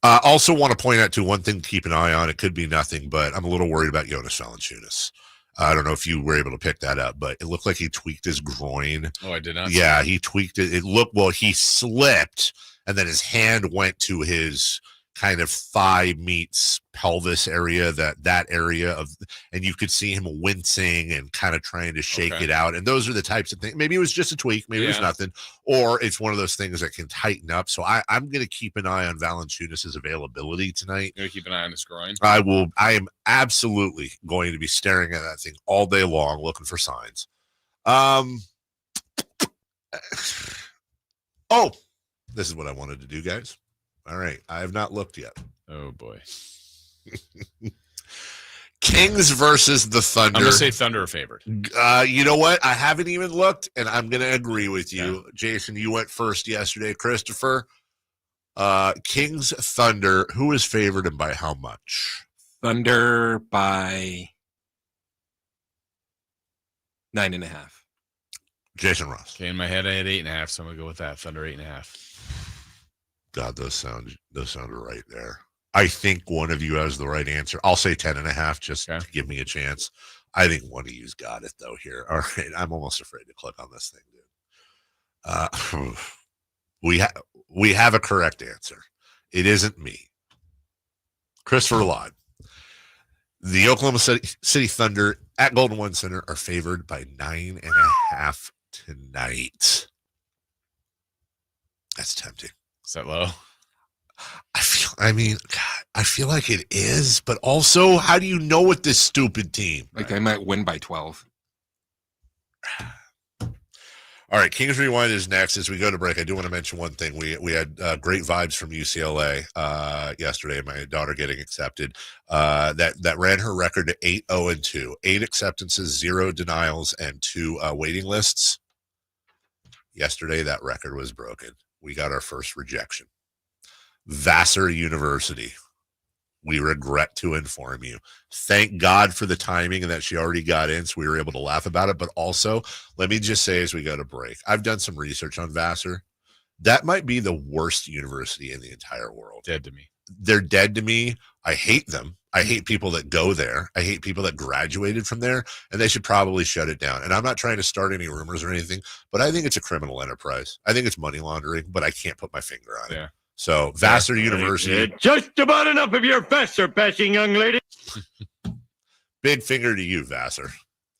Also, want to point out one thing to keep an eye on. It could be nothing, but I'm a little worried about Jonas Valanciunas. I don't know if you were able to pick that up, but it looked like he tweaked his groin. Oh, I did not. Yeah, he tweaked it. It looked, he slipped, and then his hand went to his kind of thigh meets pelvis area, that area of, and you could see him wincing and kind of trying to shake it out. And those are the types of things. Maybe it was just a tweak. Maybe it was nothing. Or it's one of those things that can tighten up. So I'm going to keep an eye on Valanciunas' availability tonight. You're going to keep an eye on his groin? I am absolutely going to be staring at that thing all day long, looking for signs. Oh, this is what I wanted to do, guys. All right. I have not looked yet. Oh, boy. Kings versus the Thunder. I'm going to say Thunder are favored. You know what? I haven't even looked, and I'm going to agree with you. Yeah. Jason, you went first yesterday. Christopher, Kings, Thunder. Who is favored and by how much? Thunder by 9.5. Jason Ross. Okay, in my head I had 8.5, so I'm going to go with that. Thunder 8.5. God, those sound right there. I think one of you has the right answer. I'll say 10.5 just to give me a chance. I think one of you's got it though here. All right. I'm almost afraid to click on this thing, dude. We have a correct answer. It isn't me. Christopher Lod. The Oklahoma City Thunder at Golden One Center are favored by 9.5 tonight. That's tempting. Is that low? I feel like it is, but also, how do you know with this stupid team? Like they might win by 12. All right, Kings Rewind is next. As we go to break, I do want to mention one thing. We had great vibes from UCLA yesterday. My daughter getting accepted. That ran her record to 8-0-2, 8 acceptances, 0 denials, and 2 waiting lists. Yesterday, that record was broken. We got our first rejection. Vassar University. We regret to inform you. Thank God for the timing and that she already got in, so we were able to laugh about it. But also, let me just say as we go to break, I've done some research on Vassar. That might be the worst university in the entire world. Dead to me. They're dead to me. I hate them. I hate people that go there. I hate people that graduated from there, and they should probably shut it down. And I'm not trying to start any rumors or anything, but I think it's a criminal enterprise. I think it's money laundering, but I can't put my finger on it. So Vassar University. Just about enough of your Vassar bashing, young lady. Big finger to you, Vassar.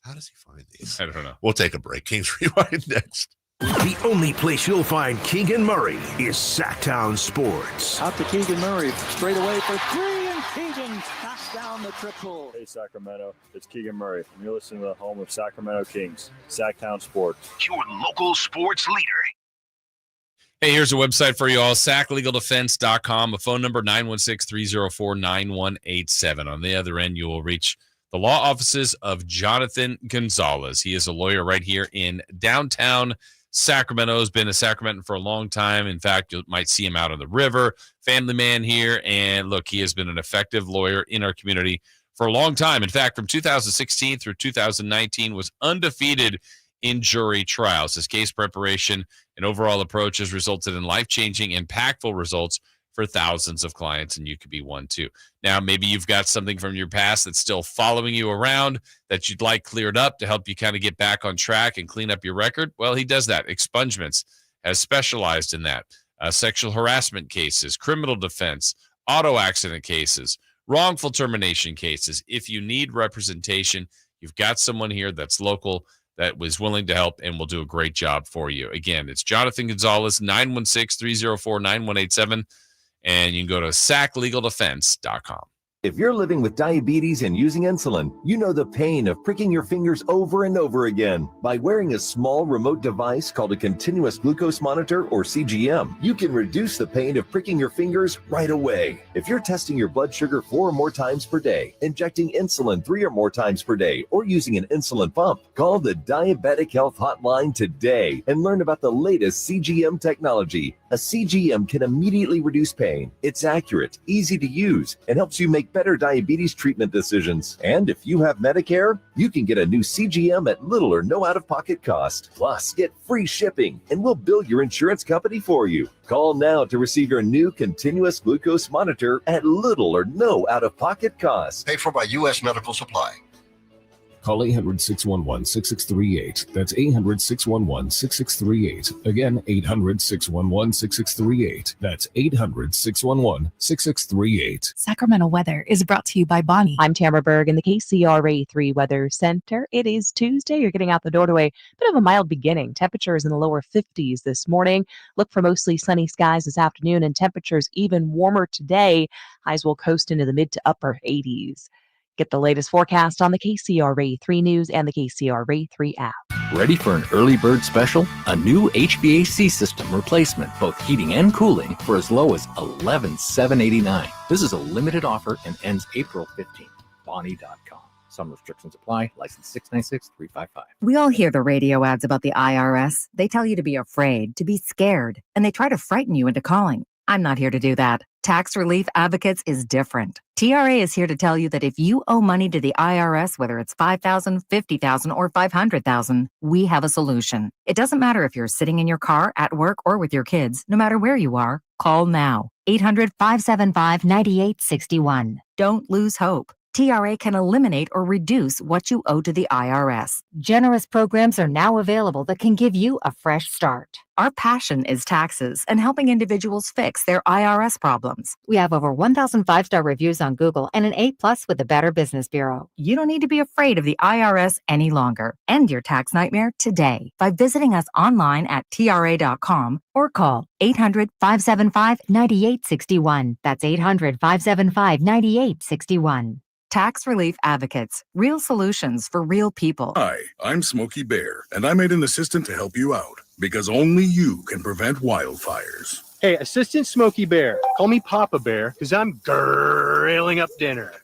How does he find these? I don't know. We'll take a break. Kings Rewind next. The only place you'll find Keegan Murray is Sacktown Sports. Out to Keegan Murray, straight away for 3, and Keegan knocks down the triple. Hey, Sacramento, it's Keegan Murray, and you're listening to the home of Sacramento Kings, Sacktown Sports. Your local sports leader. Hey, here's a website for you all, sacklegaldefense.com, a phone number 916-304-9187. On the other end, you will reach the law offices of Jonathan Gonzalez. He is a lawyer right here in downtown Sacramento. Has been a Sacramentan for a long time. In fact, you might see him out on the river, family man here. And look, he has been an effective lawyer in our community for a long time. In fact, from 2016 through 2019 was undefeated in jury trials. His case preparation and overall approach has resulted in life-changing, impactful results for thousands of clients, and you could be one too. Now, maybe you've got something from your past that's still following you around that you'd like cleared up to help you kind of get back on track and clean up your record. Well, he does that. Expungements has specialized in that. Sexual harassment cases, criminal defense, auto accident cases, wrongful termination cases. If you need representation, you've got someone here that's local that was willing to help and will do a great job for you. Again, it's Jonathan Gonzalez, 916-304-9187, and you can go to sacklegaldefense.com. If you're living with diabetes and using insulin, you know the pain of pricking your fingers over and over again. By wearing a small remote device called a continuous glucose monitor, or CGM, you can reduce the pain of pricking your fingers right away. If you're testing your blood sugar 4 or more times per day, injecting insulin 3 or more times per day, or using an insulin pump, call the Diabetic Health Hotline today and learn about the latest CGM technology. A CGM can immediately reduce pain. It's accurate, easy to use, and helps you make better diabetes treatment decisions. And if you have Medicare, you can get a new CGM at little or no out-of-pocket cost. Plus, get free shipping, and we'll bill your insurance company for you. Call now to receive your new continuous glucose monitor at little or no out-of-pocket cost. Paid for by U.S. Medical Supply. Call 800-611-6638. That's 800-611-6638. Again, 800-611-6638. That's 800-611-6638. Sacramento weather is brought to you by Bonnie. I'm Tamara Berg in the KCRA 3 Weather Center. It is Tuesday. You're getting out the door to a bit of a mild beginning. Temperatures in the lower 50s this morning. Look for mostly sunny skies this afternoon and temperatures even warmer today. Highs will coast into the mid to upper 80s. Get the latest forecast on the KCRA 3 News and the KCRA 3 app. Ready for an early bird special? A new HVAC system replacement, both heating and cooling, for as low as $11,789. This is a limited offer and ends April 15th. Bonnie.com. Some restrictions apply. License 696-355. We all hear the radio ads about the IRS. They tell you to be afraid, to be scared, and they try to frighten you into calling. I'm not here to do that. Tax Relief Advocates is different. TRA is here to tell you that if you owe money to the IRS, whether it's $5,000, $50,000, or $500,000, we have a solution. It doesn't matter if you're sitting in your car, at work, or with your kids. No matter where you are, call now. 800-575-9861. Don't lose hope. TRA can eliminate or reduce what you owe to the IRS. Generous programs are now available that can give you a fresh start. Our passion is taxes and helping individuals fix their IRS problems. We have over 1,000 5-star reviews on Google and an A+ with the Better Business Bureau. You don't need to be afraid of the IRS any longer. End your tax nightmare today by visiting us online at TRA.com or call 800-575-9861. That's 800-575-9861. Tax Relief Advocates. Real solutions for real people. Hi, I'm Smokey Bear, and I made an assistant to help you out because only you can prevent wildfires. Hey, Assistant Smokey Bear. Call me Papa Bear because I'm grilling up dinner.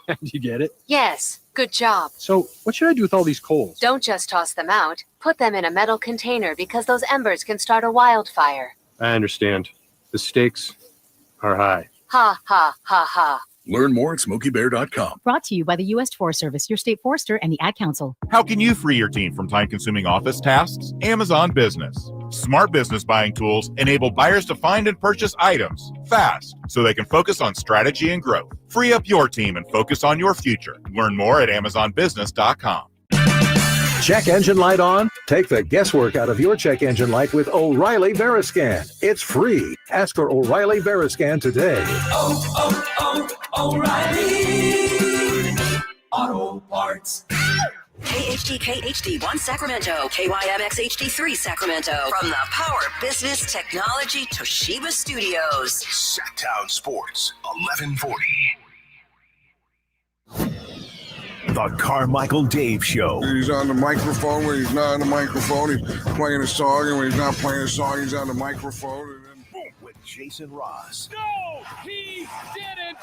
Do you get it? Yes, good job. So what should I do with all these coals? Don't just toss them out. Put them in a metal container because those embers can start a wildfire. I understand. The stakes are high. Ha, ha, ha, ha. Learn more at SmokeyBear.com. Brought to you by the U.S. Forest Service, your state forester, and the Ad Council. How can you free your team from time-consuming office tasks? Amazon Business. Smart business buying tools enable buyers to find and purchase items fast so they can focus on strategy and growth. Free up your team and focus on your future. Learn more at AmazonBusiness.com. Check engine light on? Take the guesswork out of your check engine light with O'Reilly Veriscan. It's free. Ask for O'Reilly Veriscan today. O'Reilly Auto Parts. KHTK HD1 Sacramento, KYMX HD3 Sacramento. From the Power Business Technology Toshiba Studios. Sacktown Sports, 1140. The Carmichael Dave Show. He's on the microphone when he's not on the microphone. He's playing a song, and when he's not playing a song, he's on the microphone. And then boom. With Jason Ross. No, he didn't.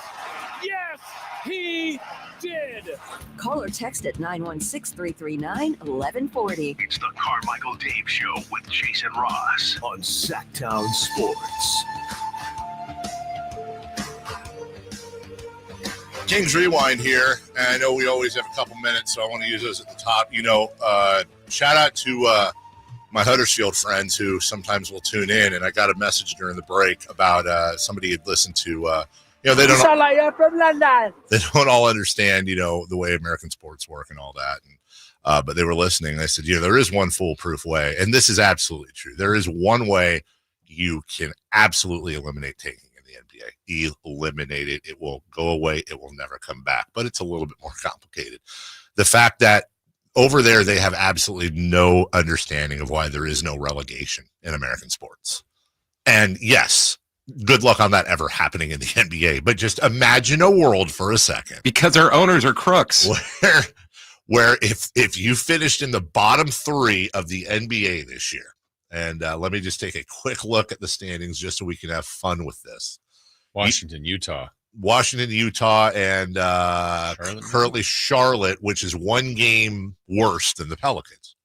Yes, he did. Call or text at 916-339-1140. It's the Carmichael Dave Show with Jason Ross on Sacktown Sports. Kings Rewind here, and I know we always have a couple minutes, so I want to use those at the top. Shout out to my Huddersfield friends who sometimes will tune in, and I got a message during the break about somebody had listened to, they don't sound like you're from London. They don't all understand, the way American sports work and all that, but they were listening, and I said, there is one foolproof way, and this is absolutely true. There is one way you can absolutely eliminate taking. NBA. Eliminate it. It will go away. It will never come back. But it's a little bit more complicated. The fact that over there they have absolutely no understanding of why there is no relegation in American sports. And yes, good luck on that ever happening in the NBA. But just imagine a world for a second. Because our owners are crooks. Where if you finished in the bottom three of the NBA this year, and let me just take a quick look at the standings just so we can have fun with this. Washington, Utah, and currently Charlotte, which is one game worse than the Pelicans.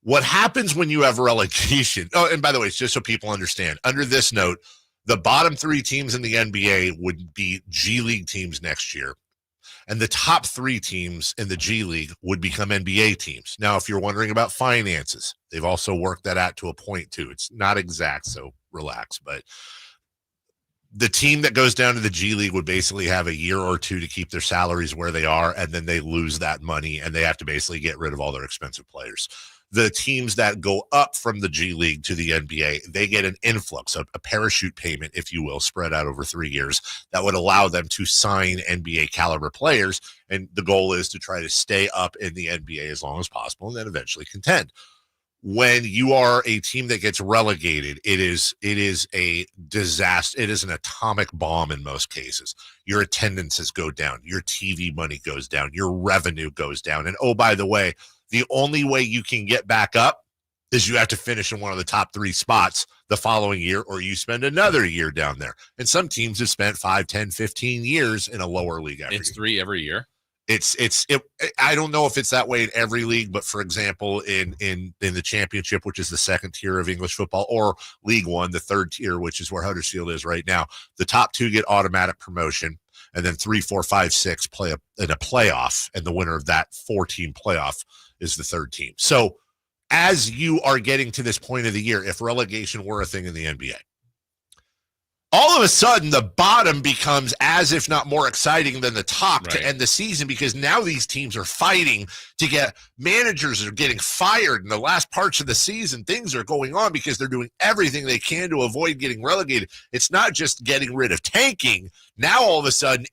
What happens when you have relegation? Oh, and by the way, just so people understand, under this note, the bottom three teams in the NBA would be G League teams next year, and the top three teams in the G League would become NBA teams. Now, if you're wondering about finances, they've also worked that out to a point too. It's not exact, so relax, but the team that goes down to the G League would basically have a year or two to keep their salaries where they are, and then they lose that money, and they have to basically get rid of all their expensive players. The teams that go up from the G League to the NBA, they get an influx, a parachute payment, if you will, spread out over 3 years that would allow them to sign NBA caliber players, and the goal is to try to stay up in the NBA as long as possible and then eventually contend. When you are a team that gets relegated, it is a disaster. It is an atomic bomb in most cases. Your attendances go down. Your TV money goes down. Your revenue goes down. And oh, by the way, the only way you can get back up is you have to finish in one of the top 3 spots the following year, or you spend another year down there. And some teams have spent 5, 10, 15 years in a lower league every year. It's 3 every year. I don't know if it's that way in every league, but for example, in the championship, which is the 2nd tier of English football, or League One, the 3rd tier, which is where Huddersfield is right now, the top 2 get automatic promotion, and then 3, 4, 5, 6 play in a playoff, and the winner of that 4-team playoff is the 3rd team. So as you are getting to this point of the year, if relegation were a thing in the NBA, all of a sudden the bottom becomes as if not more exciting than the top to end the season, because now these teams are fighting to get managers are getting fired in the last parts of the season. Things are going on because they're doing everything they can to avoid getting relegated. It's not just getting rid of tanking. Now all of a sudden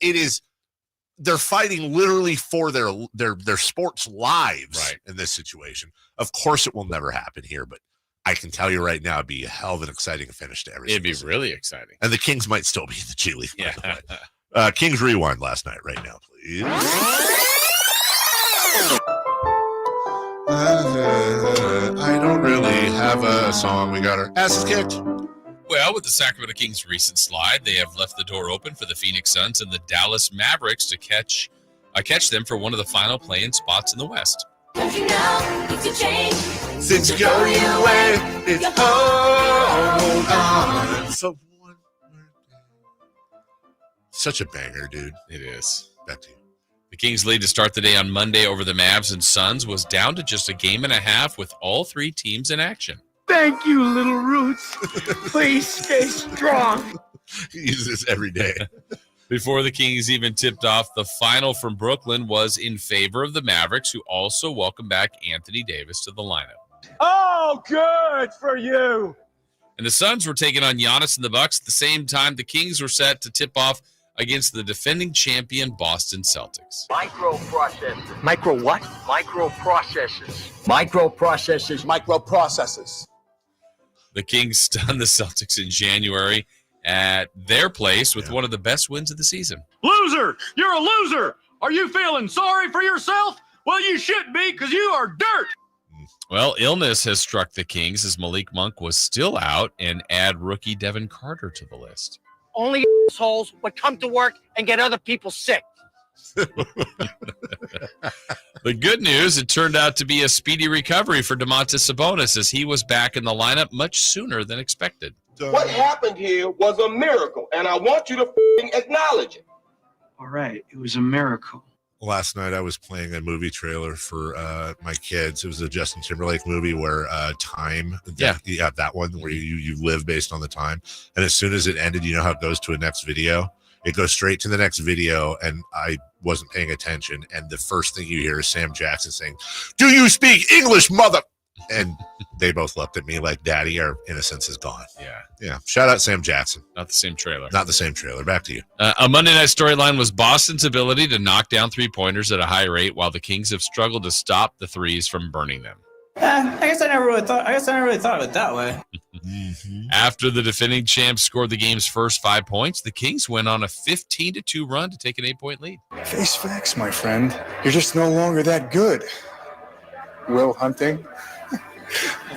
they're fighting literally for their sports lives in this situation. Of course, it will never happen here, but I can tell you right now, it'd be a hell of an exciting finish to everything. It'd be really exciting. And the Kings might still be in the G League. Yeah. Kings Rewind last night right now, please. I don't really have a song. We got our asses kicked. Well, with the Sacramento Kings' recent slide, they have left the door open for the Phoenix Suns and the Dallas Mavericks to catch them for one of the final play-in spots in the West. Don't you know it's a change? Since you go your way, it's hold on. So such a banger, dude. It is. Back to you. The Kings' lead to start the day on Monday over the Mavs and Suns was down to just a game and a half with all 3 teams in action. Thank you, Little Roots. Please stay strong. He uses this every day. Before the Kings even tipped off, the final from Brooklyn was in favor of the Mavericks, who also welcomed back Anthony Davis to the lineup. Oh, good for you. And the Suns were taking on Giannis and the Bucks. At the same time, the Kings were set to tip off against the defending champion Boston Celtics. Microprocessors. Micro what? Microprocessors. Microprocessors. Microprocessors. The Kings stunned the Celtics in January at their place with one of the best wins of the season. Loser! You're a loser! Are you feeling sorry for yourself? Well, you shouldn't be, because you are dirt! Well, illness has struck the Kings as Malik Monk was still out, and add rookie Devin Carter to the list. Only assholes would come to work and get other people sick. The good news, it turned out to be a speedy recovery for Domantas Sabonis, as he was back in the lineup much sooner than expected. What happened here was a miracle, and I want you to acknowledge it. All right, it was a miracle. Last night I was playing a movie trailer for my kids. It was a Justin Timberlake movie where time, that one where you live based on the time. And as soon as it ended, you know how it goes to a next video? It goes straight to the next video, and I wasn't paying attention. And the first thing you hear is Sam Jackson saying, "Do you speak English, mother?" And they both looked at me like, "Daddy, our innocence is gone." Yeah. Shout out Sam Jackson. Not the same trailer. Not the same trailer. Back to you. A Monday night storyline was Boston's ability to knock down 3-pointers at a high rate, while the Kings have struggled to stop the threes from burning them. I guess I never really thought of it that way. After the defending champs scored the game's first 5 points, the Kings went on a 15-2 run to take an 8-point lead. Face facts, my friend. You're just no longer that good. Will Hunting.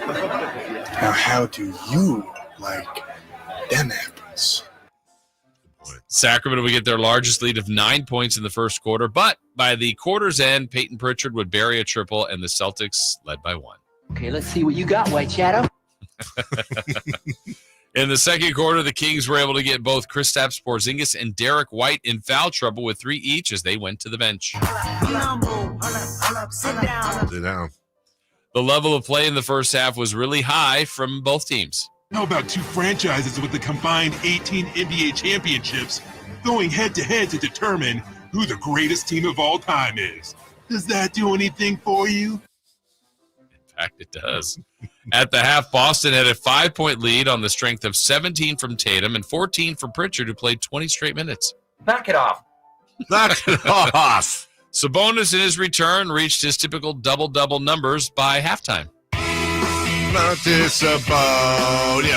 Now, how do you like them apples? Sacramento would get their largest lead of 9 points in the first quarter, but by the quarter's end, Peyton Pritchard would bury a triple, and the Celtics led by 1. Okay, let's see what you got, White Shadow. In the second quarter, the Kings were able to get both Kristaps Porzingis and Derek White in foul trouble with 3 each as they went to the bench. Sit down. The level of play in the first half was really high from both teams. How about 2 franchises with the combined 18 NBA championships going head-to-head to determine who the greatest team of all time is? Does that do anything for you? In fact, it does. At the half, Boston had a 5-point lead on the strength of 17 from Tatum and 14 from Pritchard, who played 20 straight minutes. Knock it off. Knock it off. Sabonis in his return reached his typical double-double numbers by halftime. Sabonis.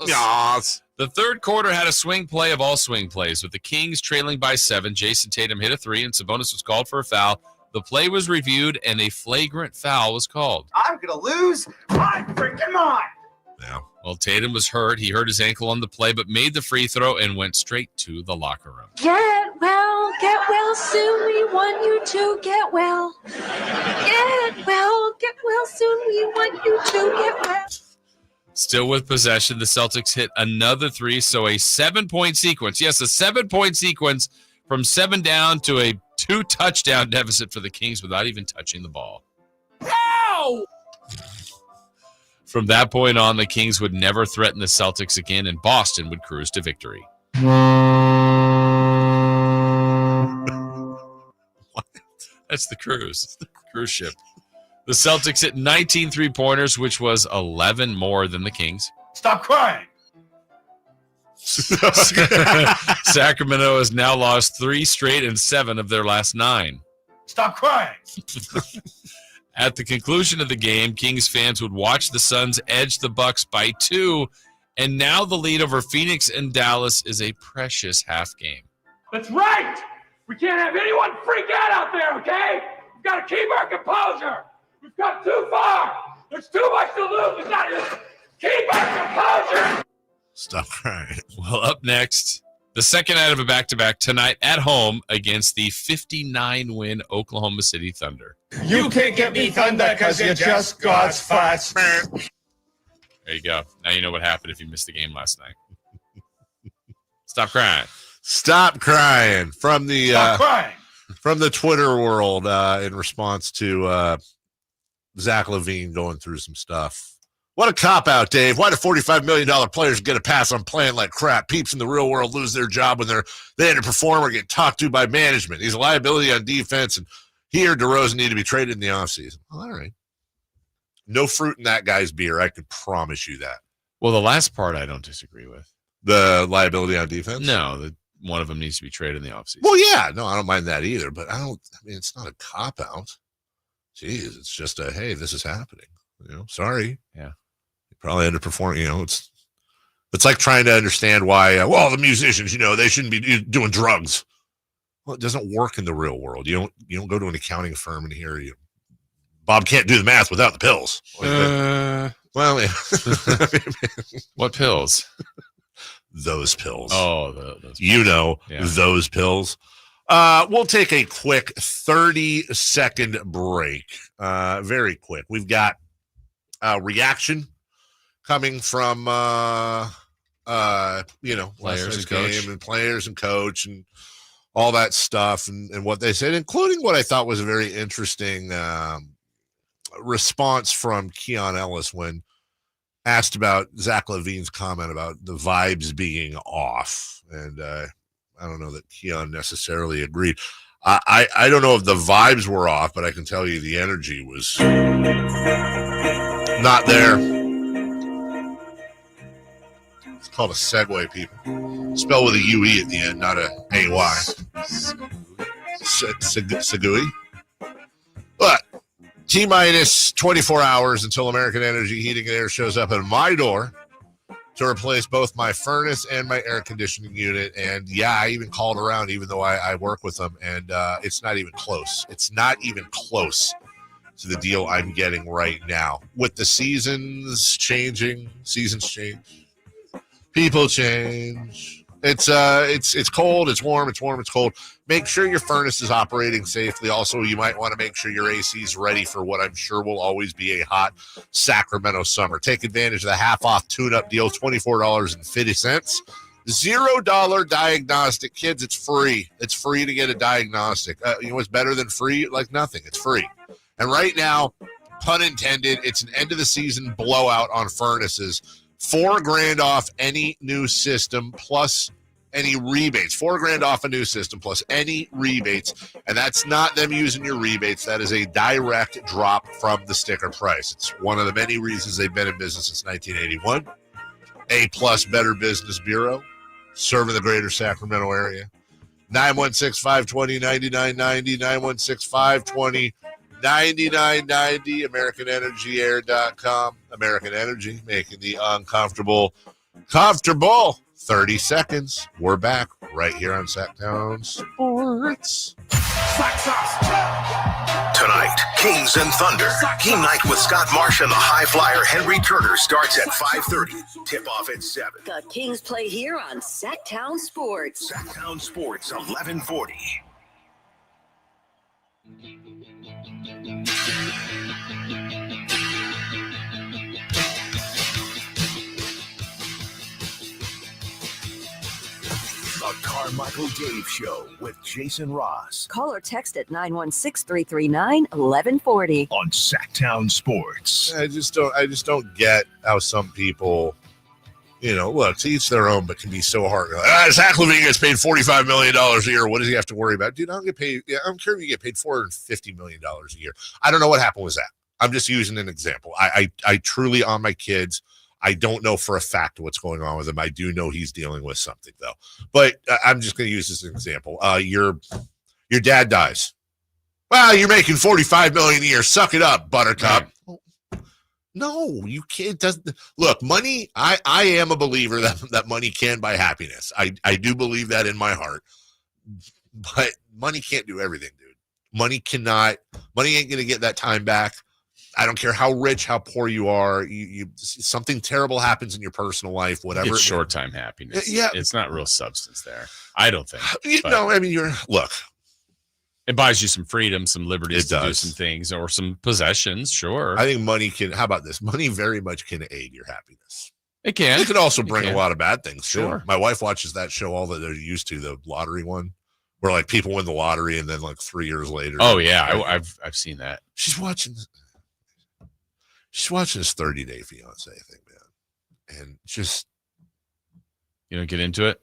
Yes. The third quarter had a swing play of all swing plays, with the Kings trailing by 7. Jason Tatum hit a 3, and Sabonis was called for a foul, The play was reviewed, and a flagrant foul was called. I'm going to lose my freaking mind. Yeah. Well, Tatum was hurt. He hurt his ankle on the play, but made the free throw and went straight to the locker room. Get well soon. We want you to get well. Get well soon. We want you to get well. Still with possession, the Celtics hit another three, so a 7-point sequence. Yes, a 7-point sequence from 7 down to a 2-touchdown deficit for the Kings without even touching the ball. Ow! From that point on, the Kings would never threaten the Celtics again, and Boston would cruise to victory. That's the cruise ship. The Celtics hit 19 3-pointers, which was 11 more than the Kings. Stop crying. Sacramento has now lost 3 straight and 7 of their last 9. Stop crying. At the conclusion of the game, Kings fans would watch the Suns edge the Bucks by 2, and now the lead over Phoenix and Dallas is a precious half game. That's right. We can't have anyone freak out there, okay? We've got to keep our composure. We've got too far. There's too much to lose. We've got to keep our composure. Stop crying. Well, up next, the second night of a back-to-back tonight at home against the 59-win Oklahoma City Thunder. You can't get me Thunder because you're just God's farts. There you go. Now you know what happened if you missed the game last night. Stop crying. Stop crying from the Stop crying. From the Twitter world in response to Zach LaVine going through some stuff. What a cop-out, Dave. Why do $45 million players get a pass on playing like crap? Peeps in the real world lose their job when they underperform or get talked to by management. He's a liability on defense, and he or DeRozan need to be traded in the offseason. Well, all right. No fruit in that guy's beer. I can promise you that. Well, the last part I don't disagree with. The liability on defense? No, one of them needs to be traded in the offseason. Well, yeah. No, I don't mind that either, but it's not a cop-out. Jeez, it's just hey, this is happening. Sorry. Yeah. Probably underperforming. It's like trying to understand why. The musicians, they shouldn't be doing drugs. Well, it doesn't work in the real world. You don't go to an accounting firm and hear Bob can't do the math without the pills. Yeah. What pills? Those pills. Oh, those pills. Those pills. We'll take a quick 30-second break. Very quick. We've got reaction coming from players and coach. And players and coach and all that stuff and what they said, including what I thought was a very interesting response from Keon Ellis when asked about Zach LaVine's comment about the vibes being off. And I don't know that Keon necessarily agreed. I don't know if the vibes were off, but I can tell you the energy was not there. It's called a segue, people. Spell with a UE at the end, not a AY. Segui. But T-minus 24 hours until American Energy Heating and Air shows up at my door to replace both my furnace and my air conditioning unit. And yeah, I even called around, even though I work with them, and it's not even close. It's not even close to the deal I'm getting right now. With the seasons change, people change. It's cold, it's warm, it's cold. Make sure your furnace is operating safely. Also, you might want to make sure your AC is ready for what I'm sure will always be a hot Sacramento summer. Take advantage of the half-off tune-up deal, $24.50. $0 diagnostic. Kids, it's free. It's free to get a diagnostic. What's better than free? Like nothing. It's free. And right now, pun intended, it's an end-of-the-season blowout on furnaces. $4,000 off any new system plus any rebates. $4,000 off a new system plus any rebates. And that's not them using your rebates. That is a direct drop from the sticker price. It's one of the many reasons they've been in business since 1981. A+ Better Business Bureau, serving the greater Sacramento area. 916-520-9990, 916-520-9990, AmericanEnergyAir.com. American Energy, making the uncomfortable comfortable. 30 seconds. We're back right here on Sacktown Sports. Tonight, Kings and Thunder. Game night with Scott Marsh and the high flyer Henry Turner starts at 5:30. Tip-off at 7. The Kings play here on Sacktown Sports. Sacktown Sports, 1140. The Carmichael Dave Show with Jason Ross. Call or text at 916-339-1140. On Sacktown Sports. I just don't get how some people, look, to each their own, but can be so hard. Zach LaVine gets paid $45 million a year. What does he have to worry about? Dude, I don't get paid. I don't care if you get paid $450 million a year. I don't know what happened with Zach. I'm just using an example. I truly, on my kids, I don't know for a fact what's going on with him. I do know he's dealing with something, though. But I'm just going to use this as an example. Your dad dies. Well, you're making $45 million a year. Suck it up, Buttercup. No, you can't. Look, money. I am a believer that money can buy happiness. I do believe that in my heart. But money can't do everything, dude. Money ain't going to get that time back. I don't care how rich, how poor you are. You something terrible happens in your personal life, whatever. It's short-time happiness. Yeah, it's not real substance there. I don't think. Look. It buys you some freedom, some liberties to do some things, or some possessions. Sure. I think money can. How about this? Money very much can aid your happiness. It can. It can also bring a lot of bad things. Sure. Too. My wife watches that show all that they're used to, the lottery one, where like people win the lottery and then like 3 years later. Oh yeah, I've seen that. She's watching this 30-Day Fiance thing, man, and just get into it.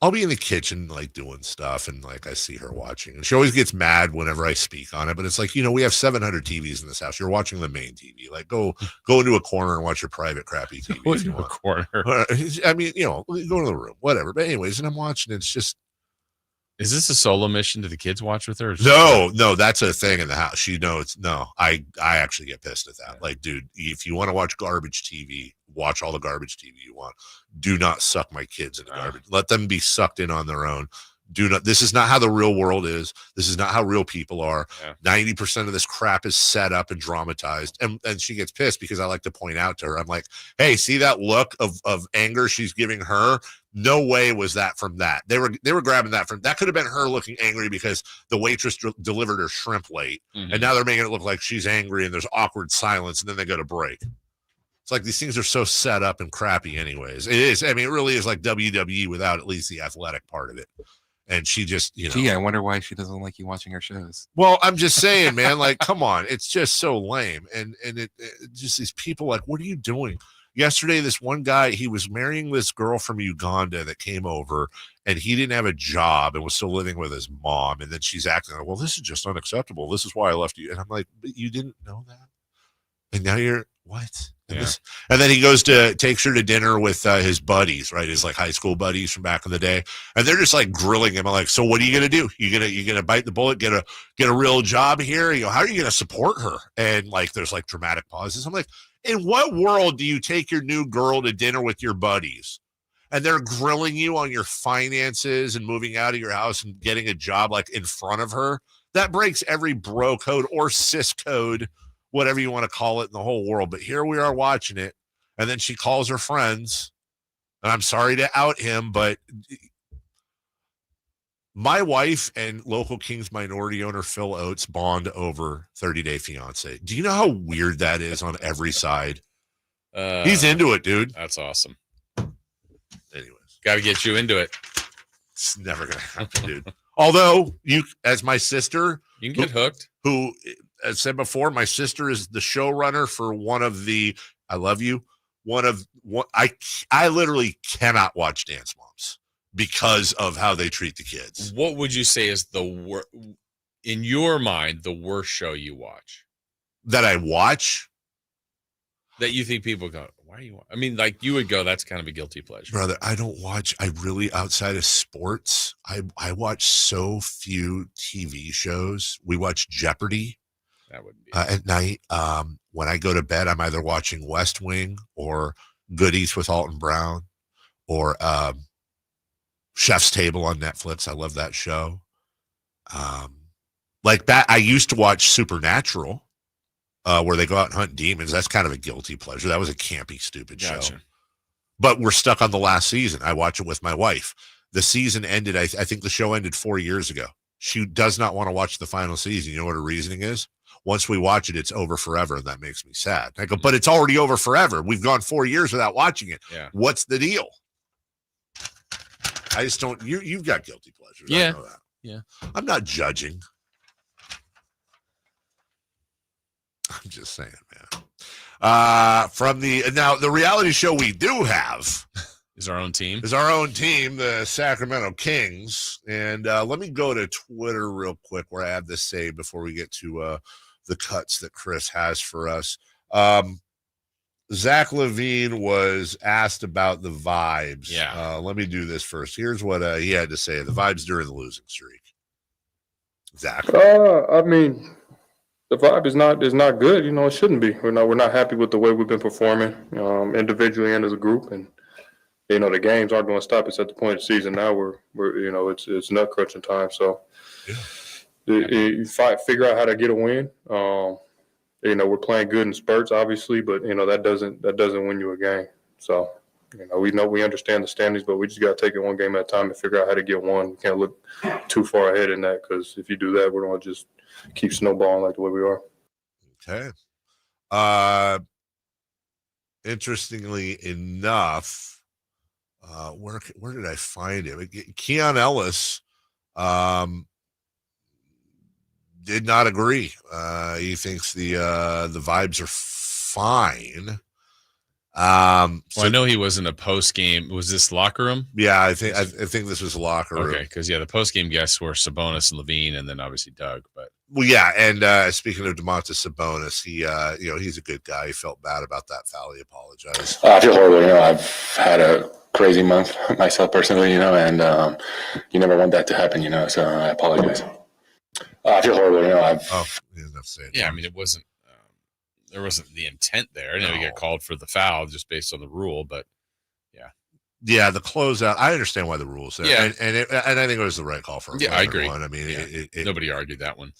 I'll be in the kitchen like doing stuff, and like I see her watching, and she always gets mad whenever I speak on it. But it's like, we have 700 TVs in this house. You're watching the main TV. Like go into a corner and watch your private crappy TV if you want. Corner. I mean, go to the room, whatever. But anyways, and I'm watching. It's just. Is this a solo mission? Do the kids watch with her? No, that's a thing in the house. She knows. No, I actually get pissed at that. Yeah. Like, dude, if you want to watch garbage TV, watch all the garbage TV you want. Do not suck my kids into garbage. Let them be sucked in on their own. This is not how the real world is. This is not how real people are. 90% of this crap is set up and dramatized. And she gets pissed because I like to point out to her, I'm like, hey, see that look of anger she's giving her? No way was that from that. They were grabbing that from, that could have been her looking angry because the waitress delivered her shrimp late. Mm-hmm. And now they're making it look like she's angry and there's awkward silence and then they go to break. It's like these things are so set up and crappy anyways. It is. I mean, it really is like WWE without at least the athletic part of it. And she just, Gee, I wonder why she doesn't like you watching her shows. Well, I'm just saying, man, like, come on. It's just so lame. And it just these people like, what are you doing? Yesterday, this one guy, he was marrying this girl from Uganda that came over and he didn't have a job and was still living with his mom. And then she's acting like, well, this is just unacceptable. This is why I left you. And I'm like, but you didn't know that? And now you're, what? And then he takes her to dinner with his buddies, right? His like high school buddies from back in the day. And they're just like grilling him. I'm like, so what are you going to do? You going to bite the bullet, get a real job here? How are you going to support her? And like, there's like dramatic pauses. I'm like, in what world do you take your new girl to dinner with your buddies and they're grilling you on your finances and moving out of your house and getting a job like in front of her? That breaks every bro code or cis code, whatever you want to call it, in the whole world. But here we are watching it. And then she calls her friends. And I'm sorry to out him, but my wife and local Kings minority owner Phil Oates bond over 30-Day Fiance. Do you know how weird that is on every side? He's into it, dude. That's awesome. Anyways. Got to get you into it. It's never going to happen, dude. Although, you, as my sister. You can get hooked. Who, as said before, my sister is the showrunner for one of the, I love you, I literally cannot watch Dance Moms because of how they treat the kids. What would you say is in your mind, the worst show you watch? That I watch? That you think people go, why are you? I mean, like you would go, that's kind of a guilty pleasure. Brother, I don't watch, outside of sports, I watch so few TV shows. We watch Jeopardy. That would be at night. When I go to bed, I'm either watching West Wing or Goodies with Alton Brown or Chef's Table on Netflix. I love that show. Like that, I used to watch Supernatural, where they go out and hunt demons. That's kind of a guilty pleasure. That was a campy, stupid show. But we're stuck on the last season. I watch it with my wife. The season ended, I think the show ended 4 years ago. She does not want to watch the final season. You know what her reasoning is? Once we watch it, it's over forever, and that makes me sad. I go, but it's already over forever. We've gone 4 years without watching it. Yeah. What's the deal? I just don't. You've got guilty pleasures. Yeah. I know that. Yeah. I'm not judging. I'm just saying, man. Now the reality show we do have is our own team. The Sacramento Kings. And let me go to Twitter real quick where I have this saved before we get to the cuts that Chris has for us. Zach LaVine was asked about the vibes. Yeah. Let me do this first. Here's what he had to say. The vibes during the losing streak. Zach. I mean, the vibe is not good. You know, it shouldn't be. We're not happy with the way we've been performing, individually and as a group. And you know, the games aren't going to stop us at the point of the season. Now we're you know, it's nut crunching time. So you figure out how to get a win. You know, we're playing good in spurts, obviously, but you know that doesn't win you a game. So you know we understand the standings, but we just got to take it one game at a time and figure out how to get one. We can't look too far ahead in that, because if you do that, we're going to just keep snowballing like the way we are. Okay. Interestingly enough, where did I find him? Keon Ellis did not agree. He thinks the vibes are fine. Well, I know he was in a post game. Was this locker room? Yeah, I think this was a locker room. Okay, because the post game guests were Sabonis and LaVine, and then obviously Doug. But well, yeah, and speaking of Domantas Sabonis, he he's a good guy. He felt bad about that foul. He apologized. I feel horrible. You know, I've had a crazy month myself personally. You know, and you never want that to happen. You know, so I apologize. I feel horrible. You know, I mean, it wasn't. There wasn't the intent there. I know you get called for the foul just based on the rule, but yeah, the closeout. I understand why the rule's there. Yeah, and I think it was the right call for him. Yeah, I agree. I mean, nobody argued that one.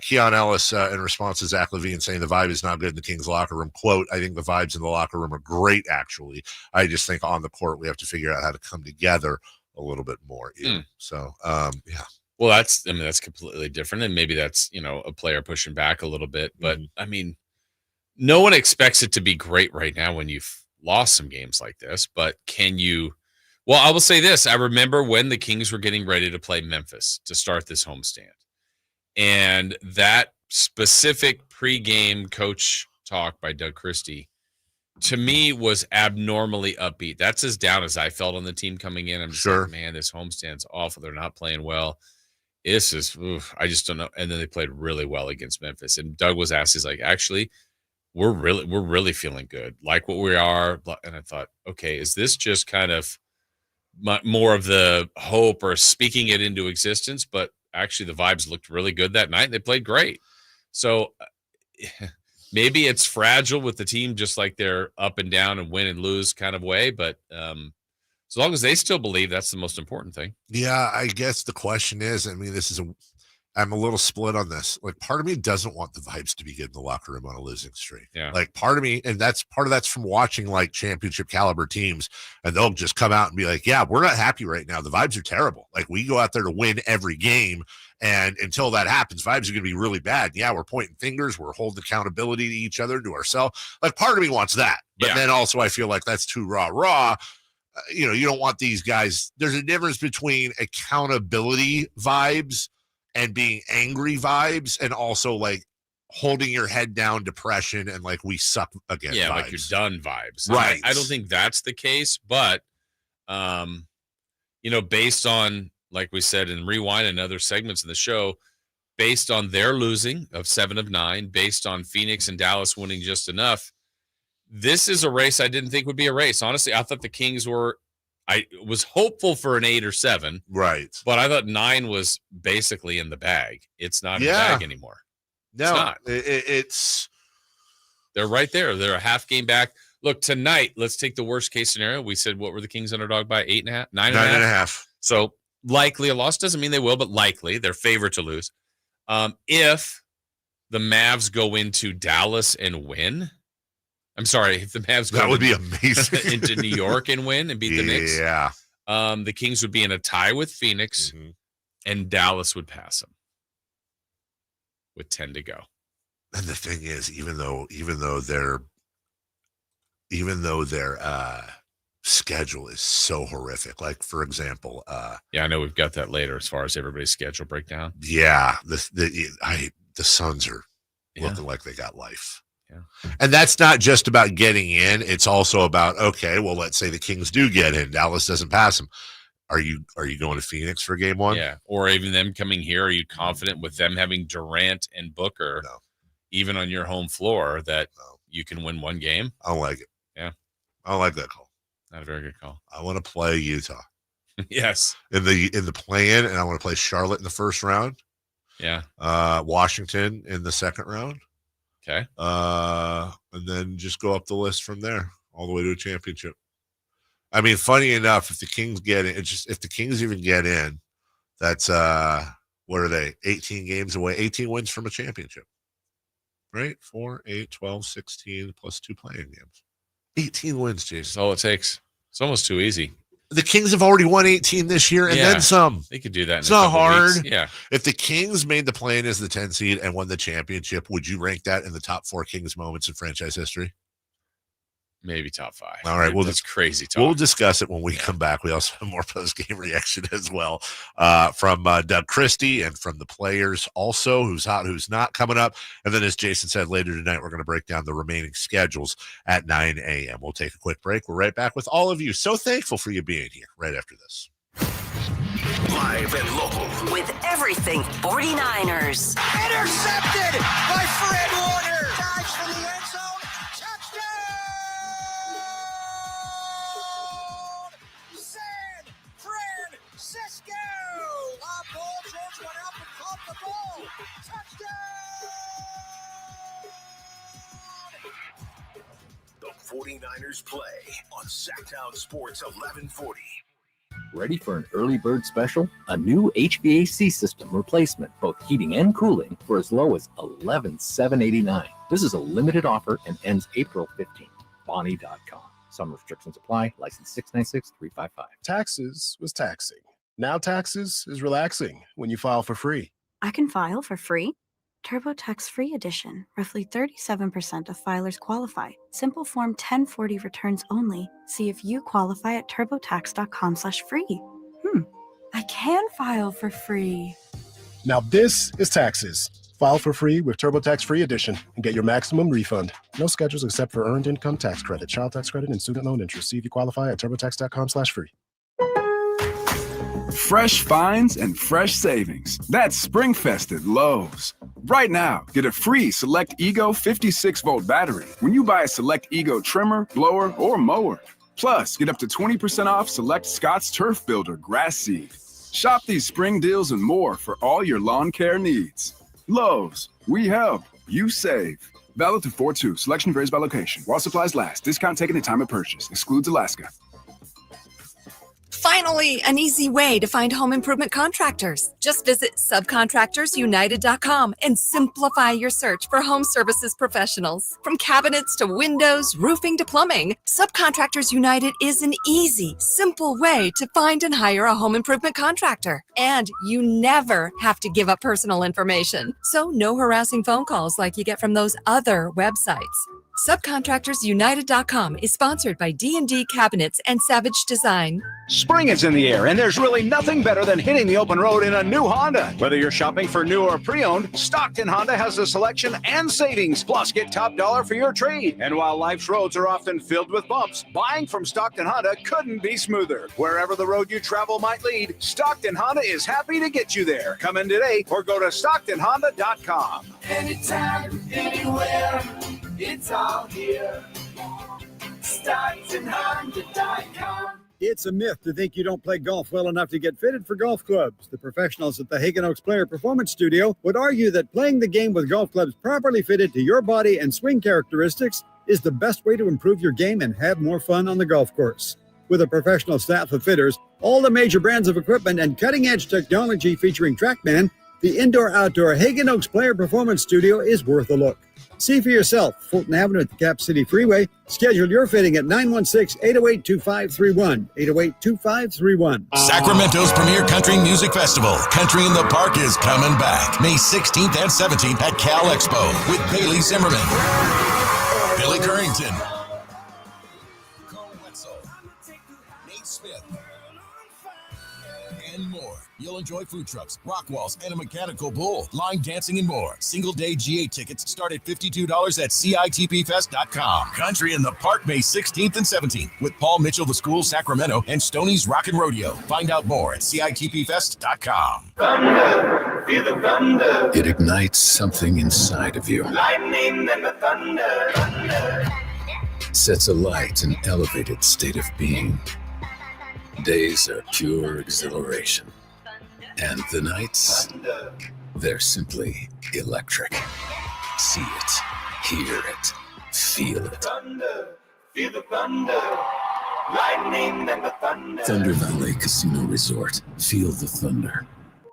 Keon Ellis, in response to Zach LaVine saying the vibe is not good in the Kings locker room, quote, I think the vibes in the locker room are great, actually. I just think on the court we have to figure out how to come together a little bit more. So, yeah. Well, that's completely different. And maybe that's, a player pushing back a little bit. But, I mean, no one expects it to be great right now when you've lost some games like this. But can you – well, I will say this. I remember when the Kings were getting ready to play Memphis to start this homestand. And that specific pregame coach talk by Doug Christie, to me, was abnormally upbeat. That's as down as I felt on the team coming in. I'm just like, man, this homestand's awful. They're not playing well. This is, I just don't know. And then they played really well against Memphis. And Doug was asked, he's like, actually, we're really feeling good, like what we are. And I thought, okay, is this just kind of more of the hope or speaking it into existence? But actually, the vibes looked really good that night. They played great. So maybe it's fragile with the team, just like they're up and down and win and lose kind of way. But as long as they still believe, that's the most important thing. Yeah, I guess the question is, I mean, I'm a little split on this. Like, part of me doesn't want the vibes to be good in the locker room on a losing streak. Yeah. Like, part of me, and part of that's from watching like championship caliber teams, and they'll just come out and be like, yeah, we're not happy right now. The vibes are terrible. Like, we go out there to win every game, and until that happens, vibes are going to be really bad. Yeah, we're pointing fingers. We're holding accountability to each other, to ourselves. Like, part of me wants that. But then also I feel like that's too raw. You don't want these guys. There's a difference between accountability vibes and being angry vibes, and also like holding your head down, depression, and like we suck again. Yeah, vibes. like you're done vibes. Right. I don't think that's the case, but based on, like we said in Rewind and other segments of the show, based on their losing of 7 of 9, based on Phoenix and Dallas winning just enough, this is a race I didn't think would be a race. Honestly, I thought the Kings I was hopeful for an 8 or 7. Right. But I thought 9 was basically in the bag. It's not in the bag anymore. No, it's they're right there. They're a half game back. Look, tonight, let's take the worst case scenario. We said, what were the Kings underdog by? 8.5? 9.5? So likely a loss, doesn't mean they will, but likely they're favored to lose. If the Mavs go into Dallas and win, I'm sorry, if the Mavs go that would be amazing into New York and win and beat the Knicks, the Kings would be in a tie with Phoenix, and Dallas would pass them with 10 to go. And the thing is, even though their schedule is so horrific, like for example, I know we've got that later as far as everybody's schedule breakdown. Yeah, the Suns are looking like they got life. Yeah. And that's not just about getting in. It's also about, okay, well, let's say the Kings do get in. Dallas doesn't pass them. Are you going to Phoenix for game one? Yeah. Or even them coming here. Are you confident with them having Durant and Booker, even on your home floor, that you can win one game? I don't like it. Yeah. I don't like that call. Not a very good call. I want to play Utah. Yes. In the play-in, and I want to play Charlotte in the first round. Yeah. Washington in the second round. Okay. And then just go up the list from there, all the way to a championship. I mean, funny enough, if the Kings get in, if the Kings even get in, that's what are they? 18 games away, 18 wins from a championship. Right? 4, 8, 12, 16 plus 2 playing games. 18 wins, Jason. That's all it takes. It's almost too easy. The Kings have already won 18 this year and then some. They could do that. It's not hard. Weeks. Yeah. If the Kings made the play-in as the 10 seed and won the championship, would you rank that in the top 4 Kings moments in franchise history? Maybe top 5. All right. That's crazy talk. We'll discuss it when we come back. We also have more post-game reaction as well from Doug Christie and from the players also, who's hot, who's not, coming up. And then, as Jason said, later tonight, we're going to break down the remaining schedules at 9 a.m. We'll take a quick break. We're right back with all of you. So thankful for you being here right after this. Live and local. With everything 49ers. Intercepted by Fred Warner. Dives for the end zone. Francisco! Paul George went up and caught the ball. Touchdown! The 49ers play on Sacktown Sports 1140. Ready for an early bird special? A new HVAC system replacement, both heating and cooling, for as low as $11,789. This is a limited offer and ends April 15th. Bonnie.com. Some restrictions apply. License 696355. Taxes was taxing. Now taxes is relaxing when you file for free. I can file for free? TurboTax Free Edition. Roughly 37% of filers qualify. Simple Form 1040 returns only. See if you qualify at turbotax.com/free. I can file for free. Now this is taxes. File for free with TurboTax Free Edition and get your maximum refund. No schedules except for earned income tax credit, child tax credit, and student loan interest. See if you qualify at turbotax.com/free. Fresh finds and fresh savings. That's SpringFest at Lowe's. Right now, get a free Select Ego 56-volt battery when you buy a Select Ego trimmer, blower, or mower. Plus, get up to 20% off Select Scott's Turf Builder grass seed. Shop these spring deals and more for all your lawn care needs. Lowe's, we help, you save. Valid through 4/2. Selection varies by location. While supplies last. Discount taken at time of purchase. Excludes Alaska. Finally, an easy way to find home improvement contractors. Just visit subcontractorsunited.com and simplify your search for home services professionals. From cabinets to windows, roofing to plumbing, Subcontractors United is an easy, simple way to find and hire a home improvement contractor. And you never have to give up personal information. So no harassing phone calls like you get from those other websites. Subcontractorsunited.com is sponsored by D&D Cabinets and Savage Design. Spring is in the air, and there's really nothing better than hitting the open road in a new Honda. Whether you're shopping for new or pre-owned, Stockton Honda has the selection and savings. Plus, get top dollar for your trade. And while life's roads are often filled with bumps, buying from Stockton Honda couldn't be smoother. Wherever the road you travel might lead, Stockton Honda is happy to get you there. Come in today or go to StocktonHonda.com. Anytime, anywhere, it's all here. StocktonHonda.com. It's a myth to think you don't play golf well enough to get fitted for golf clubs. The professionals at the Hagen Oaks Player Performance Studio would argue that playing the game with golf clubs properly fitted to your body and swing characteristics is the best way to improve your game and have more fun on the golf course. With a professional staff of fitters, All the major brands of equipment and cutting-edge technology featuring TrackMan, the indoor-outdoor Hagen Oaks Player Performance Studio is worth a look. See for yourself, Fulton Avenue at the Cap City Freeway. Schedule your fitting at 916-808-2531, 808-2531. Sacramento's premier country music festival, Country in the Park, is coming back May 16th and 17th at Cal Expo with Bailey Zimmerman, Billy Currington, Cole Wetzel, Nate Smith, and more. You'll enjoy food trucks, rock walls, and a mechanical bull, line dancing, and more. Single-day GA tickets start at $52 at CITPFest.com. Country in the Park, May 16th and 17th with Paul Mitchell, The School, Sacramento, and Stoney's Rockin' Rodeo. Find out more at CITPFest.com. Thunder, feel the thunder. It ignites something inside of you. Lightning and the thunder. Sets alight an elevated state of being. Days are pure exhilaration. And the nights, they're simply electric. See it, hear it, feel it. Thunder, feel the thunder. Lightning and the thunder. Thunder Valley Casino Resort. Feel the thunder.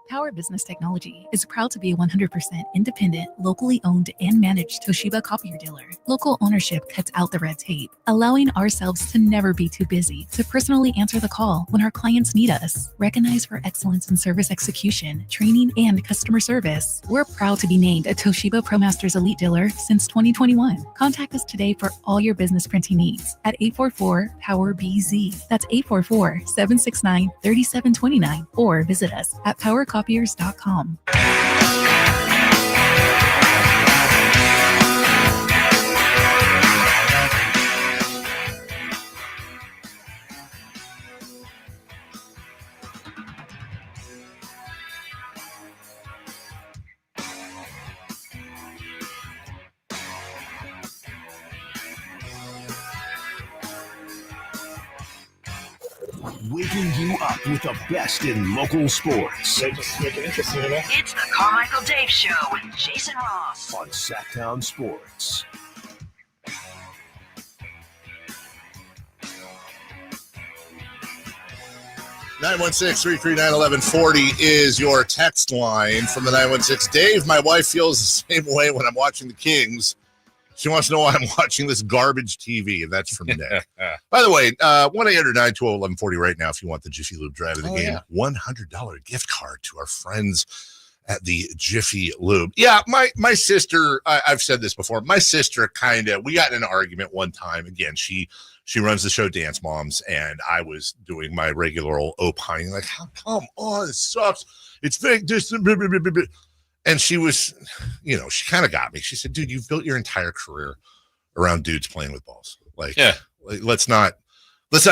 Power Business Technology is proud to be a 100% independent, locally owned and managed Toshiba copier dealer. Local ownership cuts out the red tape, allowing ourselves to never be too busy to personally answer the call when our clients need us. Recognized for excellence in service execution, training, and customer service, we're proud to be named a Toshiba ProMasters Elite Dealer since 2021. Contact us today for all your business printing needs at 844-POWER-BZ. That's 844-769-3729, or visit us at powercopiers.com. Waking you up with the best in local sports. Just make it interesting, you know? It's the Carmichael Dave Show with Jason Ross on Sacktown Sports. Nine 916-339-1140 is your text line from the 916. Dave, my wife feels the same way when I'm watching the Kings. She wants to know why I'm watching this garbage TV, and that's from Nick. By the way, 1-800-920-1140 right now if you want the Jiffy Lube drive of the game. Yeah. $100 gift card to our friends at the Jiffy Lube. Yeah, my sister, I've said this before, my sister we got in an argument one time. Again, she runs the show Dance Moms, and I was doing my regular old opining, like, come on, it sucks. It's fake. And she was, she kind of got me. She said, dude, you've built your entire career around dudes playing with balls. Like, let's not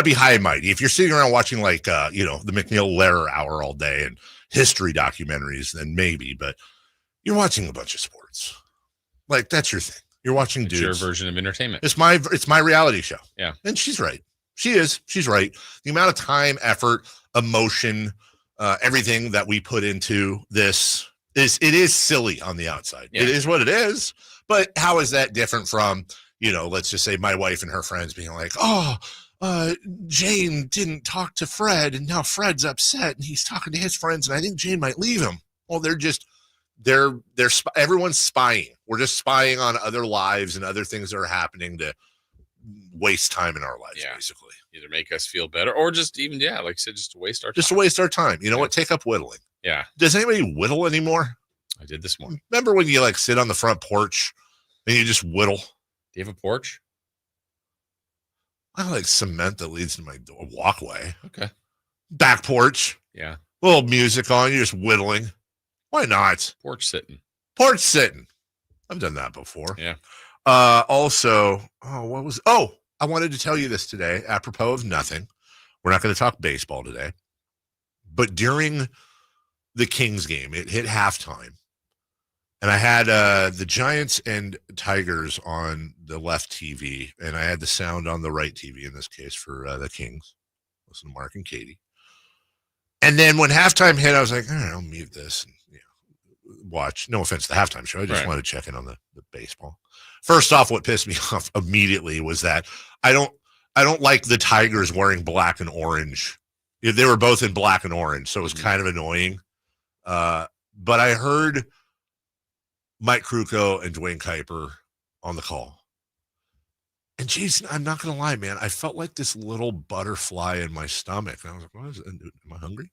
be high and mighty. If you're sitting around watching the McNeil Lehrer Hour all day and history documentaries, then maybe, but you're watching a bunch of sports. Like, that's your thing. You're watching dudes. Your version of entertainment. It's my reality show. Yeah. And she's right. She's right. The amount of time, effort, emotion, everything that we put into this, it is silly on the outside. Yeah. It is what it is. But how is that different from, let's just say my wife and her friends being like, Jane didn't talk to Fred, and now Fred's upset, and he's talking to his friends, and I think Jane might leave him. Well, everyone's spying. We're just spying on other lives and other things that are happening to waste time in our lives, basically. Either make us feel better or just even, like I said, just to waste our time. Just to waste our time. You know what? Take up whittling. Yeah. Does anybody whittle anymore? I did this morning. Remember when you sit on the front porch and you just whittle? Do you have a porch? I like cement that leads to my walkway. Okay. Back porch. Yeah. A little music on, you're just whittling. Why not? Porch sitting. I've done that before. Yeah. Also, I wanted to tell you this today, apropos of nothing. We're not going to talk baseball today. But during the Kings game, it hit halftime. And I had the Giants and Tigers on the left TV, and I had the sound on the right TV, in this case, for the Kings. Listen to Mark and Katie. And then when halftime hit, I was like, all right, I'll mute this and watch. No offense to the halftime show. I just wanted to check in on the baseball. First off, what pissed me off immediately was that I don't like the Tigers wearing black and orange They were both in black and orange, so it was kind of annoying. But I heard Mike Krukow and Dwayne Kuiper on the call. And Jason, I'm not going to lie, man. I felt like this little butterfly in my stomach. And I was like, what is it? Am I hungry?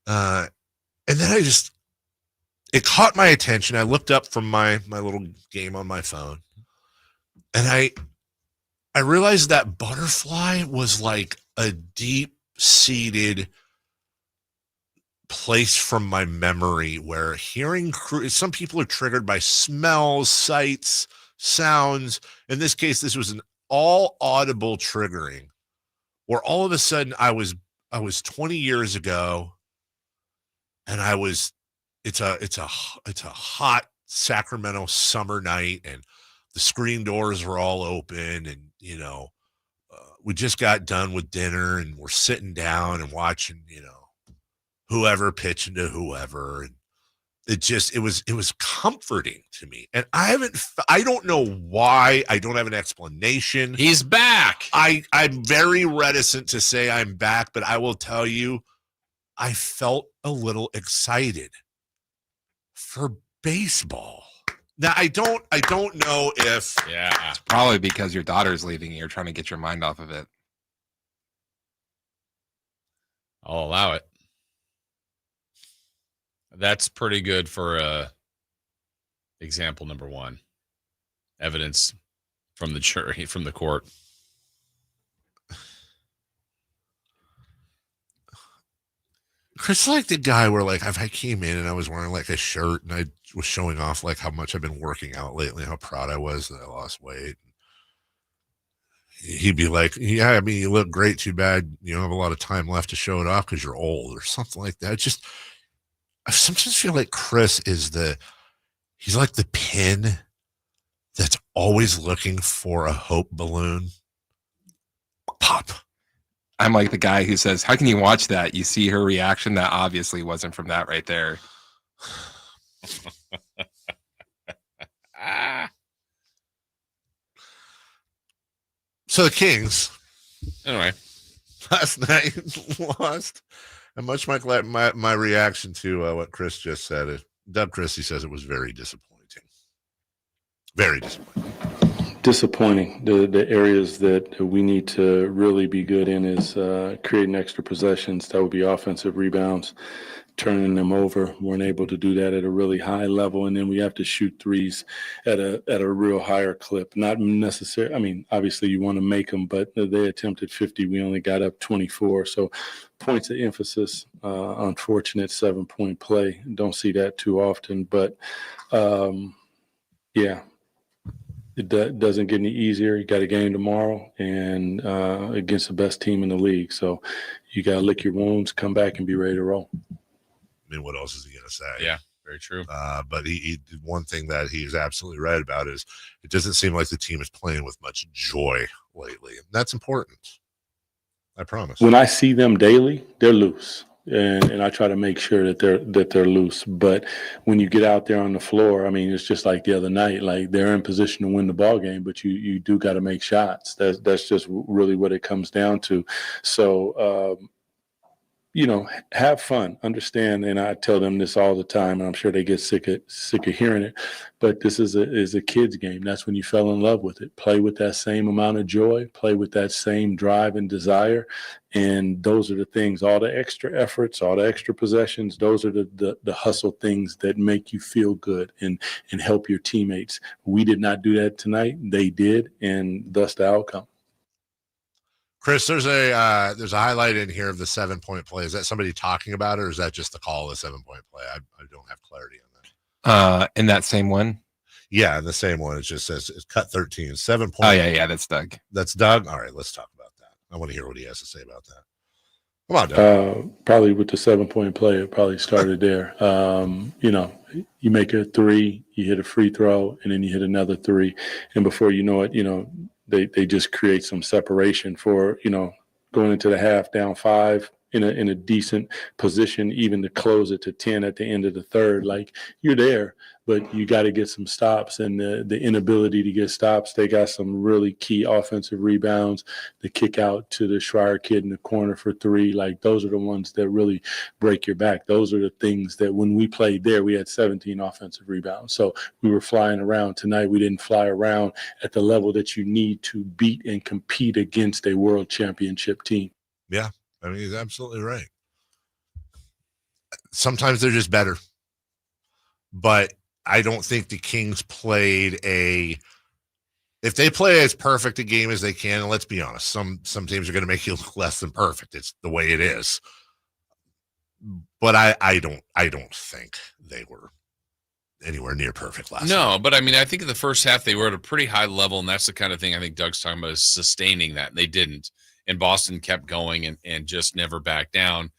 And then it caught my attention. I looked up from my little game on my phone. And I realized that butterfly was like a deep-seated place from my memory where hearing some people are triggered by smells, sights, sounds. In this case, this was an all audible triggering where all of a sudden I was 20 years ago and it's a hot Sacramento summer night and the screen doors were all open and, we just got done with dinner and we're sitting down and watching, whoever pitching to whoever. And it was comforting to me. And I don't know why. I don't have an explanation. He's back. I'm very reticent to say I'm back, but I will tell you, I felt a little excited for baseball. Now I don't know if it's probably because your daughter's leaving and you're trying to get your mind off of it. I'll allow it. That's pretty good for example number one. Evidence from the jury, from the court. Chris, like the guy where like if I came in and I was wearing like a shirt and I was showing off like how much I've been working out lately, how proud I was that I lost weight. He'd be like, yeah, I mean, you look great. Too bad you don't have a lot of time left to show it off because you're old or something like that. I sometimes feel like Chris he's like the pin that's always looking for a hope balloon. Pop. I'm like the guy who says, how can you watch that? You see her reaction. That obviously wasn't from that right there. So the Kings, anyway, last night lost. And much like my reaction to what Chris just said, Doug Christie says it was very disappointing. Very disappointing. Disappointing. The areas that we need to really be good in is creating extra possessions. That would be offensive rebounds, turning them over. We're unable to do that at a really high level, and then we have to shoot threes at a real higher clip. Not necessarily. I mean, obviously you want to make them, but they attempted 50. We only got up 24. So points of emphasis. Unfortunate 7-point play. Don't see that too often, but yeah. It doesn't get any easier. You got a game tomorrow and against the best team in the league. So you got to lick your wounds, come back, and be ready to roll. I mean, what else is he going to say? Yeah, very true. But he did one thing that he's absolutely right about is it doesn't seem like the team is playing with much joy lately. And that's important. I promise. When I see them daily, they're loose. And I try to make sure that they're loose. But when you get out there on the floor, I mean, it's just like the other night. Like they're in position to win the ball game, but you do got to make shots. That's just really what it comes down to. So have fun, understand. And I tell them this all the time, and I'm sure they get sick of hearing it. But this is a kid's game. That's when you fell in love with it. Play with that same amount of joy. Play with that same drive and desire. And those are the things, all the extra efforts, all the extra possessions, those are the hustle things that make you feel good and help your teammates. We did not do that tonight. They did, and thus the outcome. Chris, there's a highlight in here of the 7-point play. Is that somebody talking about it, or is that just the call of the 7-point play? I don't have clarity on that. In that same one? Yeah, in the same one. It just says it's cut 13, 7 points. Oh, yeah, that's Doug. That's Doug? All right, let's talk about that. I want to hear what he has to say about that. Come on, Doug. Probably with the 7-point play, it probably started there. You make a three, you hit a free throw, and then you hit another three. And before you know it, they just create some separation for, going into the half down 5 in a decent position, even to close it to 10 at the end of the third. Like, you're there. but you got to get some stops, and the inability to get stops. They got some really key offensive rebounds. The kick out to the Schreier kid in the corner for 3, like those are the ones that really break your back. Those are the things that when we played there, we had 17 offensive rebounds. So we were flying around. Tonight, we didn't fly around at the level that you need to beat and compete against a world championship team. Yeah, I mean, he's absolutely right. Sometimes they're just better. But I don't think the Kings played if they play as perfect a game as they can, and let's be honest, some teams are going to make you look less than perfect. It's the way it is. But I don't think they were anywhere near perfect last night. But I mean, I think in the first half they were at a pretty high level, and that's the kind of thing I think Doug's talking about, is sustaining that. They didn't. And Boston kept going and just never backed down.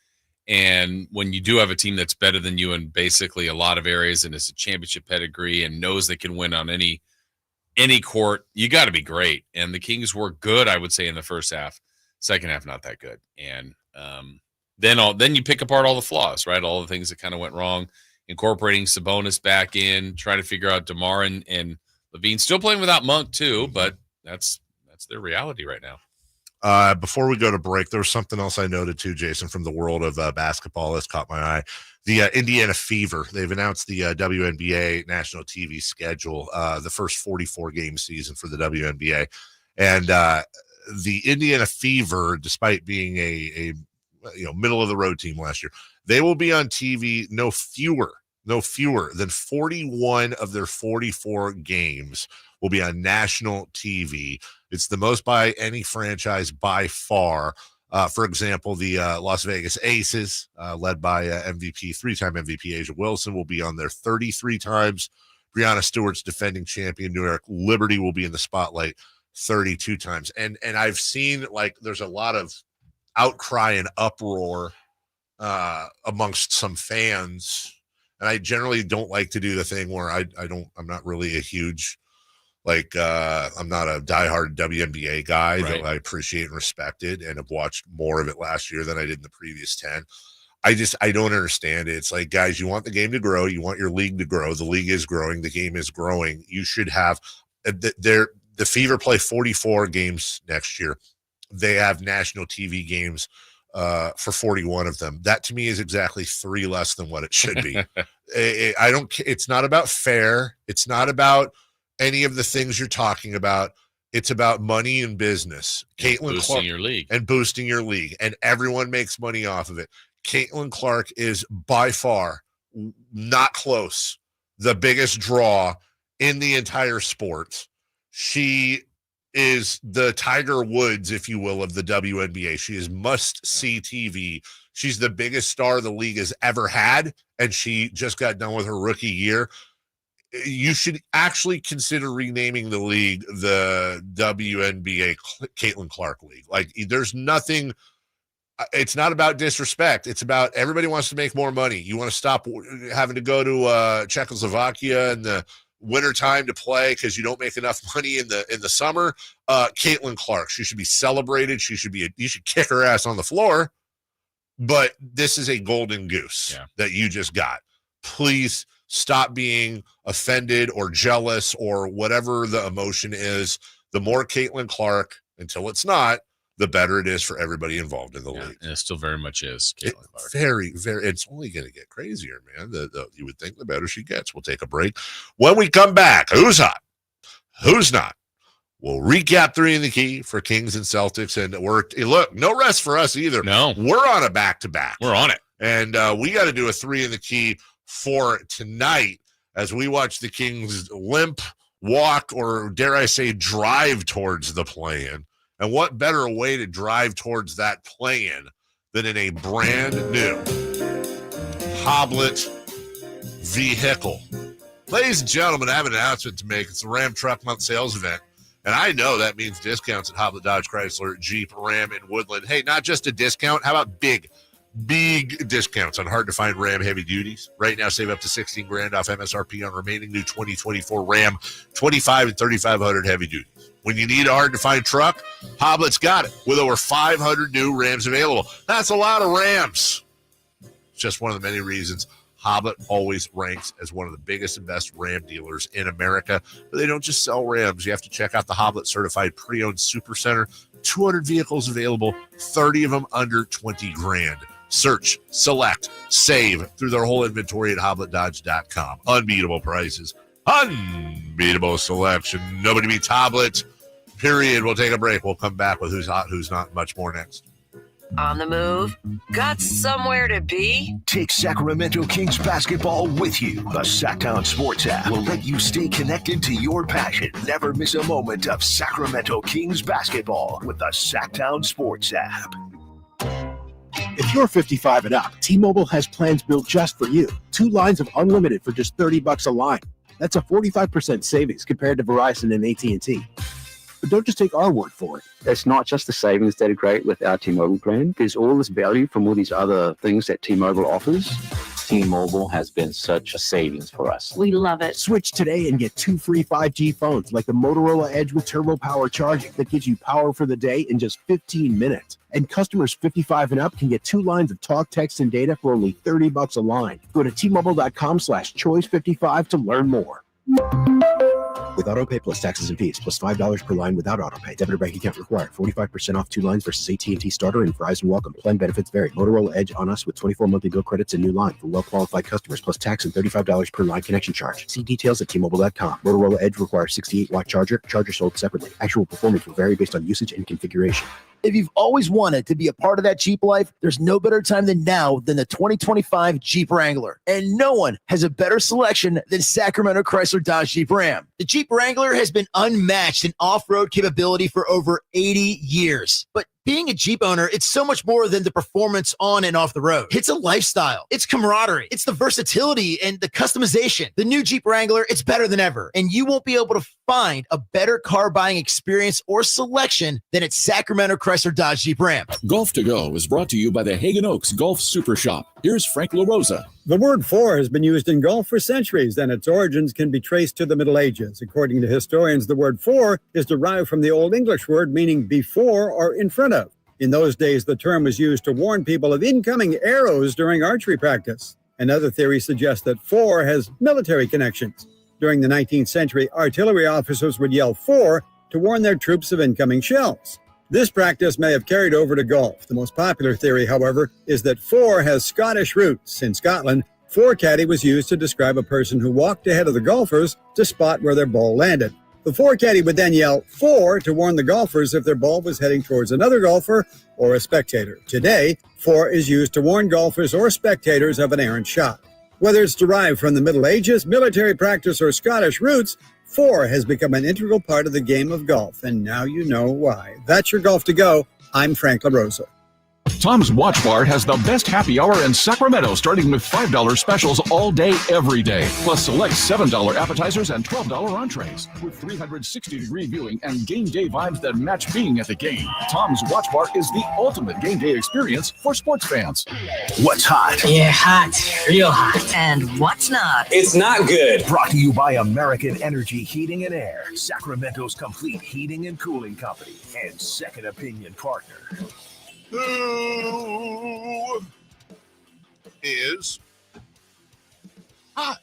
And when you do have a team that's better than you in basically a lot of areas and is a championship pedigree and knows they can win on any court, you got to be great. And the Kings were good, I would say, in the first half. Second half, not that good. And then you pick apart all the flaws, right? All the things that kind of went wrong. Incorporating Sabonis back in, trying to figure out DeMar and LaVine, still playing without Monk too, but that's their reality right now. Before we go to break, there was something else I noted too, Jason, from the world of basketball that's caught my eye. The Indiana Fever, they've announced the WNBA national TV schedule, the first 44-game season for the WNBA. And the Indiana Fever, despite being a middle-of-the-road team last year, they will be on TV no fewer than 41 of their 44 games will be on national TV. It's the most by any franchise by far. For example, the Las Vegas Aces, led by three-time MVP Asia Wilson, will be on there 33 times. Breanna Stewart's defending champion, New York Liberty, will be in the spotlight 32 times. And I've seen, like, there's a lot of outcry and uproar amongst some fans. And I generally don't like to do the thing where I'm not really a huge, I'm not a diehard WNBA guy, right, though I appreciate and respect it and have watched more of it last year than I did in the previous 10. I don't understand it. It's like, guys, you want the game to grow. You want your league to grow. The league is growing. The game is growing. You should have the Fever play 44 games next year. They have national TV games for 41 of them. That to me is exactly 3 less than what it should be. It's not about fair. It's not about any of the things you're talking about. It's about money and business. Boosting your league. And boosting your league. And everyone makes money off of it. Caitlin Clark is by far, not close, the biggest draw in the entire sport. She is the Tiger Woods, if you will, of the WNBA. She is must-see TV. She's the biggest star the league has ever had, and she just got done with her rookie year. You should actually consider renaming the league the WNBA Caitlin Clark League. Like, there's nothing. It's not about disrespect. It's about everybody wants to make more money. You want to stop having to go to Czechoslovakia in the wintertime to play because you don't make enough money in the summer. Caitlin Clark, she should be celebrated. You should kick her ass on the floor. But this is a golden goose that you just got. Please stop being offended or jealous or whatever the emotion is. The more Caitlin Clark, until it's not, the better it is for everybody involved in the league. And it still very much is. Caitlin Clark. Very, very. It's only going to get crazier, man. You would think the better she gets. We'll take a break. When we come back, who's hot? Who's not? We'll recap 3 in the key for Kings and Celtics. And look, no rest for us either. No. We're on a back-to-back. We're on it. And we got to do a 3 in the key for tonight as we watch the Kings limp, walk, or dare I say drive towards the play-in. And what better way to drive towards that play-in than in a brand new Hoblet vehicle? Ladies and gentlemen, I have an announcement to make. It's the Ram Truck Month sales event. And I know that means discounts at Hoblet Dodge Chrysler, Jeep, Ram, and Woodland. Hey, not just a discount. How about big discounts on hard-to-find Ram heavy duties? Right now, save up to $16,000 off MSRP on remaining new 2024 Ram 25 and 3500 heavy duties. When you need a hard-to-find truck, Hoblet's got it with over 500 new Rams available. That's a lot of Rams. It's just one of the many reasons Hoblet always ranks as one of the biggest and best Ram dealers in America, but they don't just sell Rams. You have to check out the Hoblet Certified Pre-Owned Super Center. 200 vehicles available, 30 of them under 20 grand. Search, select, save through their whole inventory at HobletDodge.com. Unbeatable prices, unbeatable selection. Nobody beats Hoblet, period. We'll take a break. We'll come back with who's hot, who's not, much more next. On the move? Got somewhere to be? Take Sacramento Kings basketball with you. The Sacktown Sports app will let you stay connected to your passion. Never miss a moment of Sacramento Kings basketball with the Sacktown Sports app. If you're 55 and up, T-Mobile has plans built just for you. 2 lines of unlimited for just $30 a line. That's a 45% savings compared to Verizon and AT&T. But don't just take our word for it. It's not just the savings that are great with our T-Mobile plan. There's all this value from all these other things that T-Mobile offers. T-Mobile has been such a savings for us. We love it. Switch today and get 2 free 5G phones like the Motorola Edge with Turbo Power charging that gives you power for the day in just 15 minutes. And customers 55 and up can get 2 lines of talk, text, and data for only $30 a line. Go to T-Mobile.com/choice55 to learn more. With AutoPay plus taxes and fees, plus $5 per line without AutoPay. Debit or bank account required. 45% off 2 lines versus AT&T Starter and Verizon Welcome. Plan benefits vary. Motorola Edge on us with 24 monthly bill credits and new line for well-qualified customers, plus tax and $35 per line connection charge. See details at T-Mobile.com. Motorola Edge requires 68-watt charger. Charger sold separately. Actual performance will vary based on usage and configuration. If you've always wanted to be a part of that Jeep life, there's no better time than now than the 2025 Jeep Wrangler. And no one has a better selection than Sacramento Chrysler Dodge Jeep Ram. The Jeep Wrangler has been unmatched in off-road capability for over 80 years. But being a Jeep owner, it's so much more than the performance on and off the road. It's a lifestyle. It's camaraderie. It's the versatility and the customization. The new Jeep Wrangler, it's better than ever. And you won't be able to find a better car buying experience or selection than at Sacramento Chrysler Dodge Jeep Ram. Golf to Go is brought to you by the Hagen Oaks Golf Super Shop. Here's Frank LaRosa. The word "for" has been used in golf for centuries, and its origins can be traced to the Middle Ages. According to historians, the word "for" is derived from the Old English word meaning before or in front of. In those days, the term was used to warn people of incoming arrows during archery practice. Another theory suggests that "for" has military connections. During the 19th century, artillery officers would yell "for" to warn their troops of incoming shells. This practice may have carried over to golf. The most popular theory, however, is that "for" has Scottish roots. In Scotland, "for-caddy" was used to describe a person who walked ahead of the golfers to spot where their ball landed. The "for-caddy" would then yell "for" to warn the golfers if their ball was heading towards another golfer or a spectator. Today, "for" is used to warn golfers or spectators of an errant shot. Whether it's derived from the Middle Ages, military practice, or Scottish roots, "for" has become an integral part of the game of golf, and now you know why. That's your Golf to Go. I'm Frank LaRosa. Tom's Watch Bar has the best happy hour in Sacramento, starting with $5 specials all day, every day. Plus select $7 appetizers and $12 entrees. With 360-degree viewing and game day vibes that match being at the game. Tom's Watch Bar is the ultimate game day experience for sports fans. What's hot? Yeah, hot. Real hot. And what's not? It's not good. Brought to you by American Energy Heating and Air, Sacramento's complete heating and cooling company, and second opinion partner. Who is hot?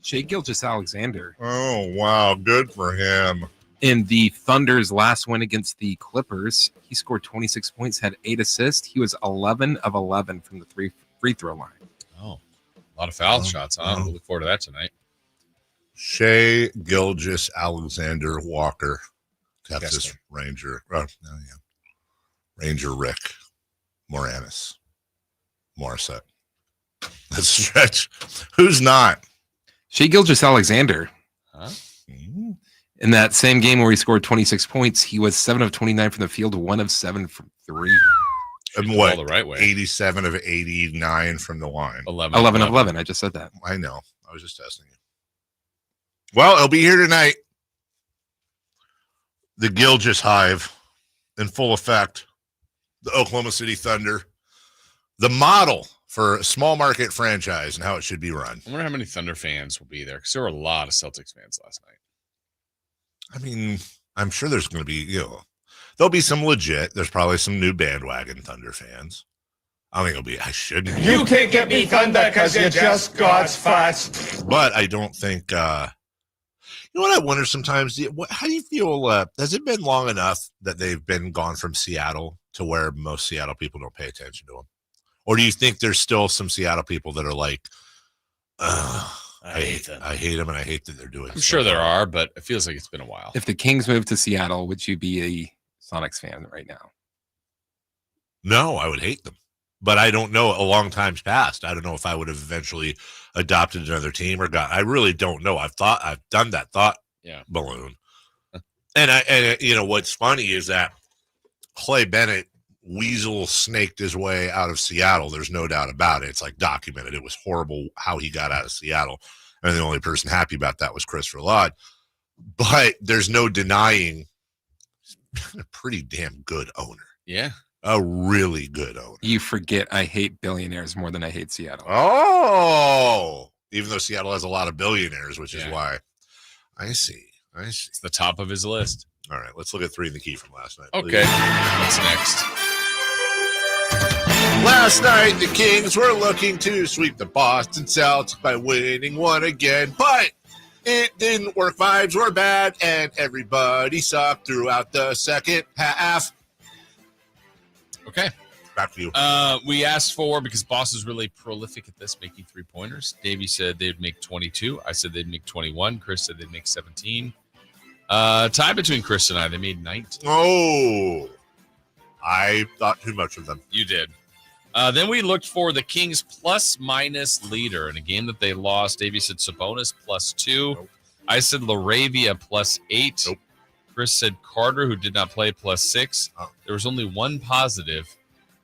Shai Gilgeous-Alexander. Oh, wow. Good for him. In the Thunder's last win against the Clippers, he scored 26 points, had 8 assists. He was 11 of 11 from the free throw line. Oh, a lot of foul shots, huh? We'll look forward to that tonight. Shai Gilgeous-Alexander Walker, Texas Ranger. Ranger Rick Moranis. Morissette. That's a stretch. Who's not? Shai Gilgeous-Alexander. Huh? In that same game where he scored 26 points, he was 7 of 29 from the field, 1 of 7 from 3. And what? The right way. 87 of 89 from the line. 11 of 11. I just said that. I know. I was just testing you. Well, he'll be here tonight. The Gilgeous Hive in full effect. The Oklahoma City Thunder, the model for a small market franchise and how it should be run. I wonder how many Thunder fans will be there, because there were a lot of Celtics fans last night. I mean, I'm sure there's going to be, there'll be some legit. There's probably some new bandwagon Thunder fans. I think it'll be. I shouldn't. You can't get me Thunder because you're just God's fast. But I don't think. You know what I wonder sometimes? How do you feel? Has it been long enough that they've been gone from Seattle to where most Seattle people don't pay attention to them? Or do you think there's still some Seattle people that are like, I hate them. I hate them, and I hate that they're doing. I'm sure there are, but it feels like it's been a while. If the Kings moved to Seattle, would you be a Sonics fan right now? No, I would hate them. But I don't know. A long time's passed. I don't know if I would have eventually adopted another team or got. I really don't know. I've done that thought balloon. And you know what's funny is that Clay Bennett weasel snaked his way out of Seattle. There's no doubt about it. It's like documented. It was horrible how he got out of Seattle, and the only person happy about that was Christopher Laud. But there's no denying he's been a pretty damn good owner. Yeah. A really good owner. You forget I hate billionaires more than I hate Seattle. Oh, even though Seattle has a lot of billionaires, which is why. I see. It's the top of his list. All right, let's look at 3 in the key from last night. Okay. What's next? Last night, the Kings were looking to sweep the Boston Celtics by winning one again, but it didn't work. Vibes were bad, and everybody sucked throughout the second half. Okay. Back to you. We asked for, because Boston's really prolific at this, making 3-pointers. Davey said they'd make 22. I said they'd make 21. Chris said they'd make 17. Tie between Chris and I. They made 19. Oh, I thought too much of them. You did. Then we looked for the Kings plus-minus leader in a game that they lost. Davey said Sabonis +2. Nope. I said LaRavia +8. Nope. Chris said Carter, who did not play, +6. Oh. There was only one positive,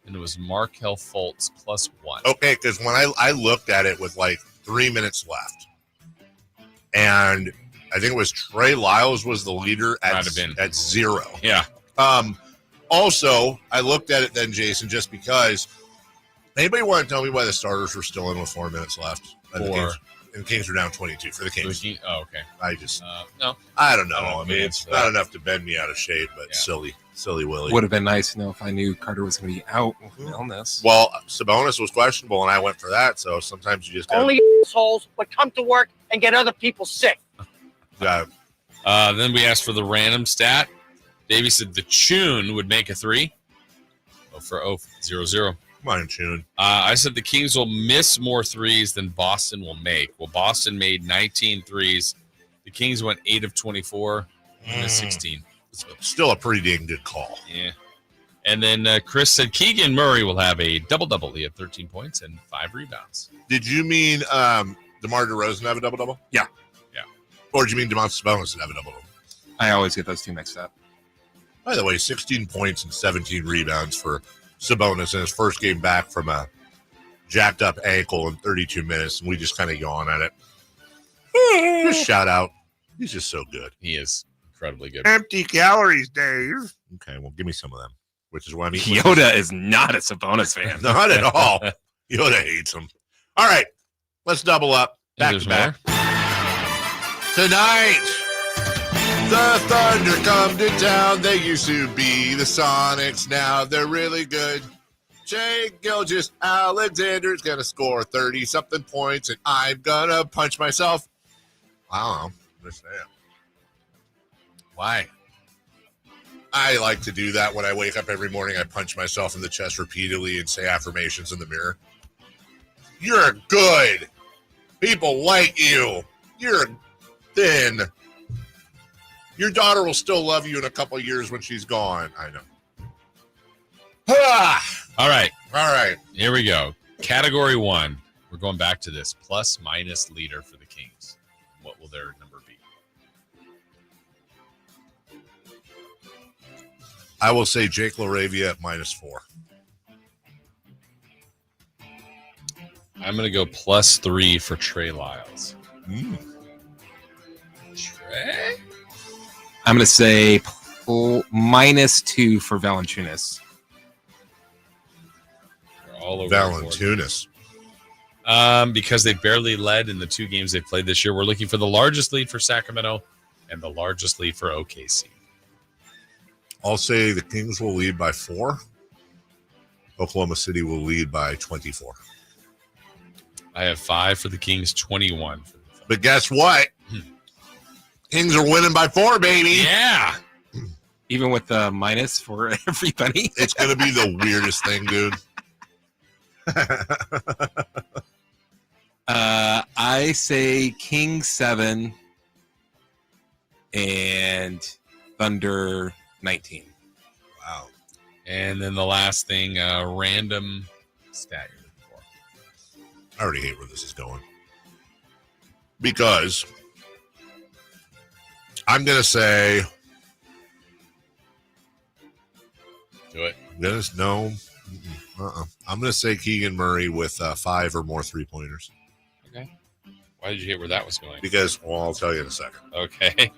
and it was Markelle Fultz +1. Okay, because when I looked at it with like 3 minutes left, and I think it was Trey Lyles was the leader at 0. Yeah. Also, I looked at it then, Jason, just because. Anybody want to tell me why the starters were still in with 4 minutes left? And the Kings are down 22 for the Kings. Oh, okay. I just no. I don't know. I mean, it's not enough to bend me out of shape, but silly Willie. Would have been nice to know if I knew Carter was going to be out with illness. Well, Sabonis was questionable, and I went for that. So sometimes you just only assholes would come to work and get other people sick. Yeah. Then we asked for the random stat. Davey said the Tune would make a 3. 0-0. Come on, Tune. I said the Kings will miss more threes than Boston will make. Well, Boston made 19 threes. The Kings went 8 of 24, missed 16. Still a pretty dang good call. Yeah. And then Chris said Keegan Murray will have a double-double. He had 13 points and 5 rebounds. Did you mean DeMar DeRozan have a double-double? Yeah. Or did you mean Domantas Sabonis have a double-double? I always get those two mixed up. By the way, 16 points and 17 rebounds for Sabonis in his first game back from a jacked up ankle in 32 minutes, and we just kind of yawn at it. Just shout out. He's just so good. He is incredibly good. Empty calories, Dave. Okay, well, give me some of them, which is why I'm eating. Yoda is not a Sabonis fan. Not at all. Yoda hates him. All right, let's double up. Back to back. Tonight, the Thunder come to town. They used to be the Sonics. Now they're really good. Shai Gilgeous-Alexander's going to score 30-something points, and I'm going to punch myself. I don't know. Understand. Why? I like to do that when I wake up every morning. I punch myself in the chest repeatedly and say affirmations in the mirror. You're good. People like you. You're thin. Your daughter will still love you in a couple of years when she's gone. I know. All right. All right. Here we go. Category 1. We're going back to this. Plus-minus leader for the Kings. What will their number be? I will say Jake LaRavia at -4. I'm going to go +3 for Trey Lyles. Trey? I'm going to say -2 for Valanciunas. All over Valanciunas. Because they barely led in the 2 games they played this year. We're looking for the largest lead for Sacramento and the largest lead for OKC. I'll say the Kings will lead by 4. Oklahoma City will lead by 24. I have 5 for the Kings, 21 for the Thunder. But guess what? Kings are winning by 4, baby. Yeah. Even with the minus for everybody. It's going to be the weirdest thing, dude. I say Kings 7 and Thunder 19. Wow. And then the last thing, random stat. I already hate where this is going. Because I'm going to say... Do it. No. I'm going to say Keegan Murray with 5 or more 3-pointers. Okay. Why did you hit where that was going? Because, well, I'll tell you in a second. Okay.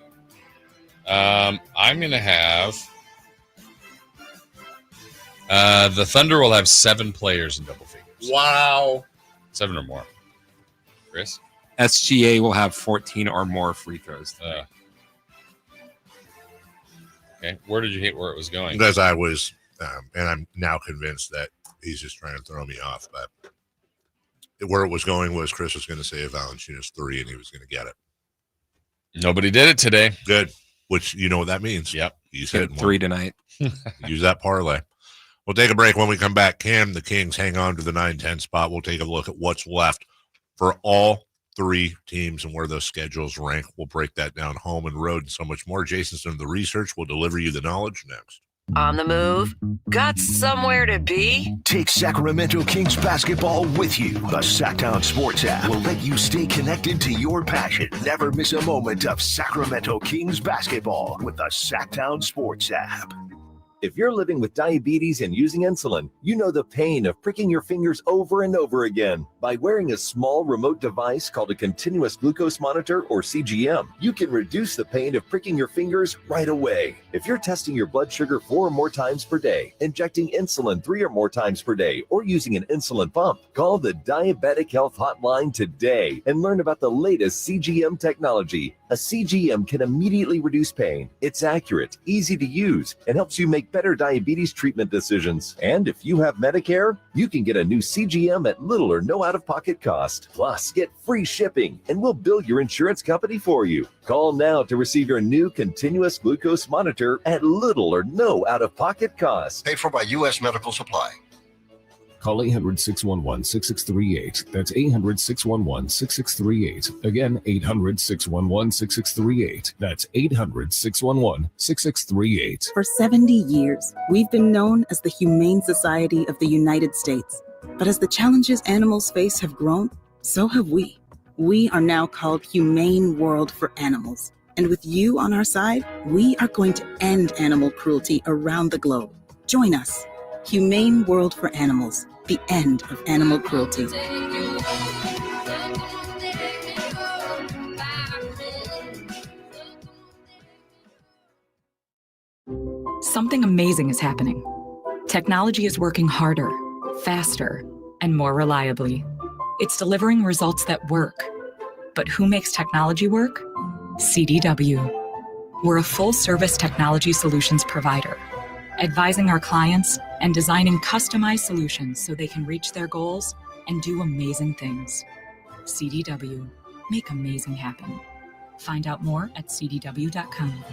I'm going to have the Thunder will have 7 players in double figures. Wow. 7 or more. Chris? SGA will have 14 or more free throws. Okay. Where did you hit where it was going? Because I was, and I'm now convinced that he's just trying to throw me off. But where it was going was Chris was going to say Valanciunas 3, and he was going to get it. Nobody did it today. Good. Which, you know what that means. Yep. You said 3 tonight. Use that parlay. We'll take a break. When we come back, Cam, the Kings hang on to the 9-10 spot. We'll take a look at what's left for all 3 teams and where those schedules rank. We'll break that down home and road and so much more. Jason's done the research. We'll deliver you the knowledge next. On the move? Got somewhere to be? Take Sacramento Kings basketball with you. The Sacktown Sports app will let you stay connected to your passion. Never miss a moment of Sacramento Kings basketball with the Sacktown Sports app. If you're living with diabetes and using insulin, you know the pain of pricking your fingers over and over again. By wearing a small remote device called a continuous glucose monitor, or CGM, you can reduce the pain of pricking your fingers right away. If you're testing your blood sugar 4 or more times per day, injecting insulin 3 or more times per day, or using an insulin pump, call the Diabetic Health Hotline today and learn about the latest CGM technology. A CGM can immediately reduce pain. It's accurate, easy to use, and helps you make better diabetes treatment decisions. And if you have Medicare, you can get a new CGM at little or no out-of-pocket cost. Plus, get free shipping, and we'll bill your insurance company for you. Call now to receive your new continuous glucose monitor at little or no out-of-pocket cost. Paid for by U.S. Medical Supply. Call 800-611-6638. That's 800-611-6638. Again, 800-611-6638. That's 800-611-6638. For 70 years, we've been known as the Humane Society of the United States. But as the challenges animals face have grown, so have we. We are now called Humane World for Animals. And with you on our side, we are going to end animal cruelty around the globe. Join us. Humane World for Animals. The end of animal cruelty. Something amazing is happening. Technology is working harder, faster, and more reliably. It's delivering results that work. But who makes technology work? CDW. We're a full-service technology solutions provider, advising our clients and designing customized solutions so they can reach their goals and do amazing things. CDW. Make amazing happen. Find out more at cdw.com.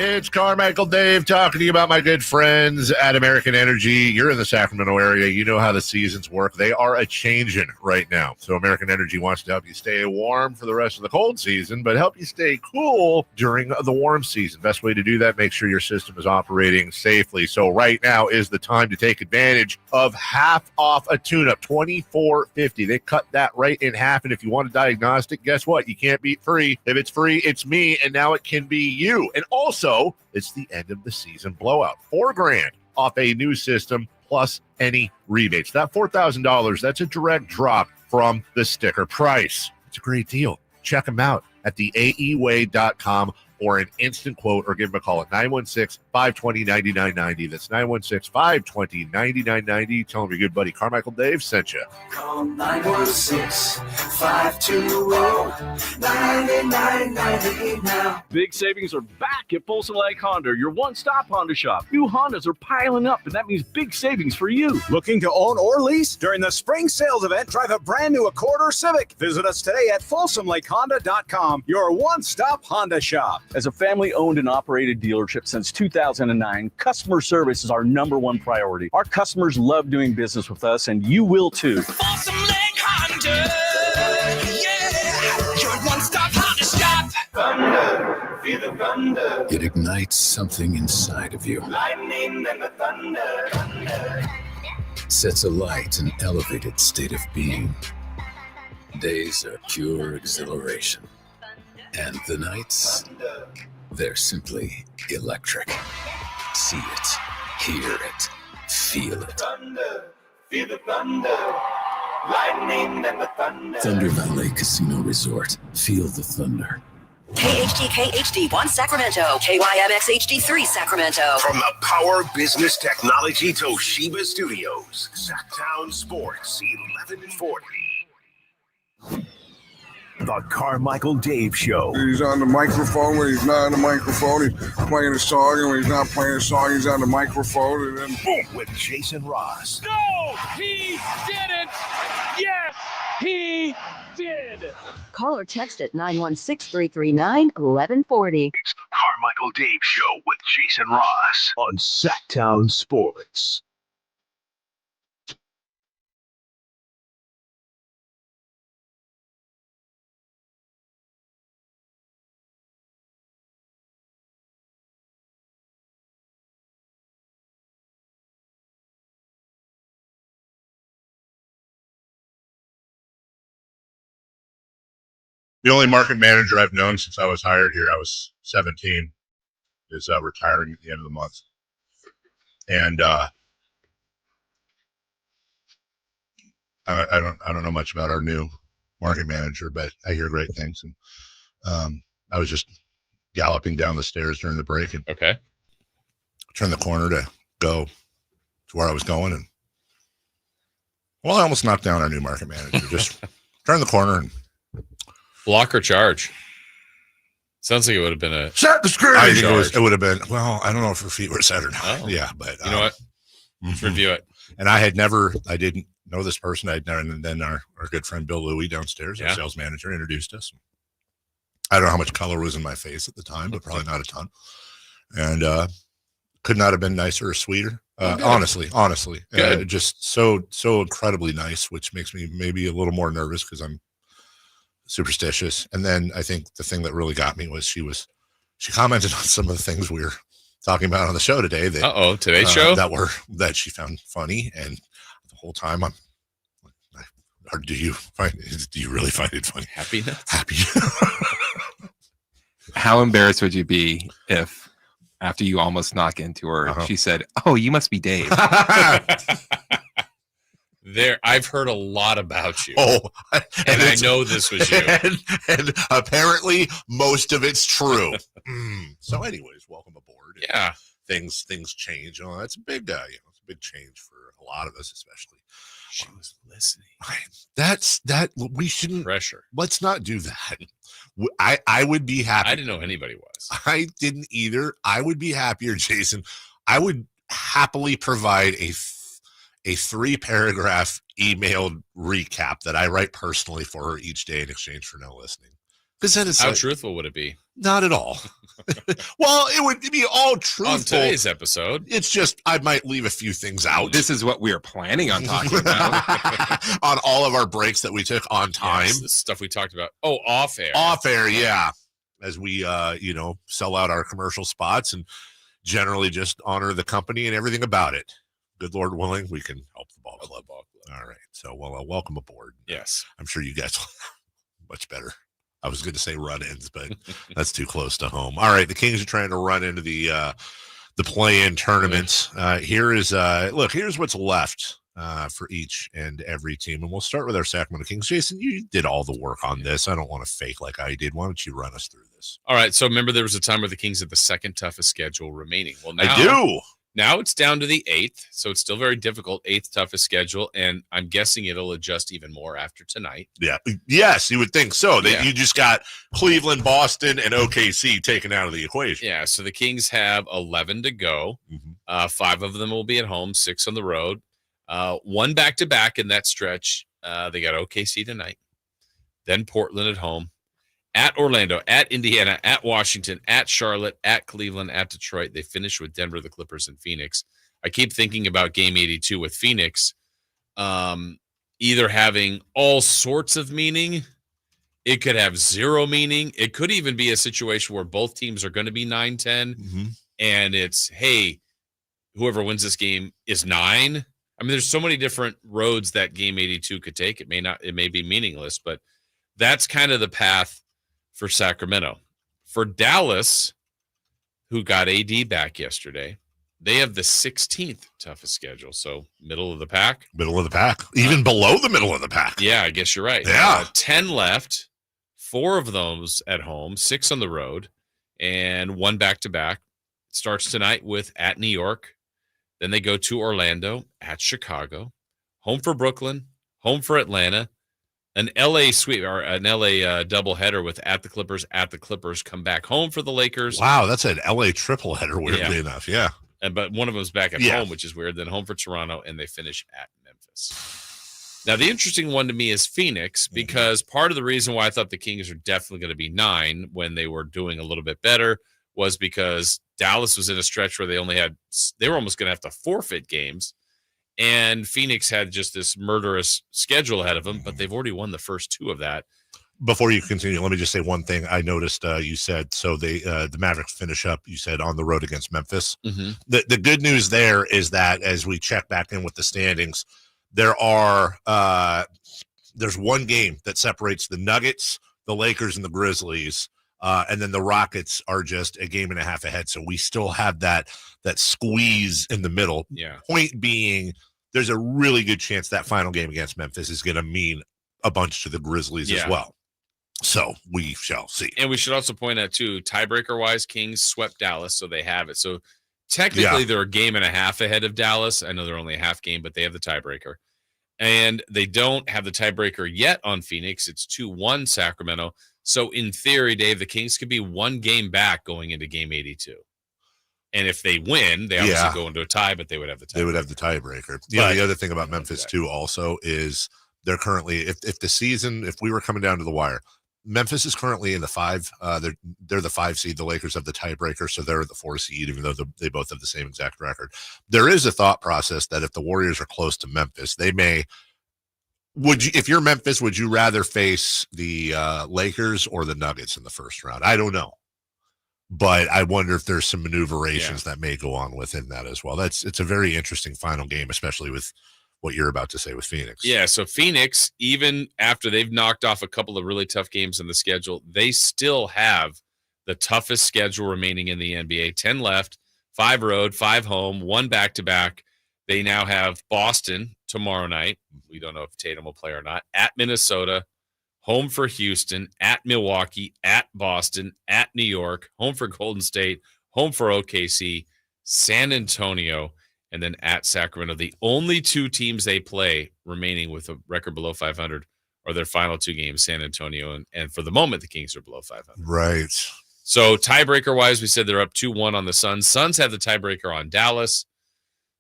It's Carmichael Dave talking to you about my good friends at American Energy. You're in the Sacramento area. You know how the seasons work. They are a-changing right now. So American Energy wants to help you stay warm for the rest of the cold season, but help you stay cool during the warm season. Best way to do that, make sure your system is operating safely. So right now is the time to take advantage of half off a tune-up, $24.50. They cut that right in half. And if you want a diagnostic, guess what? You can't beat free. If it's free, it's me. And now it can be you. And also, it's the end of the season blowout. $4,000 off a new system plus any rebates. That $4,000, that's a direct drop from the sticker price. It's a great deal. Check them out at theaeway.com or an instant quote, or give them a call at 916-585-3700. 916-520-9990. That's 916-520-9990. Tell them your good buddy Carmichael Dave sent you. Call 916-520-9990 now. Big savings are back at Folsom Lake Honda, your one-stop Honda shop. New Hondas are piling up, and that means big savings for you. Looking to own or lease? During the spring sales event, drive a brand new Accord or Civic. Visit us today at FolsomLakeHonda.com, your one-stop Honda shop. As a family-owned and operated dealership since 2009, customer service is our #1 priority. Our customers love doing business with us, and you will too. Folsom Lake Honda, yeah, your one-stop Honda shop. Thunder, feel the thunder. It ignites something inside of you. Lightning and the thunder, thunder. Sets alight an elevated state of being. Days are pure exhilaration. And the nights, they're simply electric. See it, hear it, feel it. Thunder, feel the thunder. Lightning and the thunder. Thunder Valley Casino Resort. Feel the thunder. KHD HD1 Sacramento, KYMX HD3 Sacramento. From the Power Business Technology Toshiba Studios, Sacktown Sports 1140. The Carmichael Dave Show. He's on the microphone when he's not on the microphone. He's playing a song, and when he's not playing a song, he's on the microphone. And then boom, with Jason Ross. No, he didn't. Yes, he did. Call or text at 916-339-1140. It's the Carmichael Dave Show with Jason Ross on Sacktown Sports. The only market manager I've known since I was hired here, I was 17, is retiring at the end of the month. And I don't know much about our new market manager, but I hear great things. And I was just galloping down the stairs during the break and turned the corner to go to where I was going. And well, I almost knocked down our new market manager. Just turned the corner and block or charge. Sounds like it would have been a set the screen. I think it would have been. Well, I don't know if her feet were set or not. Oh. Yeah, but you know what? Let's review it. And I didn't know this person. And then our good friend Bill Louie downstairs, our sales manager, introduced us. I don't know how much color was in my face at the time, but probably not a ton. And could not have been nicer or sweeter. Honestly, just so incredibly nice, which makes me maybe a little more nervous because I'm superstitious. And then I think the thing that really got me was she commented on some of the things we were talking about on the show today. Today's show that she found funny, and the whole time I'm like, do you really find it funny? Happy. How embarrassed would you be if after you almost knock into her, she said, "Oh, you must be Dave." I've heard a lot about you. Oh, and I know this was you. And apparently most of it's true. So anyways, welcome aboard. Yeah. Things change. Oh, that's a big it's a big change for a lot of us, especially. She was listening. We shouldn't pressure. Let's not do that. I would be happy. I didn't know anybody was. I didn't either. I would be happier, Jason. I would happily provide a 3-paragraph emailed recap that I write personally for her each day in exchange for no listening. Because then it's how truthful would it be? Not at all. Well, it would be all truthful on today's episode. It's just I might leave a few things out. This is what we are planning on talking about on all of our breaks that we took on time. Yes, the stuff we talked about. Oh, off air. Off air, yeah. As we sell out our commercial spots and generally just honor the company and everything about it. Good Lord willing, we can help the ball club. All right. So, welcome aboard. Yes. I'm sure you guys much better. I was going to say run-ins, but that's too close to home. All right. The Kings are trying to run into the play-in tournaments. Here's what's left for each and every team. And we'll start with our Sacramento Kings. Jason, you did all the work on this. I don't want to fake like I did. Why don't you run us through this? All right. So remember, there was a time where the Kings had the second toughest schedule remaining. Well, now, I do. Now it's down to the 8th. So it's still very difficult. 8th toughest schedule. And I'm guessing it'll adjust even more after tonight. Yeah. Yes, you would think so. You just got Cleveland, Boston, and OKC taken out of the equation. Yeah. So the Kings have 11 to go. 5 of them will be at home, 6 on the road. 1 back-to-back in that stretch. They got OKC tonight. Then Portland at home. At Orlando, at Indiana, at Washington, at Charlotte, at Cleveland, at Detroit. They finish with Denver, the Clippers, and Phoenix. I keep thinking about Game 82 with Phoenix either having all sorts of meaning. It could have 0 meaning. It could even be a situation where both teams are going to be 9-10, and it's, hey, whoever wins this game is 9. I mean, there's so many different roads that Game 82 could take. It may be meaningless, but that's kind of the path for Sacramento. For Dallas, who got AD back yesterday, they have the 16th toughest schedule. So middle of the pack. Middle of the pack. Even below the middle of the pack. Yeah, I guess you're right. Yeah. 10 left, 4 of those at home, 6 on the road, and 1 back-to-back. Starts tonight with at New York. Then they go to Orlando, at Chicago, home for Brooklyn, home for Atlanta, an LA sweep or an LA doubleheader with at the Clippers, come back home for the Lakers. Wow, that's an LA triple header, weirdly enough. Yeah. But one of them is back at home, which is weird. Then home for Toronto, and they finish at Memphis. Now, the interesting one to me is Phoenix, because part of the reason why I thought the Kings are definitely going to be 9 when they were doing a little bit better was because Dallas was in a stretch where they were almost going to have to forfeit games. And Phoenix had just this murderous schedule ahead of them, but they've already won the first 2 of that. Before you continue, let me just say one thing. I noticed you said, so the Mavericks finish up, you said, on the road against Memphis. The good news there is that as we check back in with the standings, there's one game that separates the Nuggets, the Lakers, and the Grizzlies. And then the Rockets are just a game and a half ahead. So we still have that squeeze in the middle. Yeah. Point being, there's a really good chance that final game against Memphis is going to mean a bunch to the Grizzlies as well. So we shall see. And we should also point out, too, tiebreaker-wise, Kings swept Dallas, so they have it. So technically they're a game and a half ahead of Dallas. I know they're only a half game, but they have the tiebreaker. And they don't have the tiebreaker yet on Phoenix. It's 2-1 Sacramento. So in theory, Dave, the Kings could be 1 game back going into Game 82. And if they win, they obviously go into a tie, but they would have the tiebreaker. They would have the tiebreaker. Yeah, the other thing about Memphis, too, also is they're currently, if we were coming down to the wire, Memphis is currently in the 5. They're the 5 seed. The Lakers have the tiebreaker, so they're the 4 seed, even though they both have the same exact record. There is a thought process that if the Warriors are close to Memphis, they may. If you're Memphis, would you rather face the Lakers or the Nuggets in the first round? I don't know, but I wonder if there's some maneuverations that may go on within that as well. It's a very interesting final game, especially with what you're about to say with Phoenix. Yeah, so Phoenix, even after they've knocked off a couple of really tough games in the schedule, they still have the toughest schedule remaining in the NBA. 10 left, 5 road, 5 home, 1 back-to-back. They now have Boston tomorrow night. We don't know if Tatum will play or not. At Minnesota, home for Houston, at Milwaukee, at Boston, at New York, home for Golden State, home for OKC, San Antonio, and then at Sacramento. The only 2 teams they play remaining with a record below 500 are their final 2 games, San Antonio, and for the moment, the Kings are below 500. Right. So tiebreaker-wise, we said they're up 2-1 on the Suns. Suns have the tiebreaker on Dallas.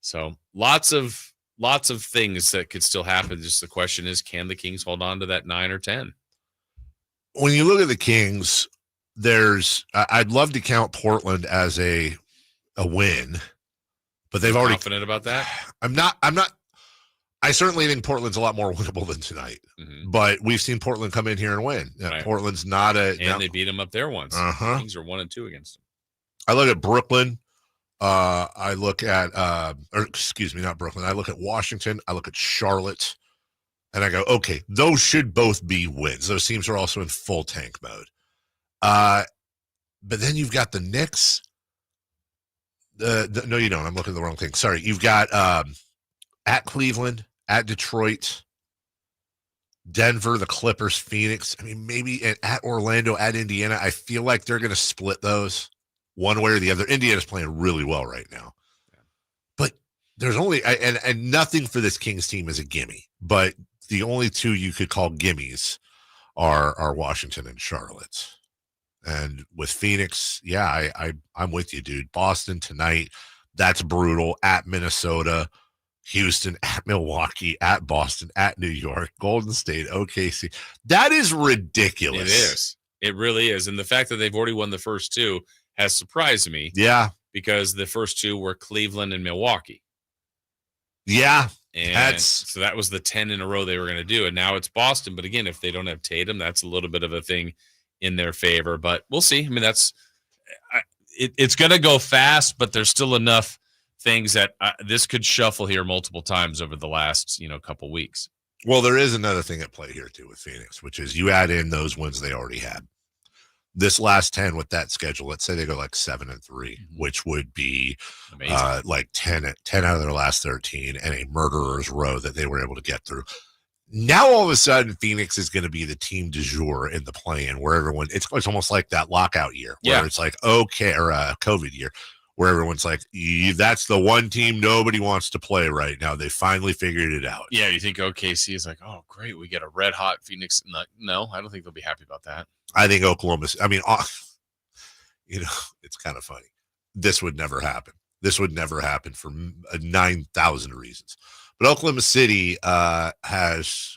So lots of things that could still happen. Just the question is, can the Kings hold on to that 9 or 10? When you look at the Kings, I'd love to count Portland as a win, but they've already confident about that. I'm not. I certainly think Portland's a lot more winnable than tonight, but we've seen Portland come in here and win. Right. Portland's not they beat them up there once. The Kings are 1-2 against them. I look at Brooklyn. I look at, not Brooklyn. I look at Washington. I look at Charlotte, and I go, okay, those should both be wins. Those teams are also in full tank mode. But then you've got the Knicks. No, you don't. I'm looking at the wrong thing. Sorry. You've got at Cleveland, at Detroit, Denver, the Clippers, Phoenix. I mean, maybe at Orlando, at Indiana. I feel like they're going to split those one way or the other. Indiana's playing really well right now. But there's only, and nothing for this Kings team is a gimme, but the only two you could call gimmies are Washington and Charlotte. And with Phoenix, yeah, I'm with you, dude. Boston tonight, that's brutal. At Minnesota, Houston, at Milwaukee, at Boston, at New York, Golden State, OKC. That is ridiculous. It is. It really is. And the fact that they've already won the first two has surprised me. Yeah. Because the first two were Cleveland and Milwaukee. Yeah. And so that was the 10 in a row they were going to do. And now it's Boston. But again, if they don't have Tatum, that's a little bit of a thing in their favor. But we'll see. I mean, it's going to go fast, but there's still enough things that this could shuffle here multiple times over the last, couple weeks. Well, there is another thing at play here too with Phoenix, which is you add in those wins they already had. This last 10 with that schedule, let's say they go like 7-3, which would be like 10 out of their last 13 and a murderer's row that they were able to get through. Now, all of a sudden, Phoenix is going to be the team du jour in the play-in where everyone, it's almost like that lockout year where it's like, okay, or a COVID year where everyone's like, that's the one team nobody wants to play right now. They finally figured it out. Yeah, you think OKC is like, oh, great, we get a red-hot Phoenix. No, I don't think they'll be happy about that. I think Oklahoma, it's kind of funny. This would never happen. This would never happen for 9,000 reasons. But Oklahoma City has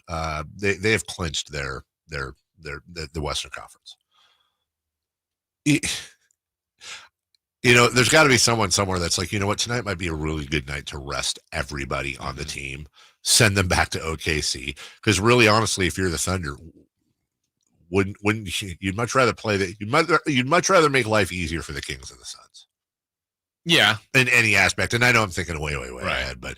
they have clinched the Western Conference. There's got to be someone somewhere that's like, you know what, tonight might be a really good night to rest everybody on the team, send them back to OKC. Because really, honestly, if you're the Thunder, wouldn't you'd much rather play that? You'd much rather make life easier for the Kings and the Suns. Yeah, in any aspect. And I know I'm thinking way ahead, but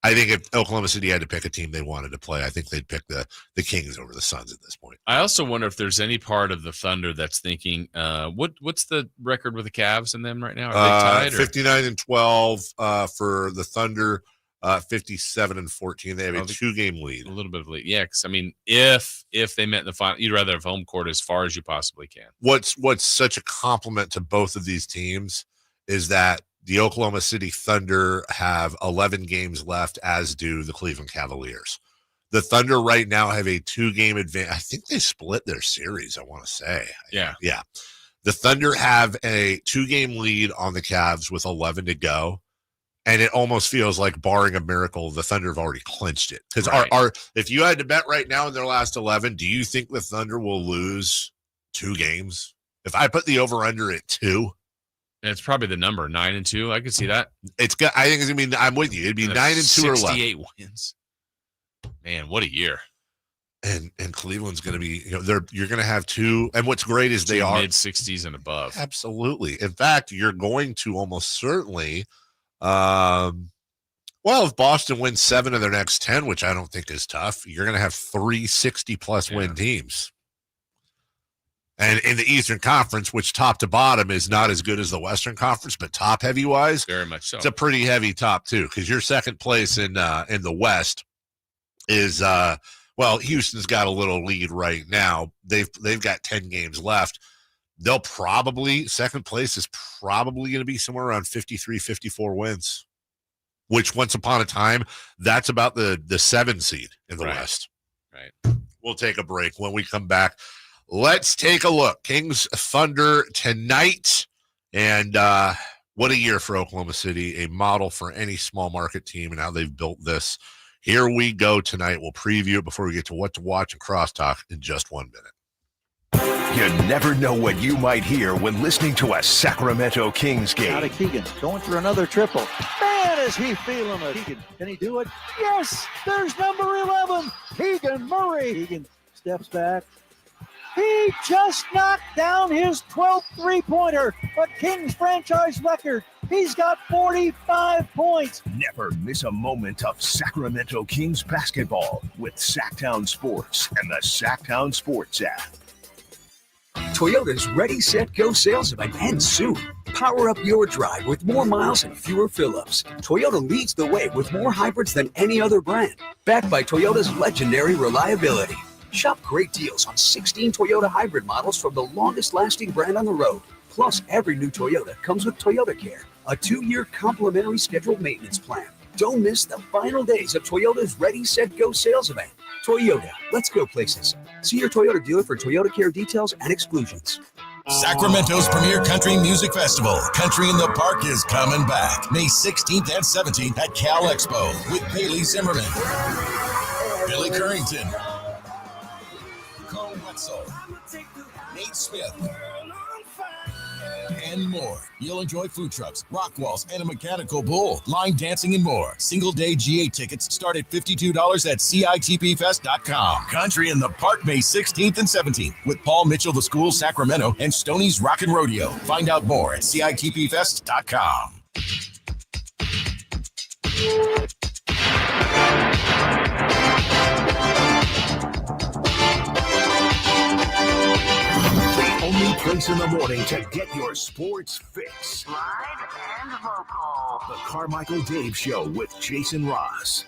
I think if Oklahoma City had to pick a team they wanted to play, I think they'd pick the Kings over the Suns at this point. I also wonder if there's any part of the Thunder that's thinking, what's the record with the Cavs and them right now? Are they tied? 59-12 for the Thunder, 57-14. They have a 2-game lead. A little bit of lead, yeah. Because I mean, if they met in the final, you'd rather have home court as far as you possibly can. What's such a compliment to both of these teams is that the Oklahoma City Thunder have 11 games left, as do the Cleveland Cavaliers. The Thunder right now have a 2-game advantage. I think they split their series, I want to say. Yeah. Yeah. The Thunder have a 2-game lead on the Cavs with 11 to go. And it almost feels like, barring a miracle, the Thunder have already clinched it. Because if you had to bet right now in their last 11, do you think the Thunder will lose 2 games? If I put the over-under at 2, it's probably the number 9-2. I could see that. I think it's gonna be. I'm with you. It'd be 9-2 or 68 wins. Man, what a year! And Cleveland's gonna be. You're gonna have 2. And what's great is they are mid-60s and above. Absolutely. In fact, you're going to almost certainly. If Boston wins 7 of their next 10, which I don't think is tough, you're gonna have 3 60+ win teams. And in the Eastern Conference, which top to bottom is not as good as the Western Conference, but top heavy wise, very much so. It's a pretty heavy top too, because your second place in the West is Houston's got a little lead right now. They've got 10 games left. They'll probably, second place is probably going to be somewhere around 53, 54 wins, which once upon a time, that's about the 7 seed in the West. Right. We'll take a break. When we come back, let's take a look. Kings Thunder tonight. And what a year for Oklahoma City, a model for any small market team and how they've built this. Here we go tonight. We'll preview it before we get to what to watch and crosstalk in just 1 minute. You never know what you might hear when listening to a Sacramento Kings game. Out of Keegan, going for another triple. Man, is he feeling it. Keegan, can he do it? Yes, there's number 11, Keegan Murray. Keegan steps back. He just knocked down his 12th three-pointer, a Kings franchise record. He's got 45 points. Never miss a moment of Sacramento Kings basketball with Sacktown Sports and the Sacktown Sports app. Toyota's Ready, Set, Go sales event ends soon. Power up your drive with more miles and fewer fill-ups. Toyota leads the way with more hybrids than any other brand, backed by Toyota's legendary reliability. Shop great deals on 16 Toyota hybrid models from the longest-lasting brand on the road. Plus, every new Toyota comes with Toyota Care, a 2-year complimentary scheduled maintenance plan. Don't miss the final days of Toyota's Ready, Set, Go sales event. Toyota, let's go places. See your Toyota dealer for Toyota Care details and exclusions. Sacramento's premier country music festival, Country in the Park, is coming back May 16th and 17th at Cal Expo with Bailey Zimmerman, Billy Currington, Cole Wetzel, Nate Smith, and more. You'll enjoy food trucks, rock walls, and a mechanical bull, line dancing, and more. Single-day GA tickets start at $52 at CITPFest.com. Country in the Park, May 16th and 17th with Paul Mitchell, The School, Sacramento, and Stoney's Rockin' Rodeo. Find out more at CITPFest.com. Only place in the morning to get your sports fix. Live and vocal. The Carmichael Dave Show with Jason Ross.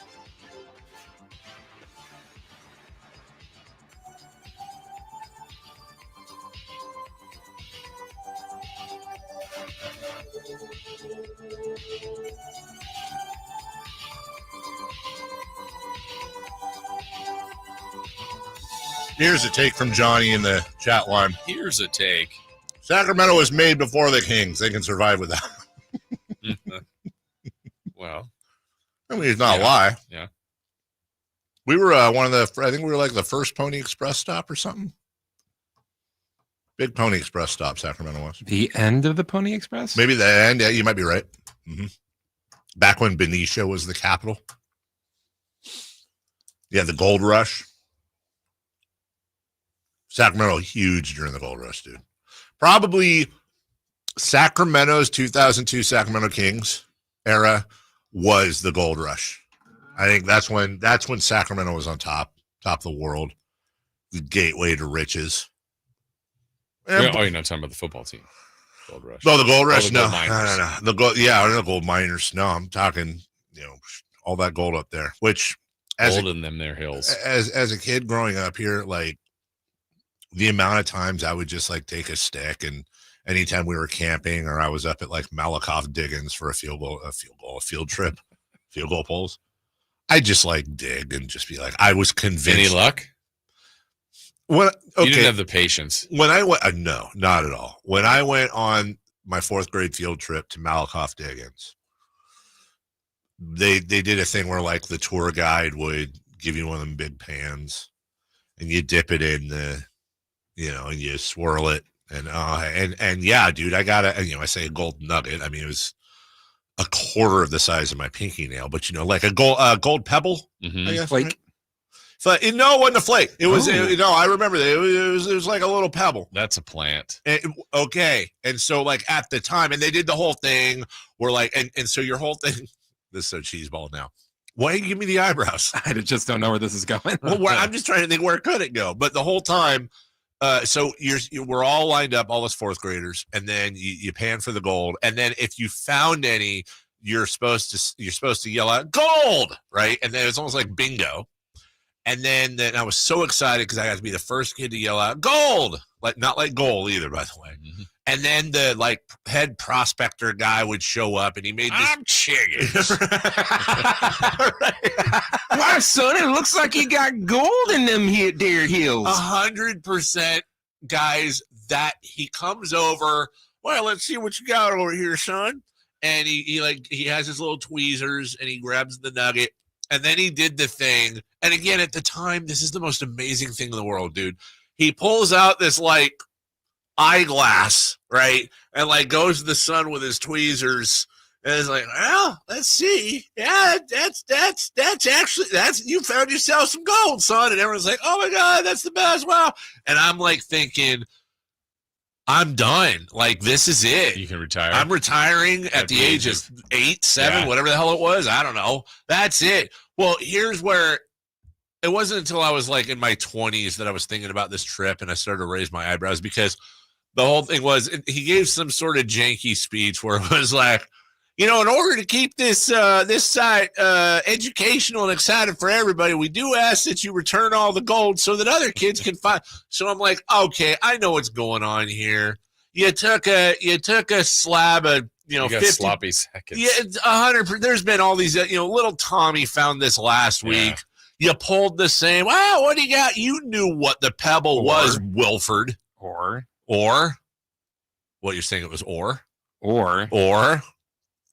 Here's a take from Johnny in the chat line. Here's a take. Sacramento was made before the Kings. They can survive without. Well, I mean, it's not a lie. Yeah. We were I think we were like the first Pony Express stop or something. Big Pony Express stop, Sacramento was. The end of the Pony Express? Maybe the end. Yeah, you might be right. Mm-hmm. Back when Benicia was the capital. Yeah, the gold rush. Sacramento, huge during the gold rush, dude. Probably Sacramento's 2002 Sacramento Kings era was the gold rush. I think that's when Sacramento was on top of the world, the gateway to riches. Oh, you're not talking about the football team. Gold rush. No, the gold rush. No. The gold. Yeah, the gold miners. No, I'm talking. All that gold up there. Which, gold in them there hills. As a kid growing up here, like the amount of times I would just like take a stick, and anytime we were camping or I was up at like Malakoff Diggins for a field trip, field goal poles, I just like dig and just be like, I was convinced. Any luck? You didn't have the patience. When I went, no, not at all. When I went on my 4th grade field trip to Malakoff Diggins, they did a thing where like the tour guide would give you one of them big pans, and you dip it in the, and you swirl it, and yeah, dude, I got I say a gold nugget. I mean, it was a quarter of the size of my pinky nail, but like a gold pebble, mm-hmm. I guess, flake. Right? So no, it wasn't a flake. It was I remember that it was like a little pebble. That's a plant. Okay, and so like at the time, and they did the whole thing where like, and so your whole thing. This is so cheeseball now. Why you give me the eyebrows? I just don't know where this is going. Well, I'm just trying to think where could it go. But the whole time, so we're all lined up, all us 4th graders, and then you pan for the gold, and then if you found any, you're supposed to yell out gold, right? And then it's almost like bingo. And then I was so excited because I got to be the first kid to yell out gold, like not like goal either, by the way. Mm-hmm. And then the like head prospector guy would show up, and he made this. I'm chiggins. Why, son? It looks like you got gold in them here, deer hills. 100%, guys. That he comes over. Well, let's see what you got over here, son. And he has his little tweezers, and he grabs the nugget, and then he did the thing. And again, at the time, this is the most amazing thing in the world, dude. He pulls out this like eyeglass, right, and like goes to the sun with his tweezers, and it's like, well, let's see. Yeah, that's actually you found yourself some gold, son. And everyone's like, oh my god, that's the best. Wow. And I'm like thinking, I'm done. Like, this is it. You can retire. I'm retiring at the age of 8, 7, whatever the hell it was. I don't know. That's it. Well, here's where it wasn't until I was like in my 20s that I was thinking about this trip, and I started to raise my eyebrows because The whole thing was he gave some sort of janky speech where it was like, in order to keep this this site educational and exciting for everybody, we do ask that you return all the gold so that other kids can find. So I'm like, okay, I know what's going on here. You took a slab of 50 sloppy seconds. Yeah, 100. There's been all these. Little Tommy found this last week. You pulled the same. Wow, what do you got? You knew what the pebble was, Wilford. Or what you're saying? It was or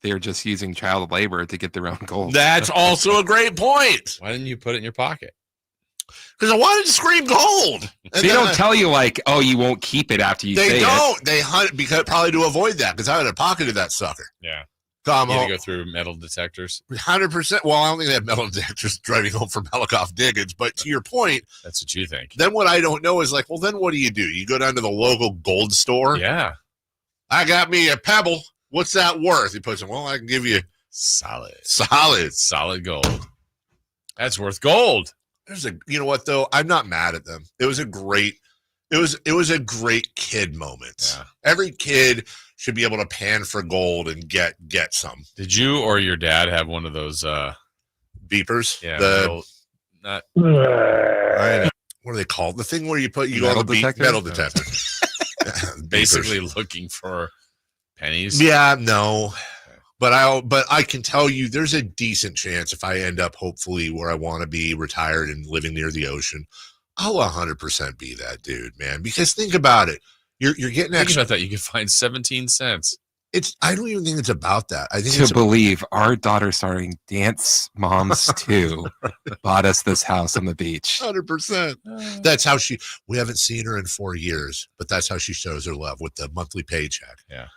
they're just using child labor to get their own gold. That's also a great point. Why didn't you put it in your pocket? Because I wanted to scream gold. They don't tell you you won't keep it after you say it. They don't. They hunt because probably to avoid that because I would have pocketed that sucker. Yeah. You had to go through metal detectors. 100%. Well, I don't think they have metal detectors driving home from Malakoff Diggins, but to your point, that's what you think. Then what I don't know is well, then what do? You go down to the local gold store. Yeah. I got me a pebble. What's that worth? He puts it. Well, I can give you solid gold. That's worth gold. There's you know what though? I'm not mad at them. It was a great kid moment. Yeah. Every kid should be able to pan for gold and get some. Did you or your dad have one of those beepers? Yeah. What are they called? The thing where you go metal on the metal detector. Basically looking for pennies. Yeah, no. But I can tell you there's a decent chance if I end up hopefully where I want to be, retired and living near the ocean, I'll 100% be that dude, man. Because think about it. You're getting extra. Think about that. You can find 17 cents. I don't even think it's about that. I think to believe our daughter starting Dance Moms 2 bought us this house on the beach. 100%. That's how we haven't seen her in 4 years, but that's how she shows her love with the monthly paycheck. Yeah.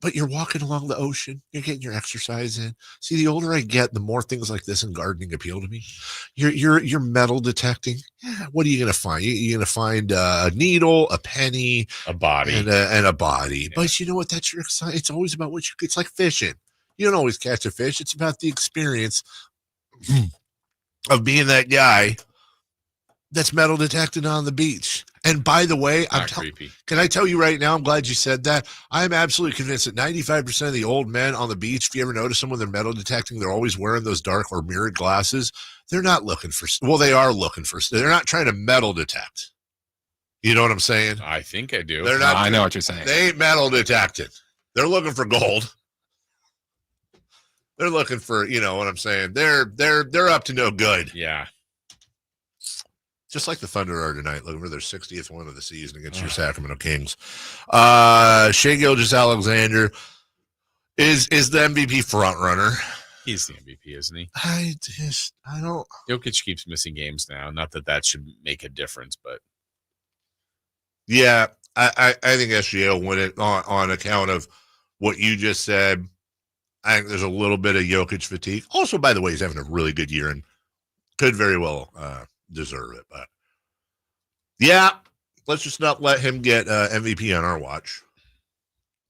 But you're walking along the ocean. You're getting your exercise in. See, the older I get, the more things like this in gardening appeal to me. You're metal detecting. Yeah, what are you going to find? You're going to find a needle, a penny, a body, and a body. Yeah. But you know what? That's your excitement. It's always about it's like fishing. You don't always catch a fish. It's about the experience of being that guy that's metal detected on the beach. And by the way, can I tell you right now, I'm glad you said that. I'm absolutely convinced that 95% of the old men on the beach, if you ever notice them when they're metal detecting, they're always wearing those dark or mirrored glasses. They're not looking for, they are looking for, they're not trying to metal detect. You know what I'm saying? I think I do. They're not. I know what you're saying. They ain't metal detected. They're looking for gold. They're looking for, you know what I'm saying? They're up to no good. Yeah. Just like the Thunder are tonight, looking for their 60th one of the season against your Sacramento Kings. Shai Gilgeous-Alexander is the MVP front runner. He's the MVP, isn't he? I don't. Jokic keeps missing games now. Not that should make a difference, but yeah, I think SGA will win it on account of what you just said. I think there's a little bit of Jokic fatigue. Also, by the way, he's having a really good year and could very well deserve it. But yeah, let's just not let him get MVP on our watch.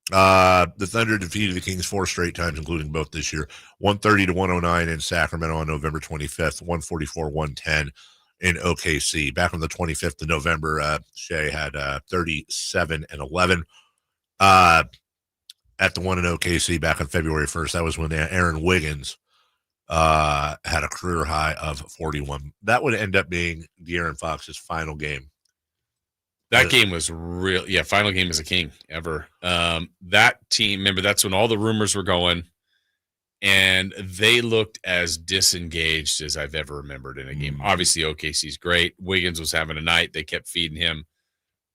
The Thunder defeated the Kings 4 straight times, including both this year, 130-109 in Sacramento on November 25th, 144-110 in OKC. Back on the 25th of November, Shai had 37-11. At the one in OKC back on February 1st, that was when Aaron Wiggins had a career high of 41. That would end up being De'Aaron Fox's final game. That game was real. Yeah, final game as a King ever. That team, remember, that's when all the rumors were going, and they looked as disengaged as I've ever remembered in a game. Obviously, OKC's great. Wiggins was having a night. They kept feeding him.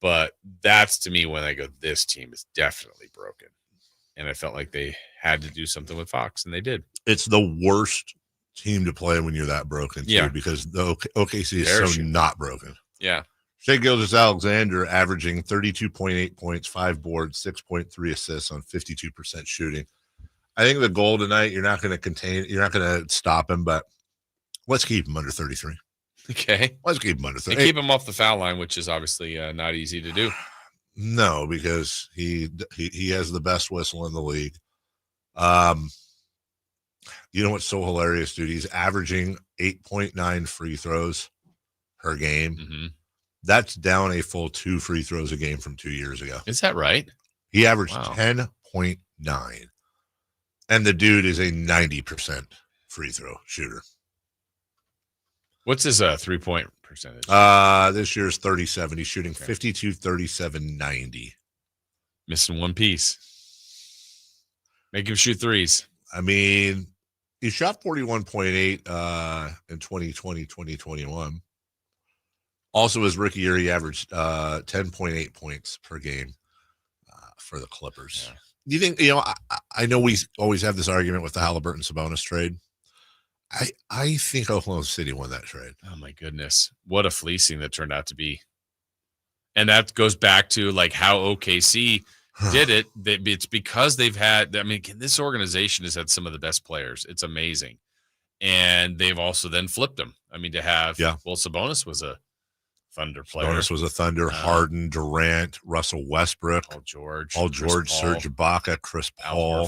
But that's, to me, when I go, this team is definitely broken. And I felt like they had to do something with Fox, and they did. It's the worst team to play when you're that broken, too, yeah, because the OKC is so not broken. Yeah. Shai Gilgeous-Alexander averaging 32.8 points, 5 boards, 6.3 assists on 52% shooting. I think the goal tonight, you're not going to stop him, but let's keep him under 33. Okay. Let's keep him under 33. And keep him off the foul line, which is obviously not easy to do. No, because he has the best whistle in the league. You know what's so hilarious, dude? He's averaging 8.9 free throws per game. Mm-hmm. That's down a full 2 free throws a game from 2 years ago. Is that right? He averaged 10.9. And the dude is a 90% free throw shooter. What's his 3-point percentage? This year's 37. He's shooting 52, 37, 90. Missing one piece. Make him shoot threes. I mean, he shot 41.8 in 2020, 2021. Also, his rookie year, he averaged 10.8 points per game for the Clippers. Yeah. Do you think, I know we always have this argument with the Halliburton-Sabonis trade. I think Oklahoma City won that trade. Oh, my goodness. What a fleecing that turned out to be. And that goes back to, like, how OKC did it. It's because they've had, I mean, this organization has had some of the best players. It's amazing. And they've also then flipped them. I mean, to have, well, Sabonis was a Thunder player. Sabonis was a Thunder. Harden, Durant, Russell Westbrook, Paul George, Serge Ibaka, Chris Paul,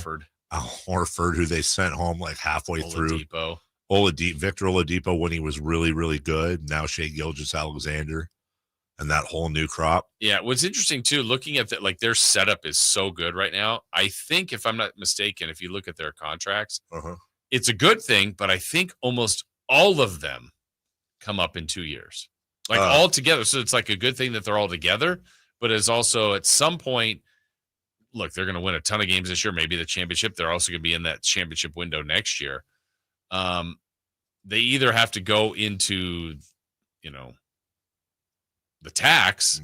Al Horford, who they sent home like halfway through. Victor Oladipo when he was really, really good. Now Shai Gilgeous-Alexander and that whole new crop. Yeah, what's interesting too, looking at that, like their setup is so good right now. I think, if I'm not mistaken, if you look at their contracts, it's a good thing, but I think almost all of them come up in 2 years. Like all together. So it's like a good thing that they're all together, but it's also at some point, look, they're going to win a ton of games this year, maybe the championship. They're also going to be in that championship window next year. They either have to go into, the tax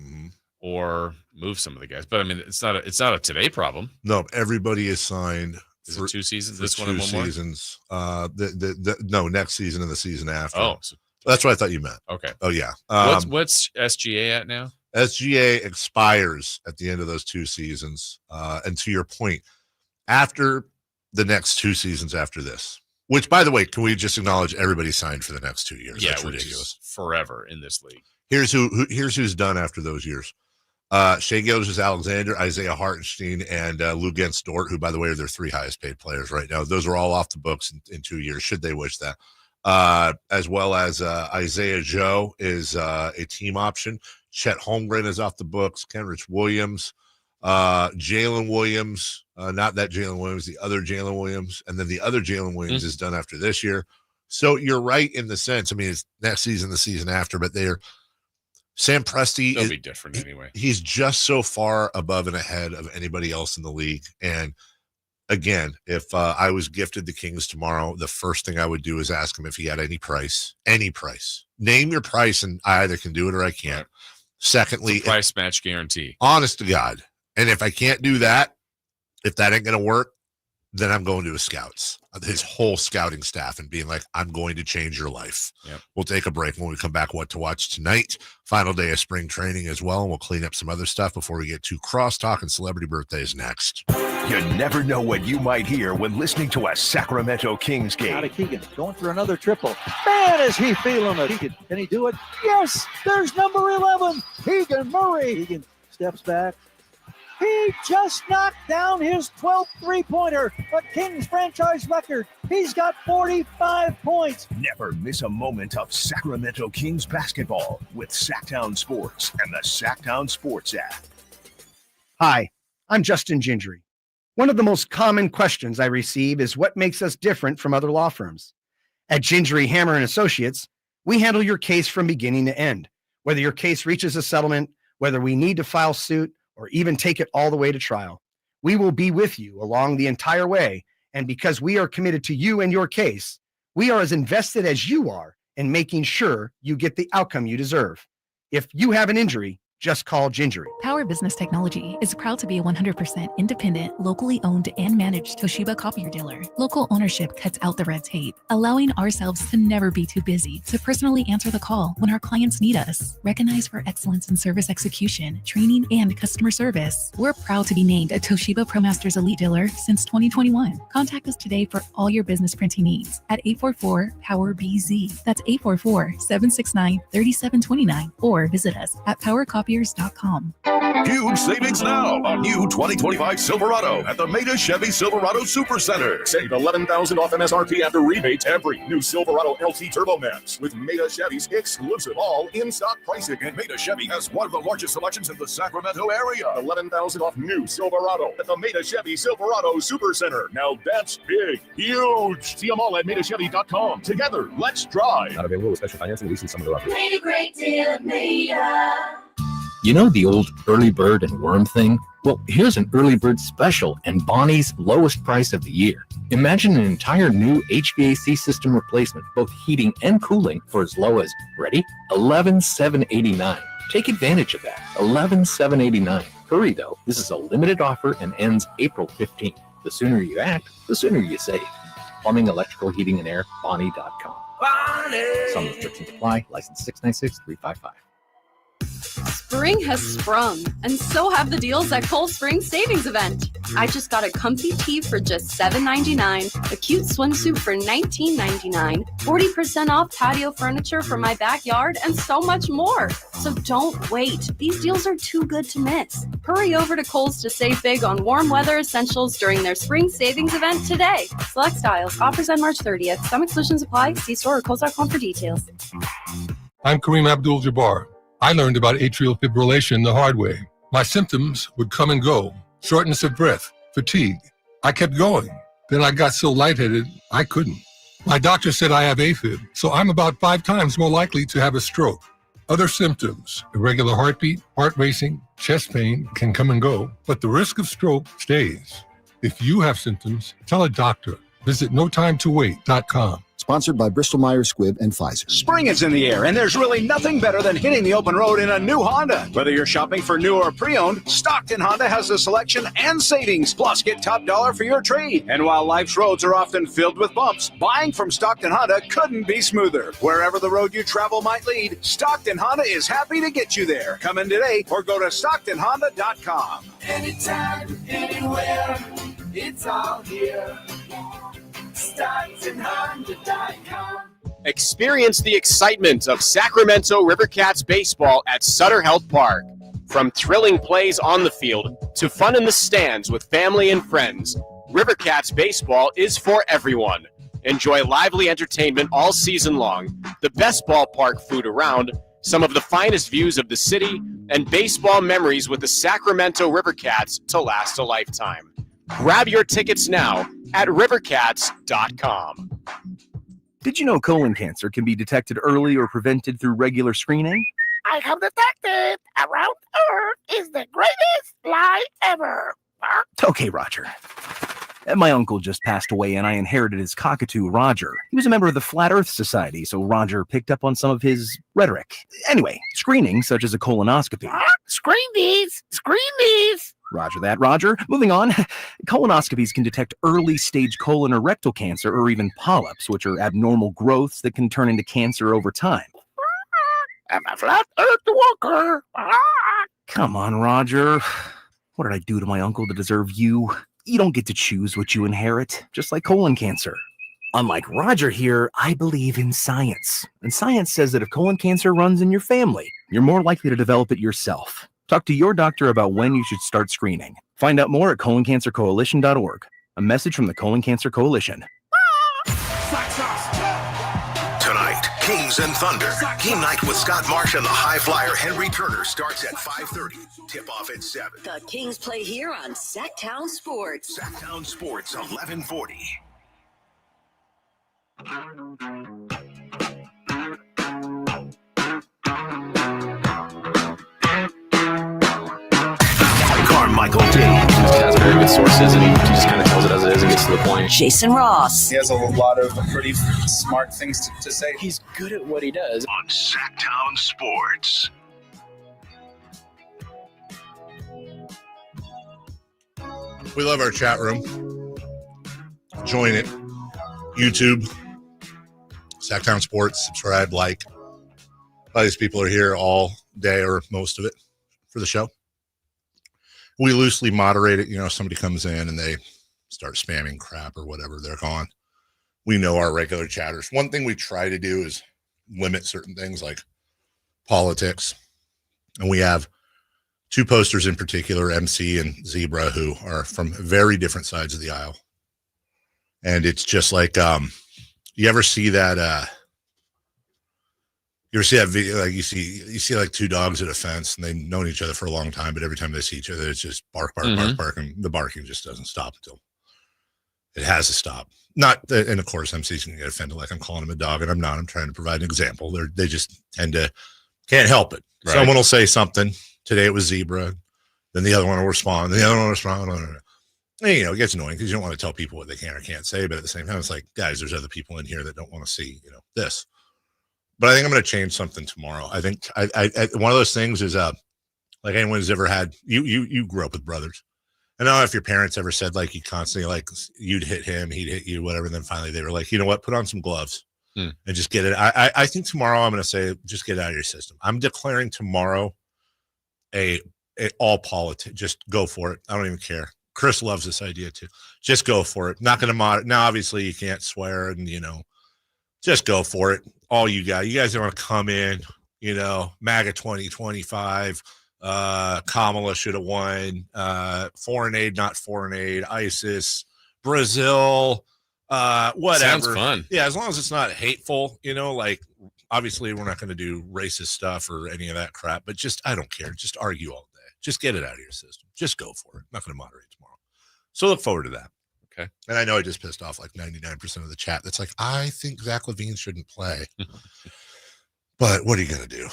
or move some of the guys. But I mean, it's not a today problem. No, everybody is signed. Is it 2 seasons? This one 2 and one more? seasons. No, next season and the season after. Oh, so that's what I thought you meant. Okay. Oh yeah. What's SGA at now? SGA expires at the end of those 2 seasons. And to your point, after the next 2 seasons after this, which, by the way, can we just acknowledge everybody signed for the next 2 years? Yeah, that's which ridiculous. Is forever in this league. Here's who's done after those years. Shai Gilgeous-Alexander, Isaiah Hartenstein, and Lou Dort, who, by the way, are their 3 highest paid players right now. Those are all off the books in 2 years, should they wish that. As well as Isaiah Joe is a team option. Chet Holmgren is off the books. Kenrich Williams, Jalen Williams, not that Jalen Williams, the other Jalen Williams, and then the other Jalen Williams is done after this year. So you're right in the sense. I mean, it's next season, the season after, but Sam Presti. They'll be different anyway. He's just so far above and ahead of anybody else in the league. And again, if I was gifted the Kings tomorrow, the first thing I would do is ask him if he had any price. Name your price, and I either can do it or I can't. Right. Secondly, price match guarantee. Honest to God. And if I can't do that, if that ain't going to work, then I'm going to his scouts, his whole scouting staff, and being like, I'm going to change your life. Yep. We'll take a break. When we come back, what to watch tonight. Final day of spring training as well. And we'll clean up some other stuff before we get to crosstalk and celebrity birthdays next. You never know what you might hear when listening to a Sacramento Kings game. Out of Keegan, going for another triple. Man, is he feeling it. Can he do it? Yes, there's number 11, Keegan Murray. Keegan steps back. He just knocked down his 12th three-pointer, a Kings franchise record. He's got 45 points. Never miss a moment of Sacramento Kings basketball with Sacktown Sports and the Sacktown Sports app. Hi, I'm Justin Gingery. One of the most common questions I receive is what makes us different from other law firms. At Gingery, Hammer & Associates, we handle your case from beginning to end. Whether your case reaches a settlement, whether we need to file suit, or even take it all the way to trial, we will be with you along the entire way. And because we are committed to you and your case, we are as invested as you are in making sure you get the outcome you deserve. If you have an injury, just call Gingery. Power Business Technology is proud to be a 100% independent, locally owned and managed Toshiba copier dealer. Local ownership cuts out the red tape, allowing ourselves to never be too busy to personally answer the call when our clients need us. Recognized for excellence in service execution, training, and customer service, we're proud to be named a Toshiba ProMasters Elite Dealer since 2021. Contact us today for all your business printing needs at 844-POWER-BZ. That's 844-769-3729, or visit us at powercopiers.com. Huge savings now on new 2025 Silverado at the Maida Chevy Silverado Supercenter. Save $11,000 off MSRP after rebates every new Silverado LT Turbo Max with Maida Chevy's exclusive all in-stock pricing. And Maida Chevy has one of the largest selections in the Sacramento area. $11,000 off new Silverado at the Maida Chevy Silverado Supercenter. Now that's big, huge. See them all at MaidaChevy.com. Together, let's drive. Not available with special financing, leasing, some of the offers. Made a great deal at Maida. You know the old early bird and worm thing? Well, here's an early bird special and Bonnie's lowest price of the year. Imagine an entire new HVAC system replacement, both heating and cooling, for as low as, ready? $11,789. Take advantage of that. $11,789. Hurry though, this is a limited offer and ends April 15th. The sooner you act, the sooner you save. Plumbing, electrical, heating, and air, Bonnie.com. Some restrictions apply. License 696-355. Spring has sprung, and so have the deals at Cold Spring Savings Event. I just got a comfy tee for just $7.99, a cute swimsuit for $19.99, 40% off patio furniture for my backyard, and so much more. So don't wait. These deals are too good to miss. Hurry over to Kohl's to save big on warm weather essentials during their Spring Savings Event today. Select styles. Offers end March 30th. Some exclusions apply. See store or Kohls.com for details. I'm Kareem Abdul-Jabbar. I learned about atrial fibrillation the hard way. My symptoms would come and go. Shortness of breath, fatigue. I kept going. Then I got so lightheaded, I couldn't. My doctor said I have AFib, so I'm about 5 times more likely to have a stroke. Other symptoms, irregular heartbeat, heart racing, chest pain can come and go, but the risk of stroke stays. If you have symptoms, tell a doctor. Visit notimetowait.com. Sponsored by Bristol-Myers Squibb and Pfizer. Spring is in the air, and there's really nothing better than hitting the open road in a new Honda. Whether you're shopping for new or pre-owned, Stockton Honda has the selection and savings. Plus, get top dollar for your trade. And while life's roads are often filled with bumps, buying from Stockton Honda couldn't be smoother. Wherever the road you travel might lead, Stockton Honda is happy to get you there. Come in today or go to StocktonHonda.com. Anytime, anywhere, it's all here. StocktonHonda.com. Experience the excitement of Sacramento Rivercats baseball at Sutter Health Park. From thrilling plays on the field to fun in the stands with family and friends, Rivercats baseball is for everyone. Enjoy lively entertainment all season long, the best ballpark food around, some of the finest views of the city, and baseball memories with the Sacramento Rivercats to last a lifetime. Grab your tickets now at rivercats.com. Did you know colon cancer can be detected early or prevented through regular screening? I have detected around Earth is the greatest lie ever. Okay, Roger. My uncle just passed away and I inherited his cockatoo, Roger. He was a member of the Flat Earth Society, so Roger picked up on some of his rhetoric. Anyway, screening, such as a colonoscopy. Screen these! Screen these! Roger that, Roger. Moving on. Colonoscopies can detect early-stage colon or rectal cancer or even polyps, which are abnormal growths that can turn into cancer over time. I'm a flat earth walker. Come on, Roger. What did I do to my uncle to deserve you? You don't get to choose what you inherit, just like colon cancer. Unlike Roger here, I believe in science. And science says that if colon cancer runs in your family, you're more likely to develop it yourself. Talk to your doctor about when you should start screening. Find out more at coloncancercoalition.org. A message from the Colon Cancer Coalition. Tonight, Kings and Thunder. Game night with Scott Marsh and the high flyer Henry Turner starts at 5:30. Tip-off at 7. The Kings play here on Sacktown Sports. Sacktown Sports, 1140. Carmichael Dave. He has very good sources, and he just kind of tells it as it is and gets to the point. Jason Ross. He has a lot of pretty smart things to say. He's good at what he does. On Sacktown Sports. We love our chat room. Join it. YouTube, Sacktown Sports, subscribe, like. A lot of these people are here all day or most of it for the show. We loosely moderate it. You know, somebody comes in and they start spamming crap or whatever, they're gone. We know our regular chatters. One thing we try to do is limit certain things like politics. And we have two posters in particular, MC and Zebra, who are from very different sides of the aisle. And it's just like, you ever see that, you ever see that video? Like you see like two dogs at a fence and they've known each other for a long time, but every time they see each other, it's just bark, bark, and the barking just doesn't stop until it has to stop. And of course, MC's going to get offended like I'm calling him a dog, and I'm not. I'm trying to provide an example. They just can't help it. Right. Someone will say something. Today it was Zebra. Then the other one will respond. Then the other one will respond. And, it gets annoying because you don't want to tell people what they can or can't say. But at the same time, it's like, guys, there's other people in here that don't want to see, this. But I think I'm going to change something tomorrow. I think I one of those things is like anyone who's ever had, you grew up with brothers. I don't know if your parents ever said like you constantly like you'd hit him, he'd hit you, whatever. And then finally they were like, you know what, put on some gloves and just get it. I think tomorrow I'm going to say, just get it out of your system. I'm declaring tomorrow a all politics. Just go for it. I don't even care. Chris loves this idea too. Just go for it. Not going to moderate. Now, obviously you can't swear and, just go for it. All you guys don't want to come in, MAGA 2025. Kamala should have won. Foreign aid, not foreign aid. ISIS, Brazil, whatever. Sounds fun. Yeah, as long as it's not hateful, like obviously we're not going to do racist stuff or any of that crap. But I don't care. Just argue all day. Just get it out of your system. Just go for it. I'm not going to moderate tomorrow. So look forward to that. Okay. And I know I just pissed off like 99% of the chat. That's like, I think Zach LaVine shouldn't play. But what are you going to do?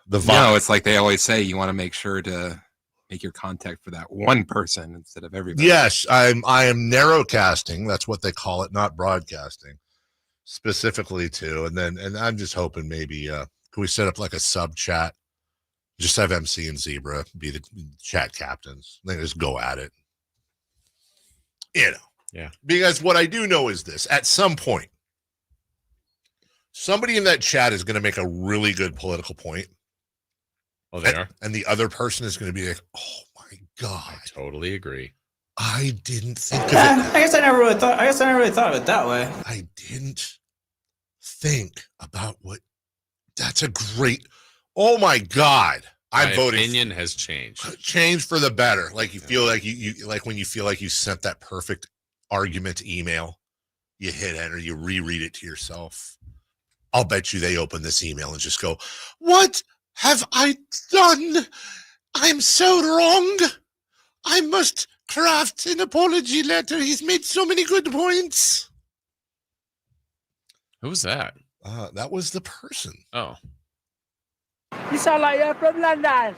It's like they always say, you want to make sure to make your contact for that one person instead of everybody. Yes, I am narrow casting. That's what they call it, not broadcasting specifically to. And I'm just hoping maybe can we set up like a sub chat? Just have MC and Zebra be the chat captains. They just go at it. Yeah. Because what I do know is this: at some point, somebody in that chat is going to make a really good political point. Oh, they are. And the other person is going to be like, oh my God. I totally agree. I didn't think of it. I guess I never really thought of it that way. I didn't think about that's a great, oh my God. I'm voting. My opinion has changed. Changed for the better. Like you feel like you like when you feel like you sent that perfect argument email, you hit enter, you reread it to yourself. I'll bet you they open this email and just go, what have I done? I'm so wrong. I must craft an apology letter. He's made so many good points. Who was that? That was the person. Oh. You sound like you're from London.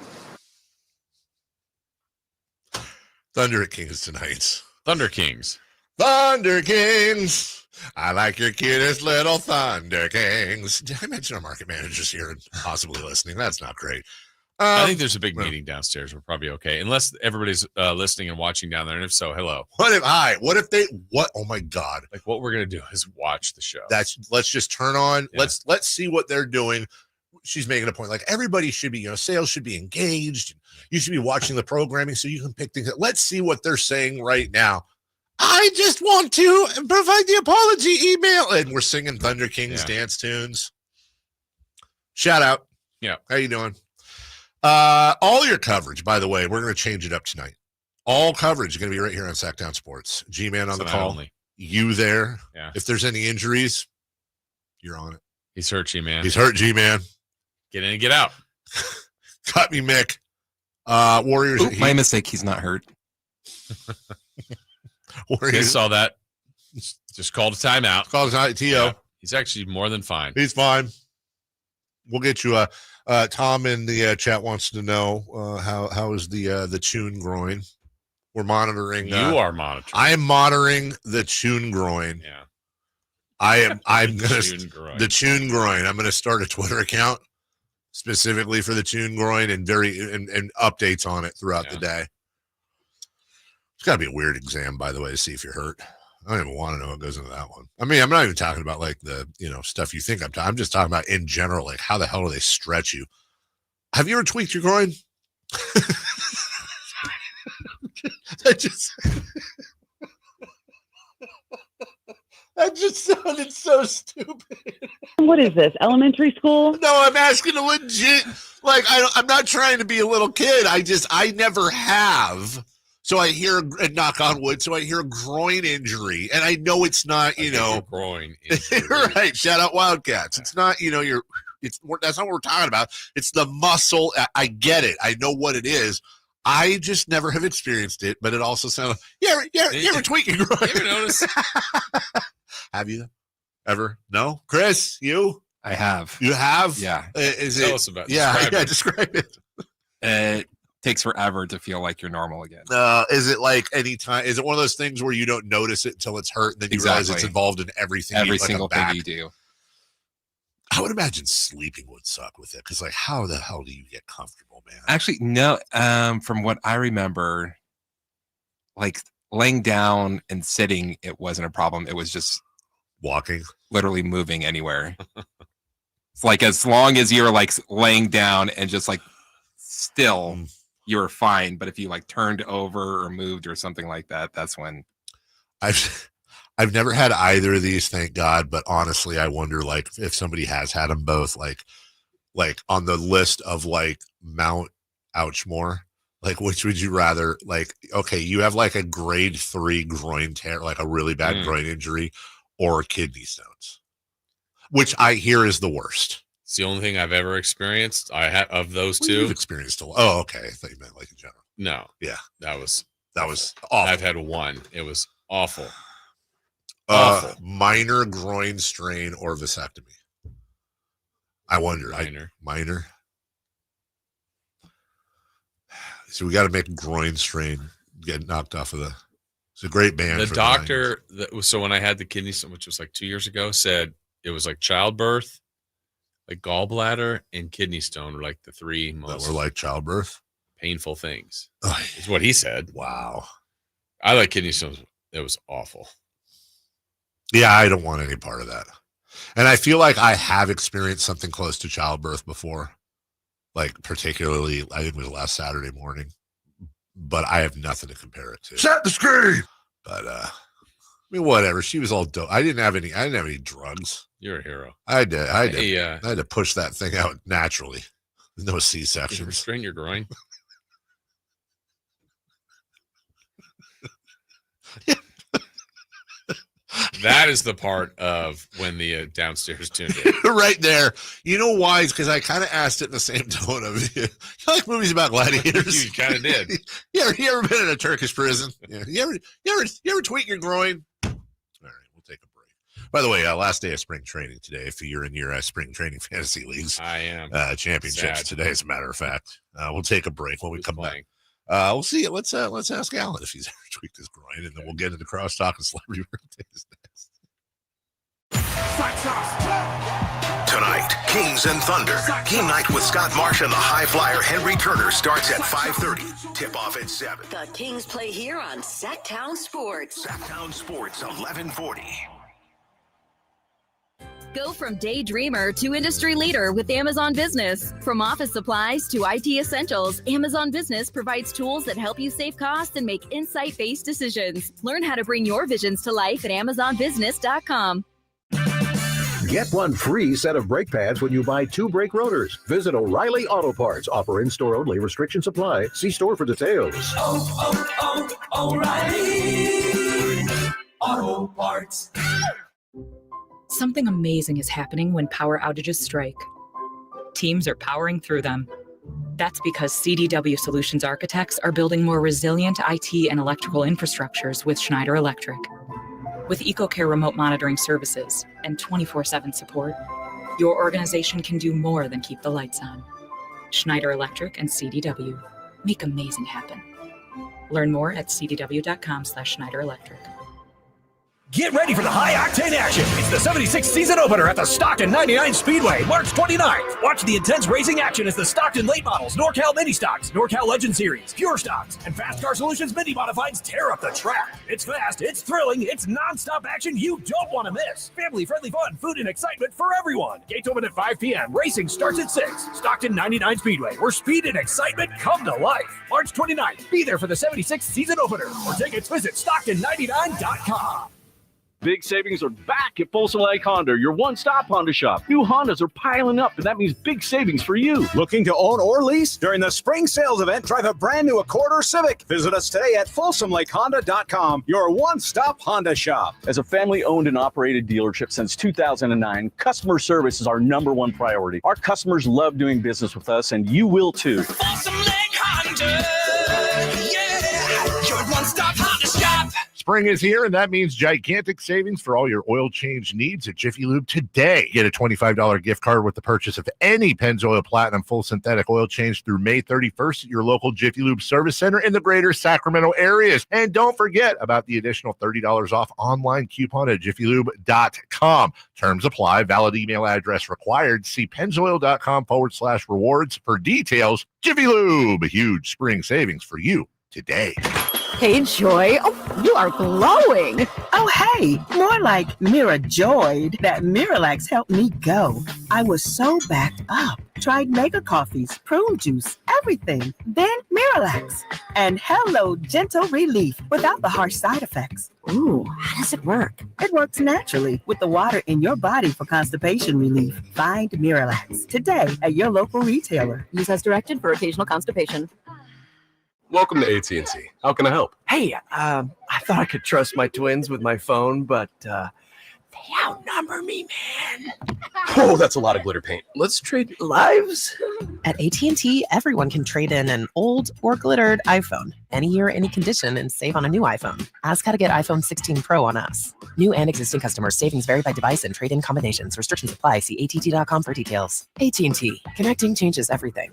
Thunder at Kings tonight. Thunder Kings. Thunder Kings. I like your cutest little Thunder Kings. Did I mention our market managers here and possibly listening? That's not great. I think there's a big meeting downstairs. We're probably okay. Unless everybody's listening and watching down there. And if so, hello. Oh my God. Like what we're going to do is watch the show. Let's just turn on. Yeah. Let's see what they're doing. She's making a point. Like everybody should be, sales should be engaged. You should be watching the programming so you can pick things up. Let's see what they're saying right now. I just want to provide the apology email. And we're singing Thunder Kings dance tunes. Shout out. Yeah. How you doing? All your coverage, by the way, we're going to change it up tonight. All coverage is going to be right here on Sacktown Sports. G-Man on the call. Only. You there. Yeah. If there's any injuries, you're on it. He's hurt, G-Man. He's hurt, G-Man. Get in and get out. Cut me, Mick. Warriors. My mistake. He's not hurt. Warriors saw that. Just called a timeout. Called a timeout. T.O. Yeah. He's actually more than fine. He's fine. We'll get you Tom in the chat wants to know how is the tune groin. We're monitoring. You are monitoring. I am monitoring the tune groin. Yeah. I'm gonna the tune groin. I'm gonna start a Twitter account specifically for the tune groin and updates on it throughout the day. It's got to be a weird exam, by the way, to see if you're hurt. I don't even want to know what goes into that one. I mean, I'm not even talking about like the stuff you think I'm talking. I'm just talking about in general, like how the hell do they stretch you? Have you ever tweaked your groin? That just sounded so stupid. What is this, elementary school? No, I'm asking a Like, I'm not trying to be a little kid. I never have. So I hear, and knock on wood, so I hear a groin injury. And I know it's not, groin injury. Right. Shout out Wildcats. It's not, that's not what we're talking about. It's the muscle. I get it. I know what it is. I just never have experienced it, but it also sounds, you ever tweak your groin? You ever notice? Have you ever? No? Chris, you? I have. You have? Yeah. Tell us about it. Describe it. It takes forever to feel like you're normal again. Is it like any time? Is it one of those things where you don't notice it until it's hurt, and then you realize it's involved in everything? Every single thing you do. I would imagine sleeping would suck with it, because like, how the hell do you get comfortable, man? Actually, no. From what I remember, like laying down and sitting, it wasn't a problem. It was just walking, literally moving anywhere. It's like as long as you're like laying down and just like still, you're fine. But if you like turned over or moved or something like that, that's when. I've never had either of these, thank God. But honestly, I wonder like if somebody has had them both, like on the list of like Mount Ouchmore, like which would you rather? Like, okay, you have like a grade 3 groin tear, like a really bad groin injury, or kidney stones, which I hear is the worst. It's the only thing I've ever experienced. I had of those two. You've experienced a lot. Oh, okay. I thought you meant like in general. No. Yeah. That was awful. I've had one. It was awful. Awful. Minor groin strain or vasectomy. I wonder. Minor. So we got to make groin strain get knocked off of the. It's a great band. The doctor. So when I had the kidney stone, which was like 2 years ago, said it was like childbirth, like gallbladder and kidney stone were like the three most that were like childbirth painful things. Is what he said. Wow. I like kidney stones. It was awful. Yeah, I don't want any part of that. And I feel like I have experienced something close to childbirth before, like particularly, I think it was last Saturday morning, but I have nothing to compare it to. Set the screen. But I mean, whatever. She was all dope. I didn't have any drugs. You're a hero. I had to push that thing out naturally. No C-sections. Restrain your groin. That is the part of when the downstairs tuned in. Right there. You know why? It's because I kind of asked it in the same tone of you like movies about gladiators. You kind of did. You ever been in a Turkish prison? Yeah. You ever tweak your groin? All right, we'll take a break. By the way, last day of spring training today. If you're in your spring training fantasy leagues, I am. Championships today, as a matter of fact. We'll take a break when we come back. We'll see. Let's ask Alan if he's ever tweaked his groin, and then we'll get into crosstalk and celebrity birthdays next. Tonight, Kings and Thunder. Game night with Scott Marsh and the high flyer Henry Turner starts at 5:30. Tip off at 7. The Kings play here on Sacktown Sports. Sacktown Sports 1140. Go from daydreamer to industry leader with Amazon Business. From office supplies to IT essentials, Amazon Business provides tools that help you save costs and make insight-based decisions. Learn how to bring your visions to life at AmazonBusiness.com. Get one free set of brake pads when you buy 2 brake rotors. Visit O'Reilly Auto Parts. Offer in-store only. Restrictions apply. See store for details. O'Reilly Auto Parts. Something amazing is happening when power outages strike. Teams are powering through them. That's because CDW Solutions architects are building more resilient IT and electrical infrastructures with Schneider Electric. With EcoCare remote monitoring services and 24/7 support, your organization can do more than keep the lights on. Schneider Electric and CDW make amazing happen. Learn more at cdw.com/Schneider Electric. Get ready for the high-octane action. It's the 76th season opener at the Stockton 99 Speedway, March 29th. Watch the intense racing action as the Stockton Late Models, NorCal Mini Stocks, NorCal Legend Series, Pure Stocks, and Fast Car Solutions Mini Modifieds tear up the track. It's fast, it's thrilling, it's non-stop action you don't want to miss. Family-friendly fun, food, and excitement for everyone. Gates open at 5 p.m. Racing starts at 6. Stockton 99 Speedway, where speed and excitement come to life. March 29th. Be there for the 76th season opener. For tickets, visit Stockton99.com. Big savings are back at Folsom Lake Honda, your one-stop Honda shop. New Hondas are piling up, and that means big savings for you. Looking to own or lease? During the spring sales event, drive a brand new Accord or Civic. Visit us today at folsomlakehonda.com, your one-stop Honda shop. As a family-owned and operated dealership since 2009, customer service is our number one priority. Our customers love doing business with us, and you will too. Folsom Lake Honda, yeah, your one-stop Honda shop. Spring is here, and that means gigantic savings for all your oil change needs at Jiffy Lube today. Get a $25 gift card with the purchase of any Pennzoil Platinum full synthetic oil change through May 31st at your local Jiffy Lube service center in the greater Sacramento areas. And don't forget about the additional $30 off online coupon at jiffylube.com. Terms apply. Valid email address required. See pennzoil.com/rewards for details. Jiffy Lube, huge spring savings for you today. Hey, Joy. Oh, you are glowing. Oh, hey, more like Mira Joyed. That Miralax helped me go. I was so backed up. Tried mega coffees, prune juice, everything. Then Miralax. And hello, gentle relief without the harsh side effects. Ooh, how does it work? It works naturally with the water in your body for constipation relief. Find Miralax today at your local retailer. Use as directed for occasional constipation. Welcome to AT&T. How can I help? Hey, I thought I could trust my twins with my phone, but they outnumber me, man. Oh, that's a lot of glitter paint. Let's trade lives. At AT&T, everyone can trade in an old or glittered iPhone, any year, any condition, and save on a new iPhone. Ask how to get iPhone 16 Pro on us. New and existing customers. Savings vary by device and trade-in combinations. Restrictions apply. See att.com for details. AT&T. Connecting changes everything.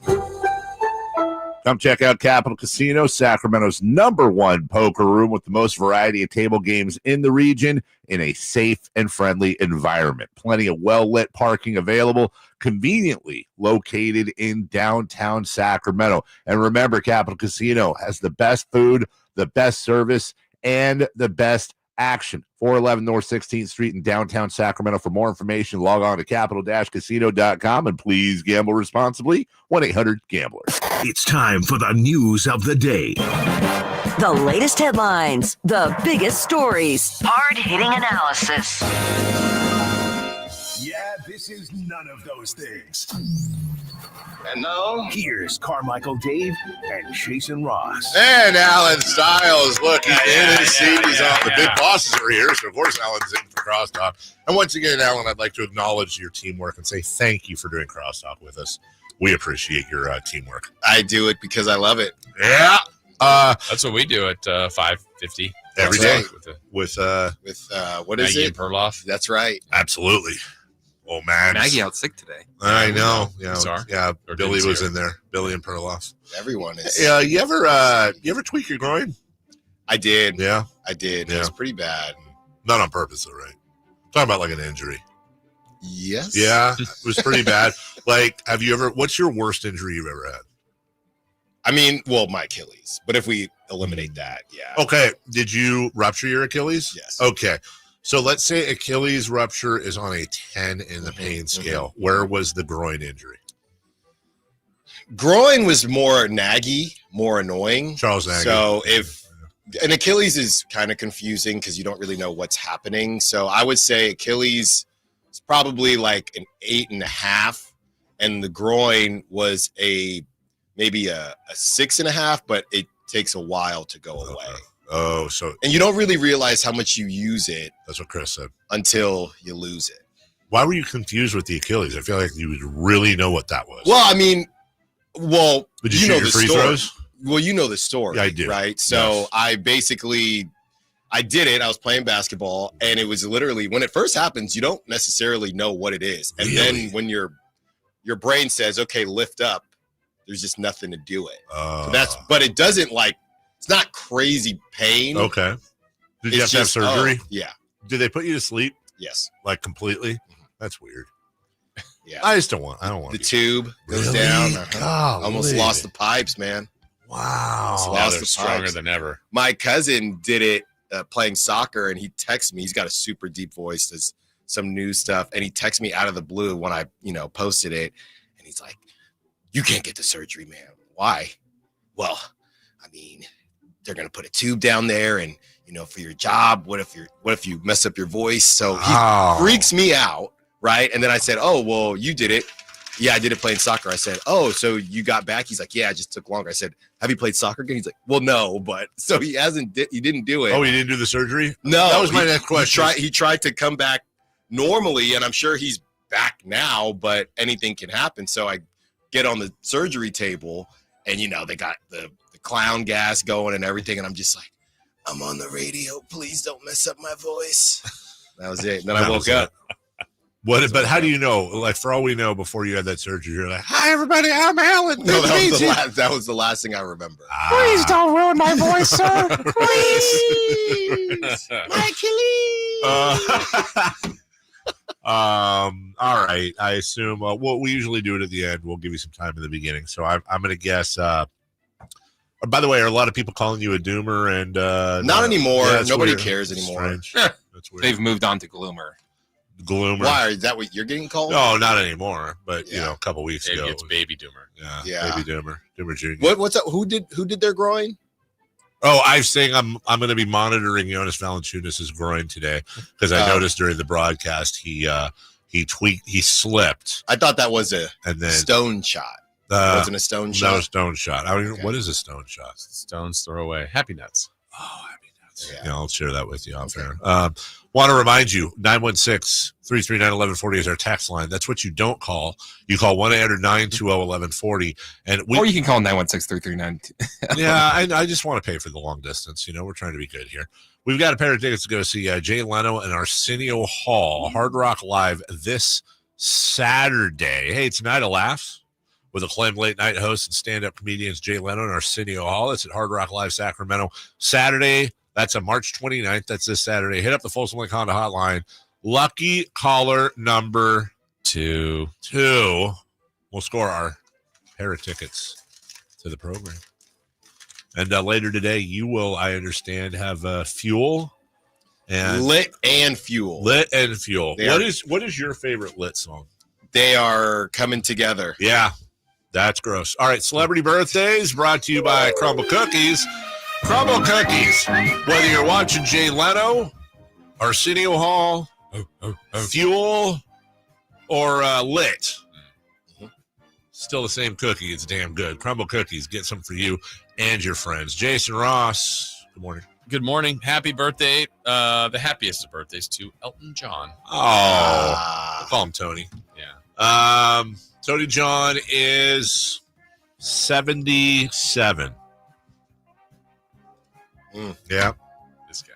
Come check out Capital Casino, Sacramento's #1 poker room with the most variety of table games in the region in a safe and friendly environment. Plenty of well-lit parking available, conveniently located in downtown Sacramento. And remember, Capital Casino has the best food, the best service, and the best action. 411 North 16th Street in downtown Sacramento. For more information, log on to capital-casino.com and please gamble responsibly. 1-800-GAMBLER. It's time for the news of the day. The latest headlines, the biggest stories, hard-hitting analysis. Yeah, this is none of those things. And now, here's Carmichael Dave and Jason Ross. And Alan Stiles, look, he's in his seat. He's on. The big bosses are here, so of course Alan's in for Crosstalk. And once again, Alan, I'd like to acknowledge your teamwork and say thank you for doing Crosstalk with us. We appreciate your teamwork. I do it because I love it. Yeah. That's what we do at 5:50 every day with what Maggie is it? And Perloff. That's right. Absolutely. Oh man, Maggie out sick today. I know. Yeah, Sorry. yeah. Billy was in there. Billy and Perloff. Everyone is. Yeah. You ever tweak your groin? I did. Yeah, I did. Yeah. It's pretty bad. Not on purpose, though, right? Talking about like an injury. Yes. Yeah, it was pretty bad. Like, have you ever? What's your worst injury you've ever had? I mean, well, my Achilles. But if we eliminate that, yeah. Okay. Did you rupture your Achilles? Yes. Okay. So let's say Achilles rupture is on a 10 in the pain scale. Where was the groin injury? Groin was more naggy, more annoying. Charles Nagy. So if an Achilles is kind of confusing because you don't really know what's happening. So I would say Achilles is probably like an 8.5, and the groin was maybe a 6.5, but it takes a while to go away. Oh, so and you don't really realize how much you use it. That's what Chris said. Until you lose it. Why were you confused with the Achilles? I feel like you would really know what that was. Well, I mean, did you know the free throws? Well, you know the story. Yeah, I do. Right? So I did it. I was playing basketball, and it was literally, when it first happens, you don't necessarily know what it is. And then when your brain says, okay, lift up, there's just nothing to do it. But it doesn't it's not crazy pain. Okay. Did you have to have surgery? Yeah. Did they put you to sleep? Yes. Like completely? That's weird. Yeah. I don't want the tube goes down. Almost lost the pipes, man. Wow. Lost They're the stronger pipes. than ever. My cousin did it playing soccer, and he texted me. He's got a super deep voice, does some news stuff, and he texted me out of the blue when I, posted it, and he's like, "You can't get the surgery, man. Why?" Well, I mean, they're gonna put a tube down there, and for your job? What if you mess up your voice? So he freaks me out, right? And then I said, oh, well, you did it. Yeah, I did it playing soccer. I said, oh, so you got back? He's like, yeah, it just took longer. I said, have you played soccer again? He's like, well, no, but so he didn't do it. Oh, he didn't do the surgery? No. That was my next question. He tried to come back normally, and I'm sure he's back now, but anything can happen. So I get on the surgery table, and, they got the clown gas going and everything, and I'm just like, I'm on the radio. Please don't mess up my voice. That was it. And then I woke up. But how do you know? Like, for all we know, before you had that surgery, you're like, hi, everybody, I'm Alan. No, that was the last thing I remember. Please don't ruin my voice, sir. Please. My Achilles. All right. I assume, we usually do it at the end. We'll give you some time in the beginning. So I'm going to guess, by the way, are a lot of people calling you a doomer? And not anymore. Yeah, nobody weird. cares anymore. That's weird. They've moved on to Gloomer. Why? Is that what you're getting called? No, not anymore. But a couple weeks ago, it's Baby Doomer. Yeah, Baby Doomer, Doomer Jr. What's up? Who did their groin? Oh, I'm saying I'm going to be monitoring Jonas Valanciunas' groin today because I noticed during the broadcast he slipped. I thought that was a stone shot. Wasn't a stone shot. No, stone shot. I don't even, what is a stone shot? Stones throw away. Happy nuts. Oh, happy nuts. Yeah, I'll share that with you off air. Want to remind you, 916-339-1140 is our text line. That's what you don't call. You call 1-800-920-1140. Or you can call 916-339. Yeah, I just want to pay for the long distance. We're trying to be good here. We've got a pair of tickets to go see Jay Leno and Arsenio Hall, Hard Rock Live this Saturday. Hey, it's a night of laughs with acclaimed late night hosts and stand-up comedians Jay Leno and Arsenio Hall. It's at Hard Rock Live Sacramento. Saturday, that's on March 29th. That's this Saturday. Hit up the Folsom Lake Honda hotline. Lucky caller number 2 will score our pair of tickets to the program. And later today, you will, I understand, have fuel and lit and fuel. What is your favorite lit song? They are coming together. Yeah, that's gross. All right, celebrity birthdays brought to you by Crumble Cookies. Crumble Cookies. Whether you're watching Jay Leno, Arsenio Hall, Fuel, or Lit, still the same cookie. It's damn good. Crumble Cookies. Get some for you and your friends. Jason Ross, good morning. Good morning. Happy birthday. The happiest of birthdays to Elton John. Oh, call him Tony. Yeah. Tony John is 77. Yeah. This guy.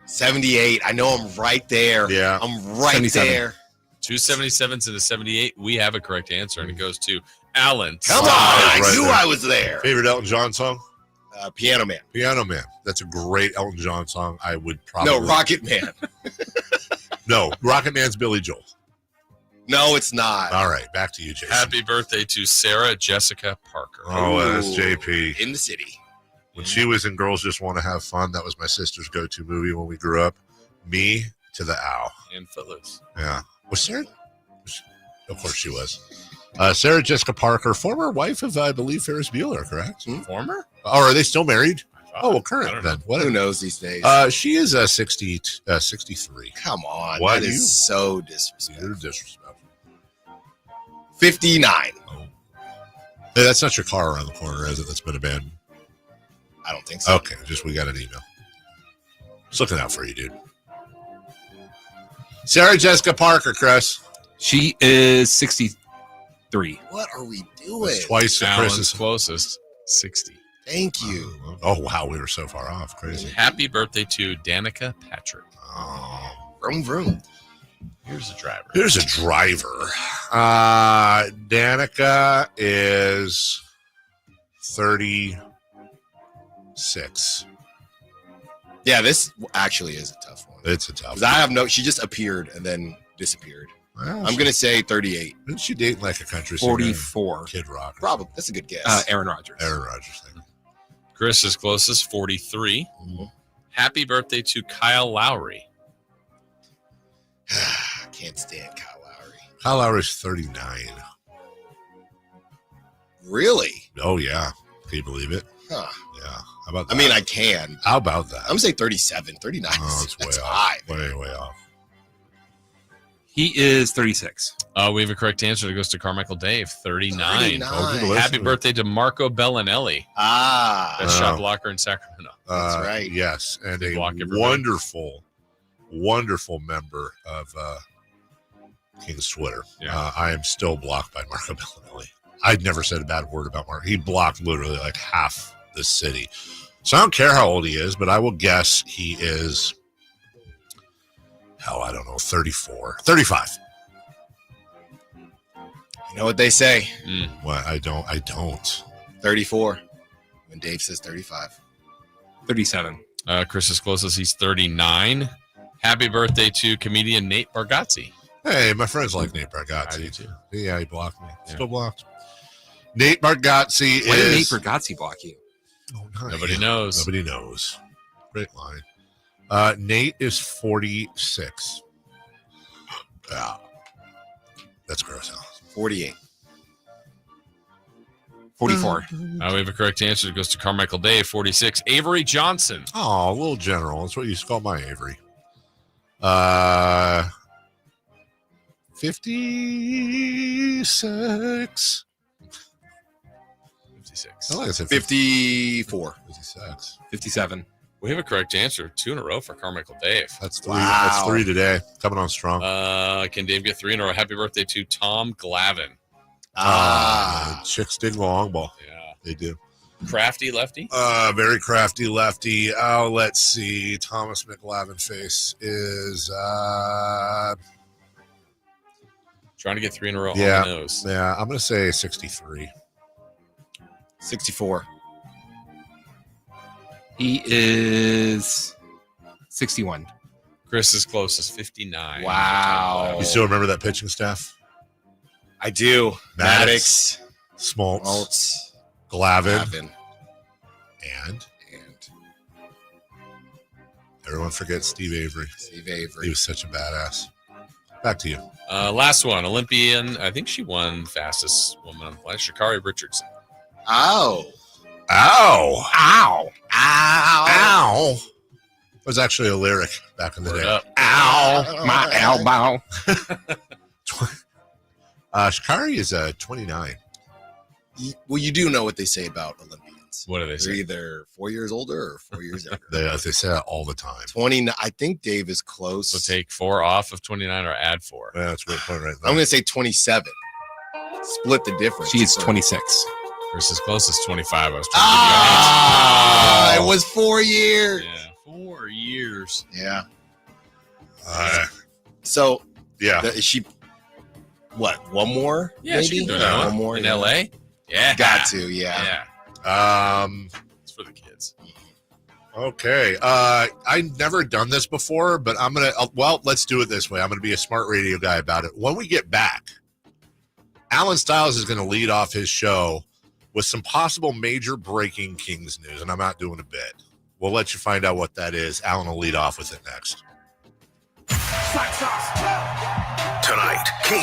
78. I know I'm right there. Yeah. I'm right 77. there. 2 77s and a 78. We have a correct answer, and it goes to Alan. Come on. I knew I was there. Favorite Elton John song? Piano Man. Piano Man. That's a great Elton John song. I would probably. No, Rocket Man. No, Rocket Man's Billy Joel. No, it's not. All right, back to you, Jason. Happy birthday to Sarah Jessica Parker. Oh, that's JP. In the city. When she was in Girls Just Want to Have Fun, that was my sister's go-to movie when we grew up. Me to the Owl. And Footloose. Yeah. Was Sarah? Of course she was. Sarah Jessica Parker, former wife of, I believe, Ferris Bueller, correct? Former? Or are they still married? Oh, well, current then. What Who knows these days? She is 63. Come on. What that is so disrespectful. You're disrespectful. 59. Oh. Hey, that's not your car around the corner, is it? That's been abandoned. I don't think so. Okay, we got an email. Just looking out for you, dude. Sarah Jessica Parker, Chris. She is 63. What are we doing? That's twice Alan's Chris's closest. 60. Thank you. Oh, wow. We were so far off. Crazy. Happy birthday to Danica Patrick. Oh. Vroom, vroom. Here's a driver. Danica is 36. Yeah, this actually is a tough one. It's a tough one. I have she just appeared and then disappeared. Well, I'm going to say 38. Didn't she date like a country singer? 44. Kid Rock. Probably. That's a good guess. Aaron Rodgers. Thank you. Chris is closest, 43. Mm-hmm. Happy birthday to Kyle Lowry. Can't stand Kyle Lowry. Kyle Lowry's 39. Really? Oh, yeah. Can you believe it? Huh. Yeah. How about that? I mean, I can. How about that? I'm going to say 37. 39. Oh, it's That's way high. off. Way off. He is 36. We have a correct answer that goes to Carmichael Dave, 39. Oh, Happy birthday to Marco Bellinelli. Best shot blocker in Sacramento. That's right. Yes, and a block everybody. wonderful member of King's Twitter. Yeah. I am still blocked by Marco Bellinelli. I'd never said a bad word about Marco. He blocked literally like half the city. So I don't care how old he is, but I will guess he is, I don't know, 34, 35. You know what they say? What? I don't. 34. When Dave says 35. 37. Chris is closest. He's 39. Happy birthday to comedian Nate Bargatze. Hey, my friends like Nate Bargatze. I do too. Yeah, he blocked me. Still blocked. Nate Bargatze Why did Nate is... Bargatze block you? Nobody knows. Nobody knows. Great line. Nate is 46. Yeah. That's gross. 48. 44. We have a correct answer that goes to Carmichael Dave, 46. Avery Johnson. Oh, a little general. That's what you used to call my Avery. 56. 56. I like I said 54. 56. 57. We have a correct answer. 2 in a row for Carmichael Dave. That's 3. That's 3 today. Coming on strong. Can Dave get 3 in a row? Happy birthday to Tom Glavin. Chicks dig long ball. Yeah. They do. Crafty lefty? Very crafty lefty. Oh, let's see. Thomas McLavin face is trying to get 3 in a row on yeah. the nose. Yeah, I'm gonna say 63. 64. He is 61. Chris is closest, 59. Wow. You still remember that pitching staff? I do. Maddox. Smoltz. Glavin. And everyone forgets Steve Avery. He was such a badass. Back to you. Last one, Olympian. I think she won fastest woman on the planet, Sha'Carri Richardson. Ow. Ow. Ow. Ow. Ow. It was actually a lyric back in the day. Ow. My elbow. Sha'Carri is 29. Well, you do know what they say about Olympians. What do they They're say? either 4 years older or 4 years younger. They say that all the time. 29. I think Dave is close. So take 4 off of 29 or add 4. Yeah, that's a great point right I'm there. going to say 27. Split the difference. She is 26. Chris is closest, 25. I was trying to it was 4 years. Yeah, 4 years. Yeah. So, yeah. Is she, what, one more? Yeah, maybe? she can do another one. One more In yeah. LA? Yeah. Got to, yeah. It's for the kids. Okay. I've never done this before, but I'm going to, let's do it this way. I'm going to be a smart radio guy about it. When we get back, Alan Stiles is going to lead off his show with some possible major breaking Kings news, and I'm not doing a bit. We'll let you find out what that is. Alan will lead off with it next. Tonight, King